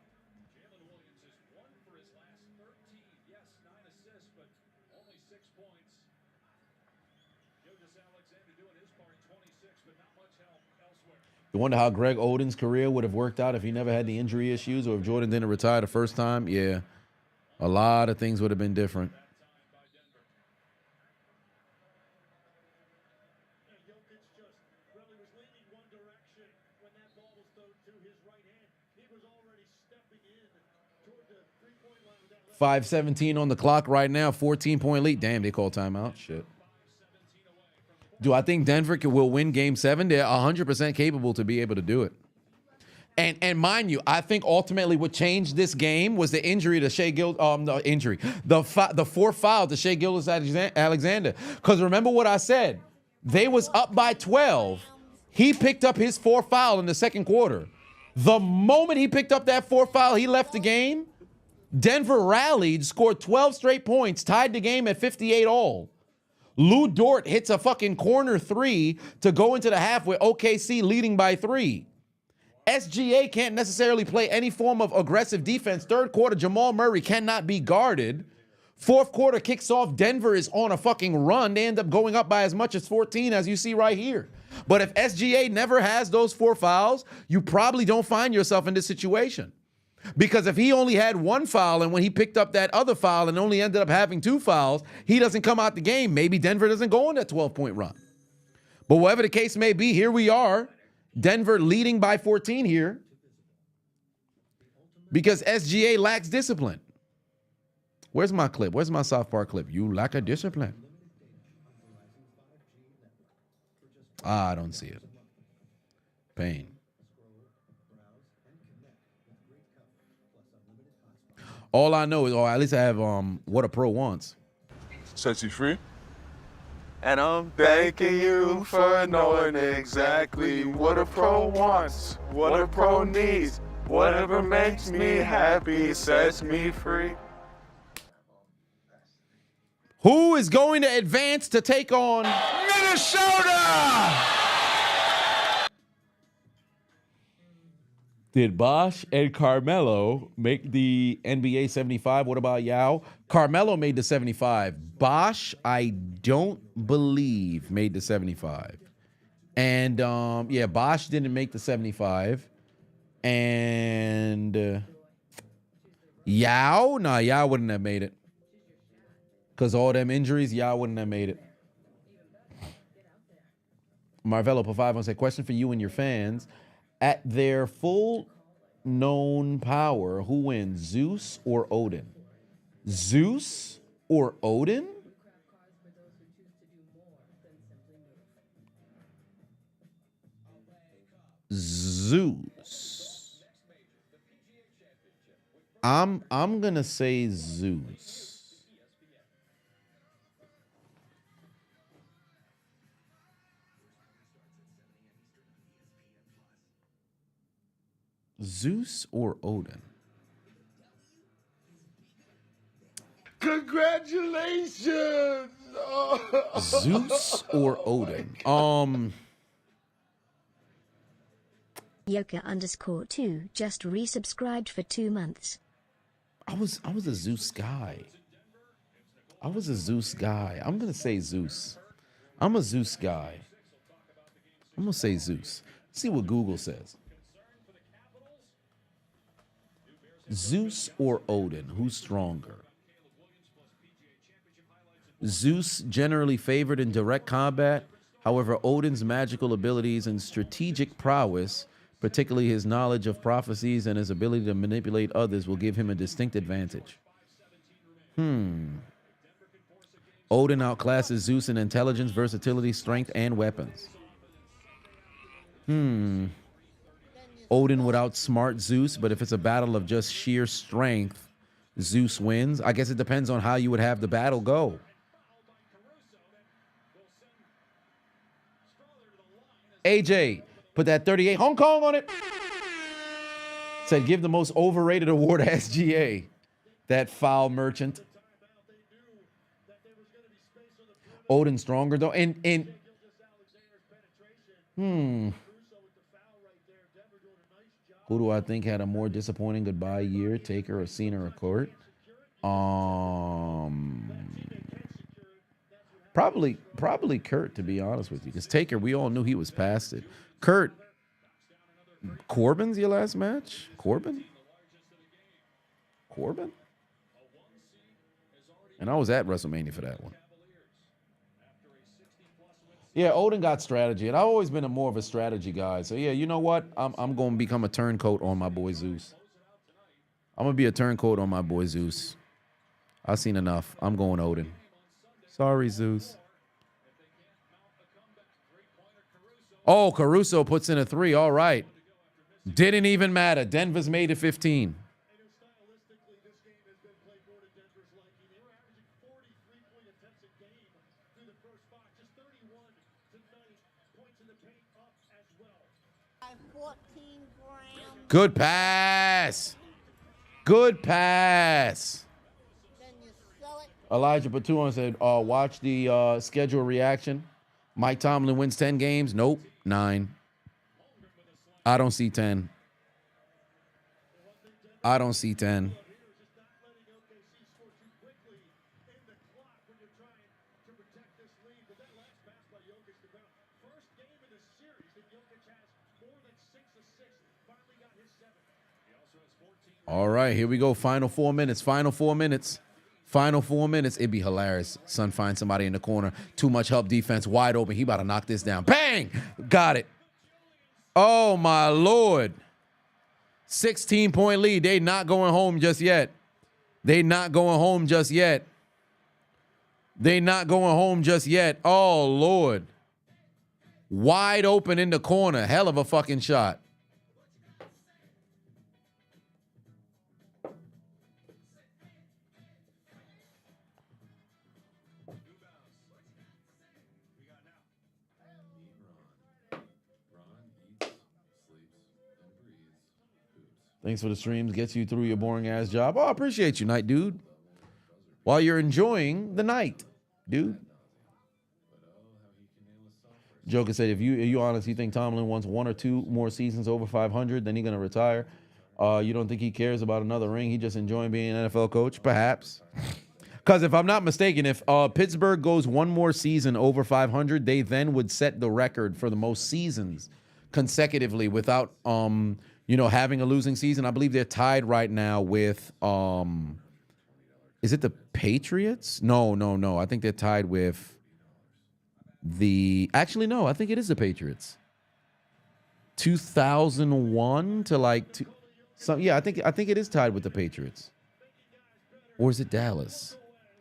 You wonder how Greg Oden's career would have worked out if he never had the injury issues or if Jordan didn't retire the first time. Yeah, a lot of things would have been different. .5:17 on the clock right now, 14-point lead. Damn, they call timeout. Shit. Do I think Denver will win Game 7? They're 100% capable to be able to do it. And mind you, I think ultimately what changed this game was the injury to Shea Gill, the 4 foul to Shea Gilgeous-Alexander. Because remember what I said, they was up by 12. He picked up his 4 foul in the second quarter. The moment he picked up that 4 foul, he left the game. Denver rallied, scored 12 straight points, tied the game at 58 all. Lou Dort hits a fucking corner 3 to go into the half with OKC leading by 3. SGA can't necessarily play any form of aggressive defense. Third quarter, Jamal Murray cannot be guarded. Fourth quarter kicks off. Denver is on a fucking run. They end up going up by as much as 14, as you see right here. But if SGA never has those 4 fouls, you probably don't find yourself in this situation. Because if he only had 1 foul and when he picked up that other foul and only ended up having 2 fouls, he doesn't come out the game. Maybe Denver doesn't go on that 12-point run. But whatever the case may be, here we are. Denver leading by 14 here because SGA lacks discipline. Where's my clip? Where's my South Park clip? You lack a discipline. I don't see it. Pain. All I know is, or at least I have What a Pro Wants. Sets you free. And I'm thanking you for knowing exactly what a pro wants, what a pro needs. Whatever makes me happy sets me free. Who is going to advance to take on Minnesota! Did Bosh and Carmelo make the NBA 75? What about Yao? Carmelo made the 75. Bosh, I don't believe, made the 75. And, yeah, Bosh didn't make the 75. And Yao? Nah, Yao wouldn't have made it. Because all them injuries, Yao wouldn't have made it. Marvello for 5 said, question for you and your fans. At their full known power, who wins, Zeus or Odin? Zeus or Odin? Zeus. I'm gonna say Zeus. Zeus or Odin? Congratulations! Zeus or Odin? Yoka_2 just resubscribed for 2 months. I was a Zeus guy. I'm gonna say Zeus. I'm a Zeus guy. I'm gonna say Zeus. See what Google says. Zeus or Odin, who's stronger? Zeus generally favored in direct combat. However, Odin's magical abilities and strategic prowess, particularly his knowledge of prophecies and his ability to manipulate others, will give him a distinct advantage. Odin outclasses Zeus in intelligence, versatility, strength, and weapons. Odin would outsmart Zeus, but if it's a battle of just sheer strength, Zeus wins. I guess it depends on how you would have the battle go. AJ, put that 38 Hong Kong on it. Said, give the most overrated award to SGA. That foul merchant. Odin stronger though. Who do I think had a more disappointing goodbye year? Taker or Cena or Court? Probably Kurt, to be honest with you. Because Taker, we all knew he was past it. Kurt, Corbin's your last match? Corbin? And I was at WrestleMania for that one. Yeah, Odin got strategy, and I've always been more of a strategy guy. So yeah, you know what? I'm going to become a turncoat on my boy Zeus. I'm going to be a turncoat on my boy Zeus. I've seen enough. I'm going Odin. Sorry, Zeus. Oh, Caruso puts in a 3. All right. Didn't even matter. Denver's made it 15. Good pass. Good pass. Elijah Patuan said, watch the schedule reaction. Mike Tomlin wins 10 games. Nope, 9. I don't see 10. I don't see 10. All right, here we go. Final 4 minutes. Final 4 minutes. Final 4 minutes. It'd be hilarious. Son finds somebody in the corner. Too much help defense. Wide open. He about to knock this down. Bang! Got it. Oh, my Lord. 16-point lead. They not going home just yet. They not going home just yet. They not going home just yet. Oh, Lord. Wide open in the corner. Hell of a fucking shot. Thanks for the streams. Gets you through your boring ass job. Oh, I appreciate you, night dude. While you're enjoying the night, dude. Joker said, if you honestly think Tomlin wants 1 or 2 more seasons over 500, then he's gonna retire. You don't think he cares about another ring? He just enjoying being an NFL coach? Perhaps. Because if I'm not mistaken, if Pittsburgh goes 1 more season over 500, they then would set the record for the most seasons consecutively without having a losing season. I believe they're tied right now with is it the Patriots? No. I think they're tied with actually no, I think it is the Patriots. 2001 to I think it is tied with the Patriots. Or is it Dallas?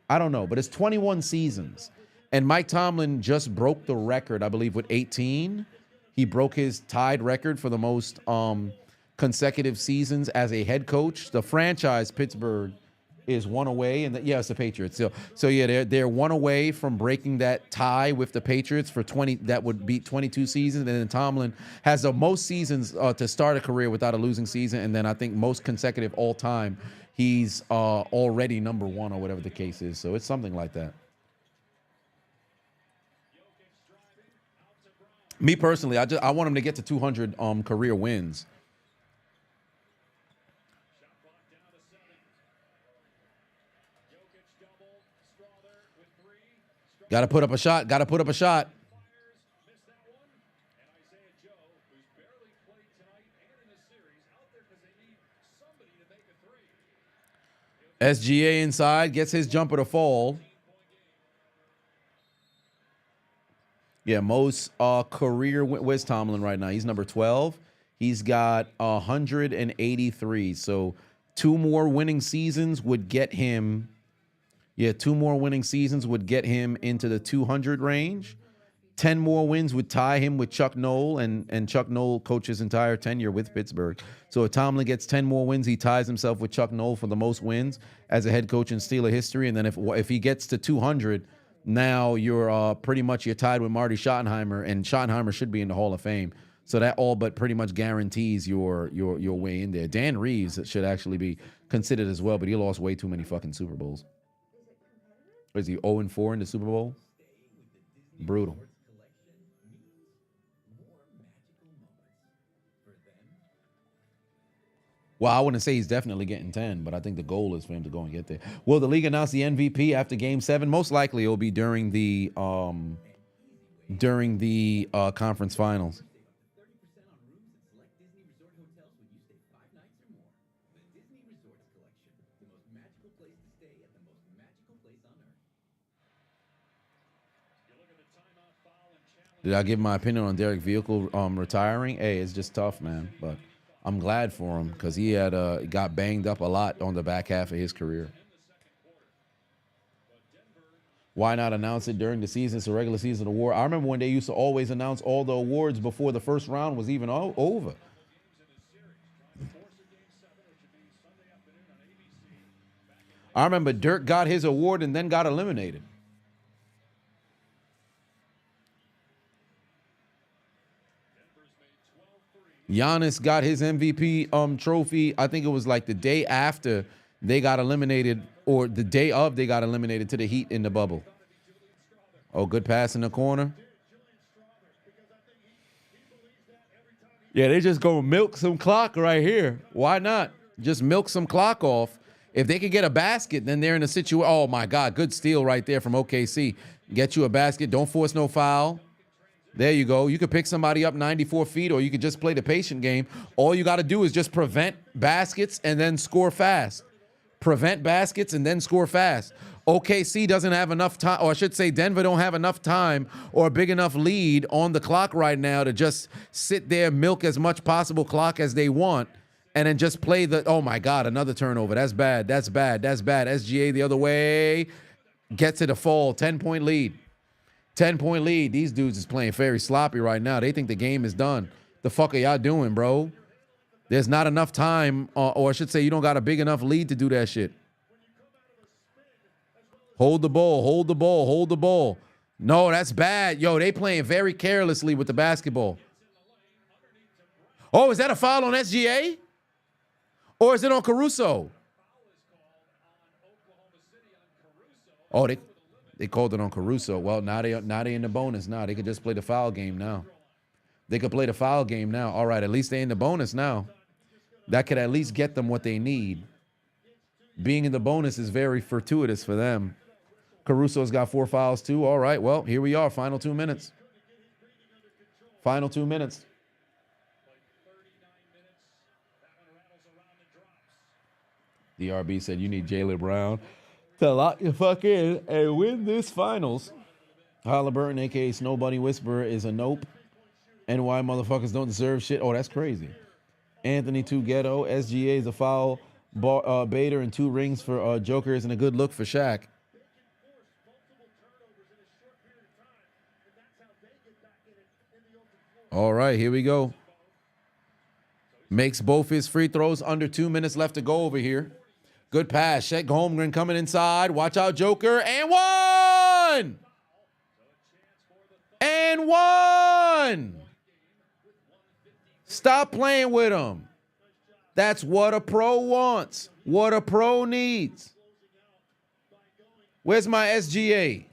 I don't know, but it's 21 seasons. And Mike Tomlin just broke the record, I believe, with 18. He broke his tied record for the most consecutive seasons as a head coach. The franchise, Pittsburgh, is 1 away, and it's the Patriots. So yeah, they're 1 away from breaking that tie with the Patriots for 20. That would beat 22 seasons, and then Tomlin has the most seasons to start a career without a losing season, and then I think most consecutive all time. He's already number 1 or whatever the case is. So it's something like that. Me personally, I want him to get to 200 career wins. Got to put up a shot. Got to put up a shot. SGA inside, gets his jumper to fall. Yeah, most career, where's Tomlin right now? He's number 12. He's got 183. So 2 more winning seasons would get him. Yeah, 2 more winning seasons would get him into the 200 range. 10 more wins would tie him with Chuck Noll, and Chuck Noll coached his entire tenure with Pittsburgh. So if Tomlin gets 10 more wins, he ties himself with Chuck Noll for the most wins as a head coach in Steeler history. And then if he gets to 200, now you're pretty much tied with Marty Schottenheimer, and Schottenheimer should be in the Hall of Fame. So that all but pretty much guarantees your way in there. Dan Reeves should actually be considered as well, but he lost way too many fucking Super Bowls. Is he 0-4 in the Super Bowl? Brutal. Well, I wouldn't say he's definitely getting 10, but I think the goal is for him to go and get there. Will the league announce the MVP after Game 7? Most likely it will be during the conference finals. Did I give my opinion on Derek Vehicle retiring? Hey, it's just tough, man. But I'm glad for him because he had got banged up a lot on the back half of his career. Why not announce it during the season? It's a regular season award. I remember when they used to always announce all the awards before the first round was even over. I remember Dirk got his award and then got eliminated. Giannis got his MVP trophy. I think it was like the day after they got eliminated, or the day of they got eliminated to the Heat in the bubble. Oh, good pass in the corner. Yeah, they just go milk some clock right here. Why not? Just milk some clock off. If they could get a basket, then they're in a situation. Oh, my God. Good steal right there from OKC. Get you a basket. Don't force no foul. There you go. You could pick somebody up 94 feet, or you could just play the patient game. All you got to do is just prevent baskets and then score fast. Prevent baskets and then score fast. OKC doesn't have enough time, or I should say Denver don't have enough time or a big enough lead on the clock right now to just sit there, milk as much possible clock as they want, and then just play the, oh my God, another turnover. That's bad. That's bad. That's bad. SGA the other way. Get to the fall. 10-point lead. 10-point lead. These dudes is playing very sloppy right now. They think the game is done. The fuck are y'all doing, bro? There's not enough time, or I should say you don't got a big enough lead to do that shit. Hold the ball, hold the ball, hold the ball. No, that's bad. Yo, they playing very carelessly with the basketball. Oh, is that a foul on SGA? Or is it on Caruso? Oh, they called it on Caruso. Well, now they in the bonus now. They could just play the foul game now. They could play the foul game now. All right, at least they in the bonus now. That could at least get them what they need. Being in the bonus is very fortuitous for them. Caruso's got 4 fouls too. All right, well, here we are. Final 2 minutes. Final 2 minutes. DRB said you need Jaylen Brown to lock your fuck in and win this finals. Halliburton, a.k.a. Snow Bunny Whisperer, is a nope. And why motherfuckers don't deserve shit. Oh, that's crazy. Anthony 2 Ghetto. SGA is a foul baiter and 2 rings for Jokers and a good look for Shaq. All right, here we go. Makes both his free throws. Under 2 minutes left to go over here. Good pass. Shaq Holmgren coming inside. Watch out, Joker. And one! And one! Stop playing with him. That's what a pro wants. What a pro needs. Where's my SGA?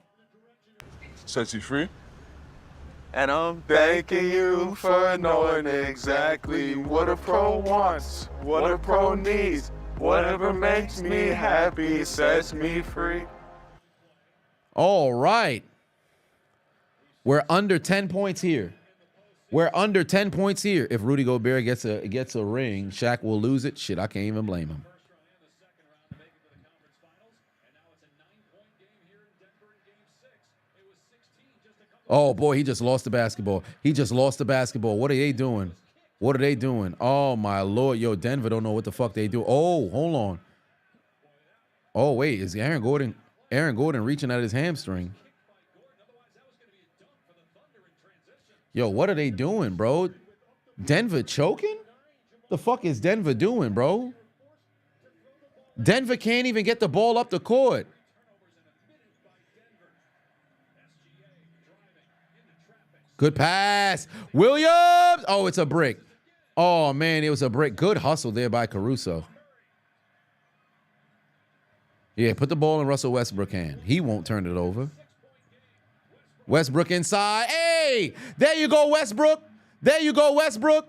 Sets you free. And I'm thanking you for knowing exactly what a pro wants, what a pro needs. Whatever makes me happy sets me free. All right. We're under 10 points here. We're under 10 points here. If Rudy Gobert gets a ring, Shaq will lose it. Shit, I can't even blame him. Oh, boy, he just lost the basketball. He just lost the basketball. What are they doing? What are they doing? Oh, my Lord. Yo, Denver don't know what the fuck they do. Oh, hold on. Oh, wait. Is Aaron Gordon reaching at his hamstring? Yo, what are they doing, bro? Denver choking? The fuck is Denver doing, bro? Denver can't even get the ball up the court. Good pass. Williams. Oh, it's a brick. Oh, man, it was a brick. Good hustle there by Caruso. Yeah, put the ball in Russell Westbrook's hand. He won't turn it over. Westbrook inside. Hey, there you go, Westbrook. There you go, Westbrook.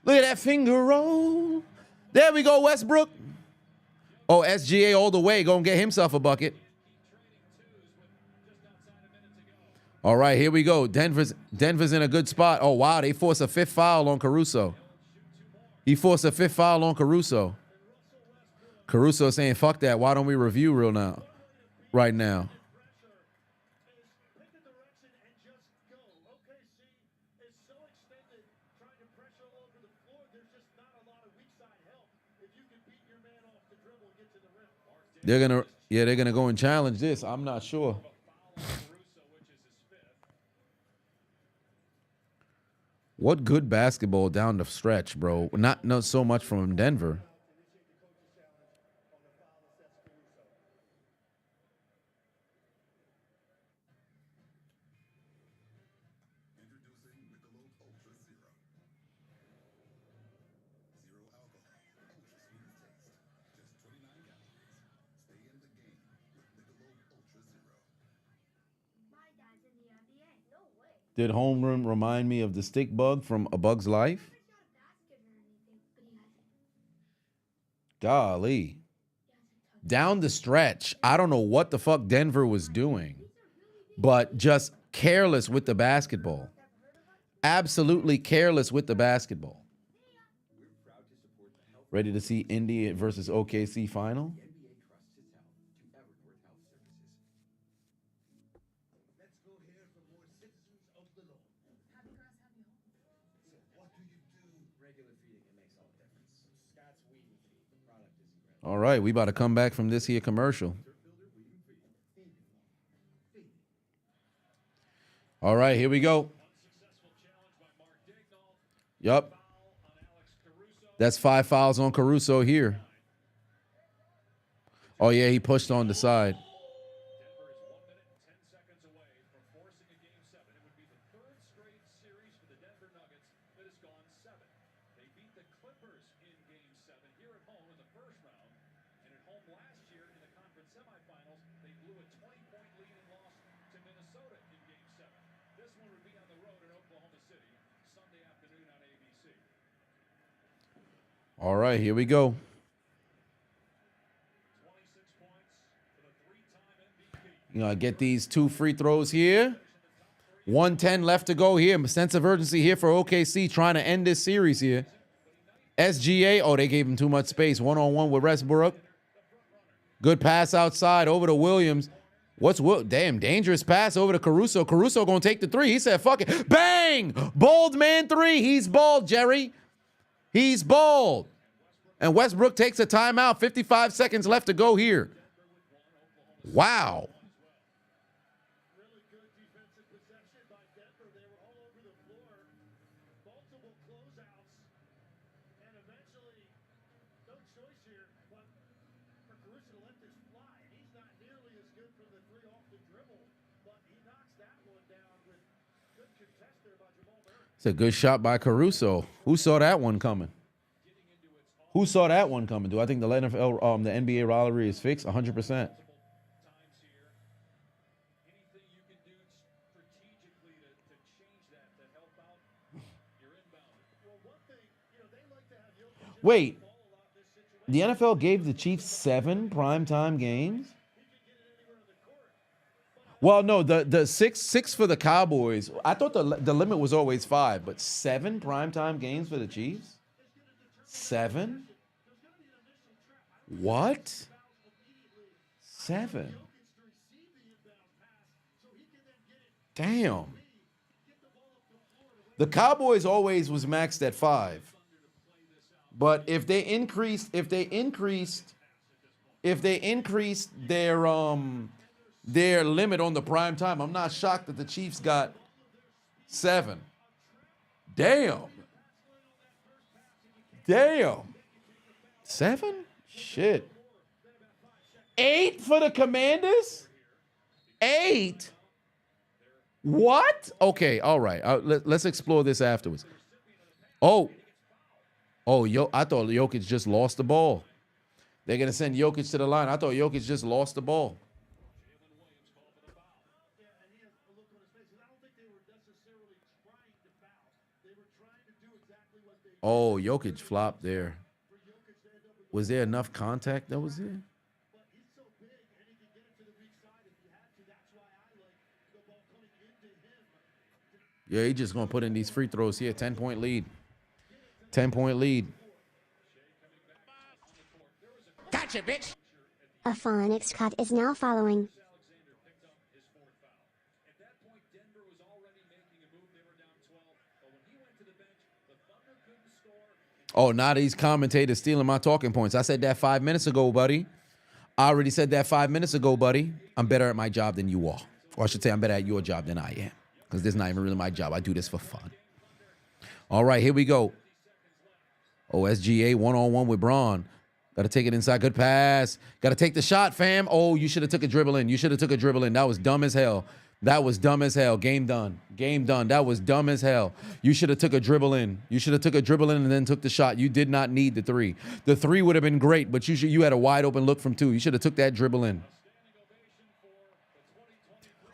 Look at that finger roll. There we go, Westbrook. Oh, SGA all the way. Gonna get himself a bucket. All right, here we go. Denver's in a good spot. Oh, wow, they force a 5th foul on Caruso. He forced a 5th foul on Caruso. Caruso saying, fuck that. Why don't we review right now? They're gonna go and challenge this. I'm not sure. What good basketball down the stretch, bro. Not so much from Denver. Did homeroom remind me of the stick bug from A Bug's Life? Golly. Down the stretch, I don't know what the fuck Denver was doing, but just careless with the basketball. Absolutely careless with the basketball. Ready to see Indy versus OKC final? All right, we about to come back from this here commercial. All right, here we go. Yup. That's 5 fouls on Caruso here. Oh, yeah, he pushed on the side. All right, here we go. You know, get these 2 free throws here. 1:10 left to go here. Sense of urgency here for OKC trying to end this series here. SGA, oh, they gave him too much space. 1-on-1 with Westbrook. Good pass outside over to Williams. Damn, dangerous pass over to Caruso. Caruso gonna take the 3. He said, fuck it. Bang! Bold man 3. He's bald, Jerry. He's bald. And Westbrook takes a timeout. 55 seconds left to go here. Wow. Really good defensive possession by Denver. They were all over the floor. Multiple closeouts. And eventually, no choice here but for Caruso to let this fly. And he's not nearly as good from the 3 off the dribble. But he knocks that one down with good contest there by Jamal Murray. It's a good shot by Caruso. Who saw that one coming? Who saw that one coming? Do I think the NFL, the NBA rivalry is fixed? 100%. Wait, the NFL gave the Chiefs 7 primetime games? Well, no, the six for the Cowboys. I thought the limit was always 5, but 7 primetime games for the Chiefs? 7? What? 7? Damn. The Cowboys always was maxed at 5. But if they increased their limit on the prime time, I'm not shocked that the Chiefs got 7. Damn. 7? Shit. 8 for the Commanders? 8? What? Okay, all right. Let's explore this afterwards. I thought Jokic just lost the ball. They're going to send Jokic to the line. I thought Jokic just lost the ball. Oh, Jokic flopped there. Was there enough contact that was there? Yeah, he's just going to put in these free throws here. 10-point lead. 10-point lead. Gotcha, bitch. A Phonics cut is now following. Oh, now these commentators stealing my talking points. I said that 5 minutes ago, buddy. I already said that 5 minutes ago, buddy. I'm better at my job than you are. Or I should say I'm better at your job than I am. Because this is not even really my job. I do this for fun. All right, here we go. Oh, SGA 1-on-1 with Braun. Got to take it inside. Good pass. Got to take the shot, fam. Oh, you should have took a dribble in. That was dumb as hell. Game done. That was dumb as hell. You should have took a dribble in. And then took the shot. You did not need the 3. The 3 would have been great, but you had a wide open look from 2. You should have took that dribble in.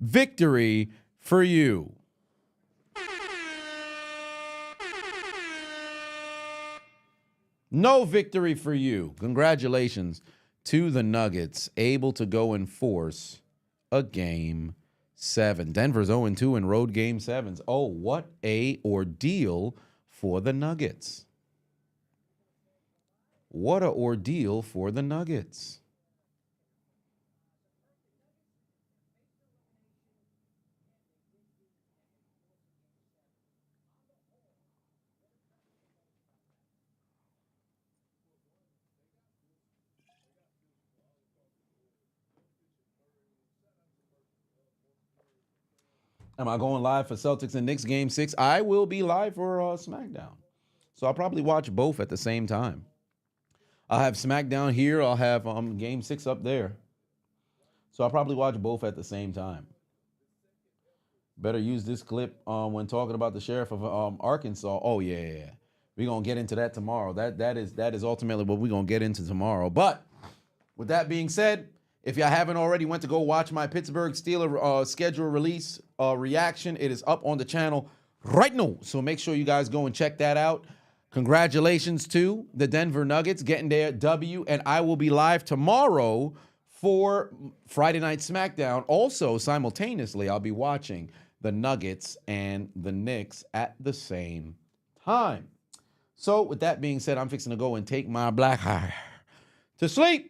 victory for you. No victory for you. Congratulations to the Nuggets, able to go and force a game 7. Denver's 0-2 in road game 7s. Oh, what a ordeal for the Nuggets. What a ordeal for the Nuggets. Am I going live for Celtics and Knicks game 6? I will be live for SmackDown. So I'll probably watch both at the same time. I'll have SmackDown here. I'll have game 6 up there. So I'll probably watch both at the same time. Better use this clip when talking about the sheriff of Arkansas. Oh, yeah. We're going to get into that tomorrow. That is ultimately what we're going to get into tomorrow. But with that being said, if y'all haven't already went to go watch my Pittsburgh Steelers schedule release reaction, it is up on the channel right now. So make sure you guys go and check that out. Congratulations to the Denver Nuggets getting their W, and I will be live tomorrow for Friday Night SmackDown. Also, simultaneously, I'll be watching the Nuggets and the Knicks at the same time. So with that being said, I'm fixing to go and take my black eye to sleep.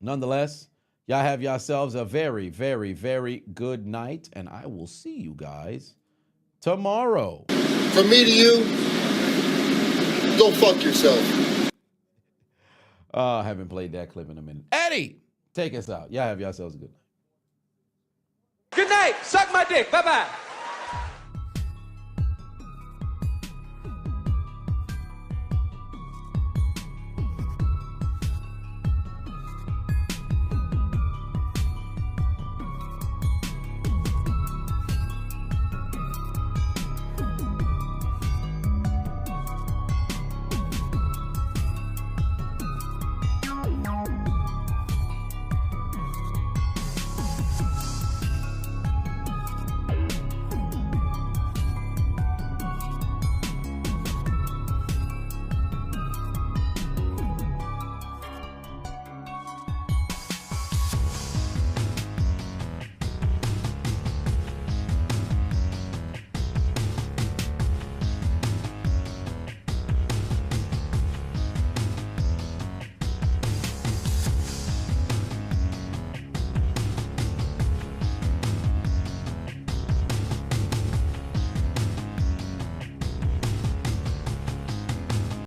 Nonetheless, y'all have yourselves a very, very, very good night, and I will see you guys tomorrow. From me to you, go fuck yourself. I haven't played that clip in a minute. Eddie, take us out. Y'all have yourselves a good night. Good night. Suck my dick. Bye-bye.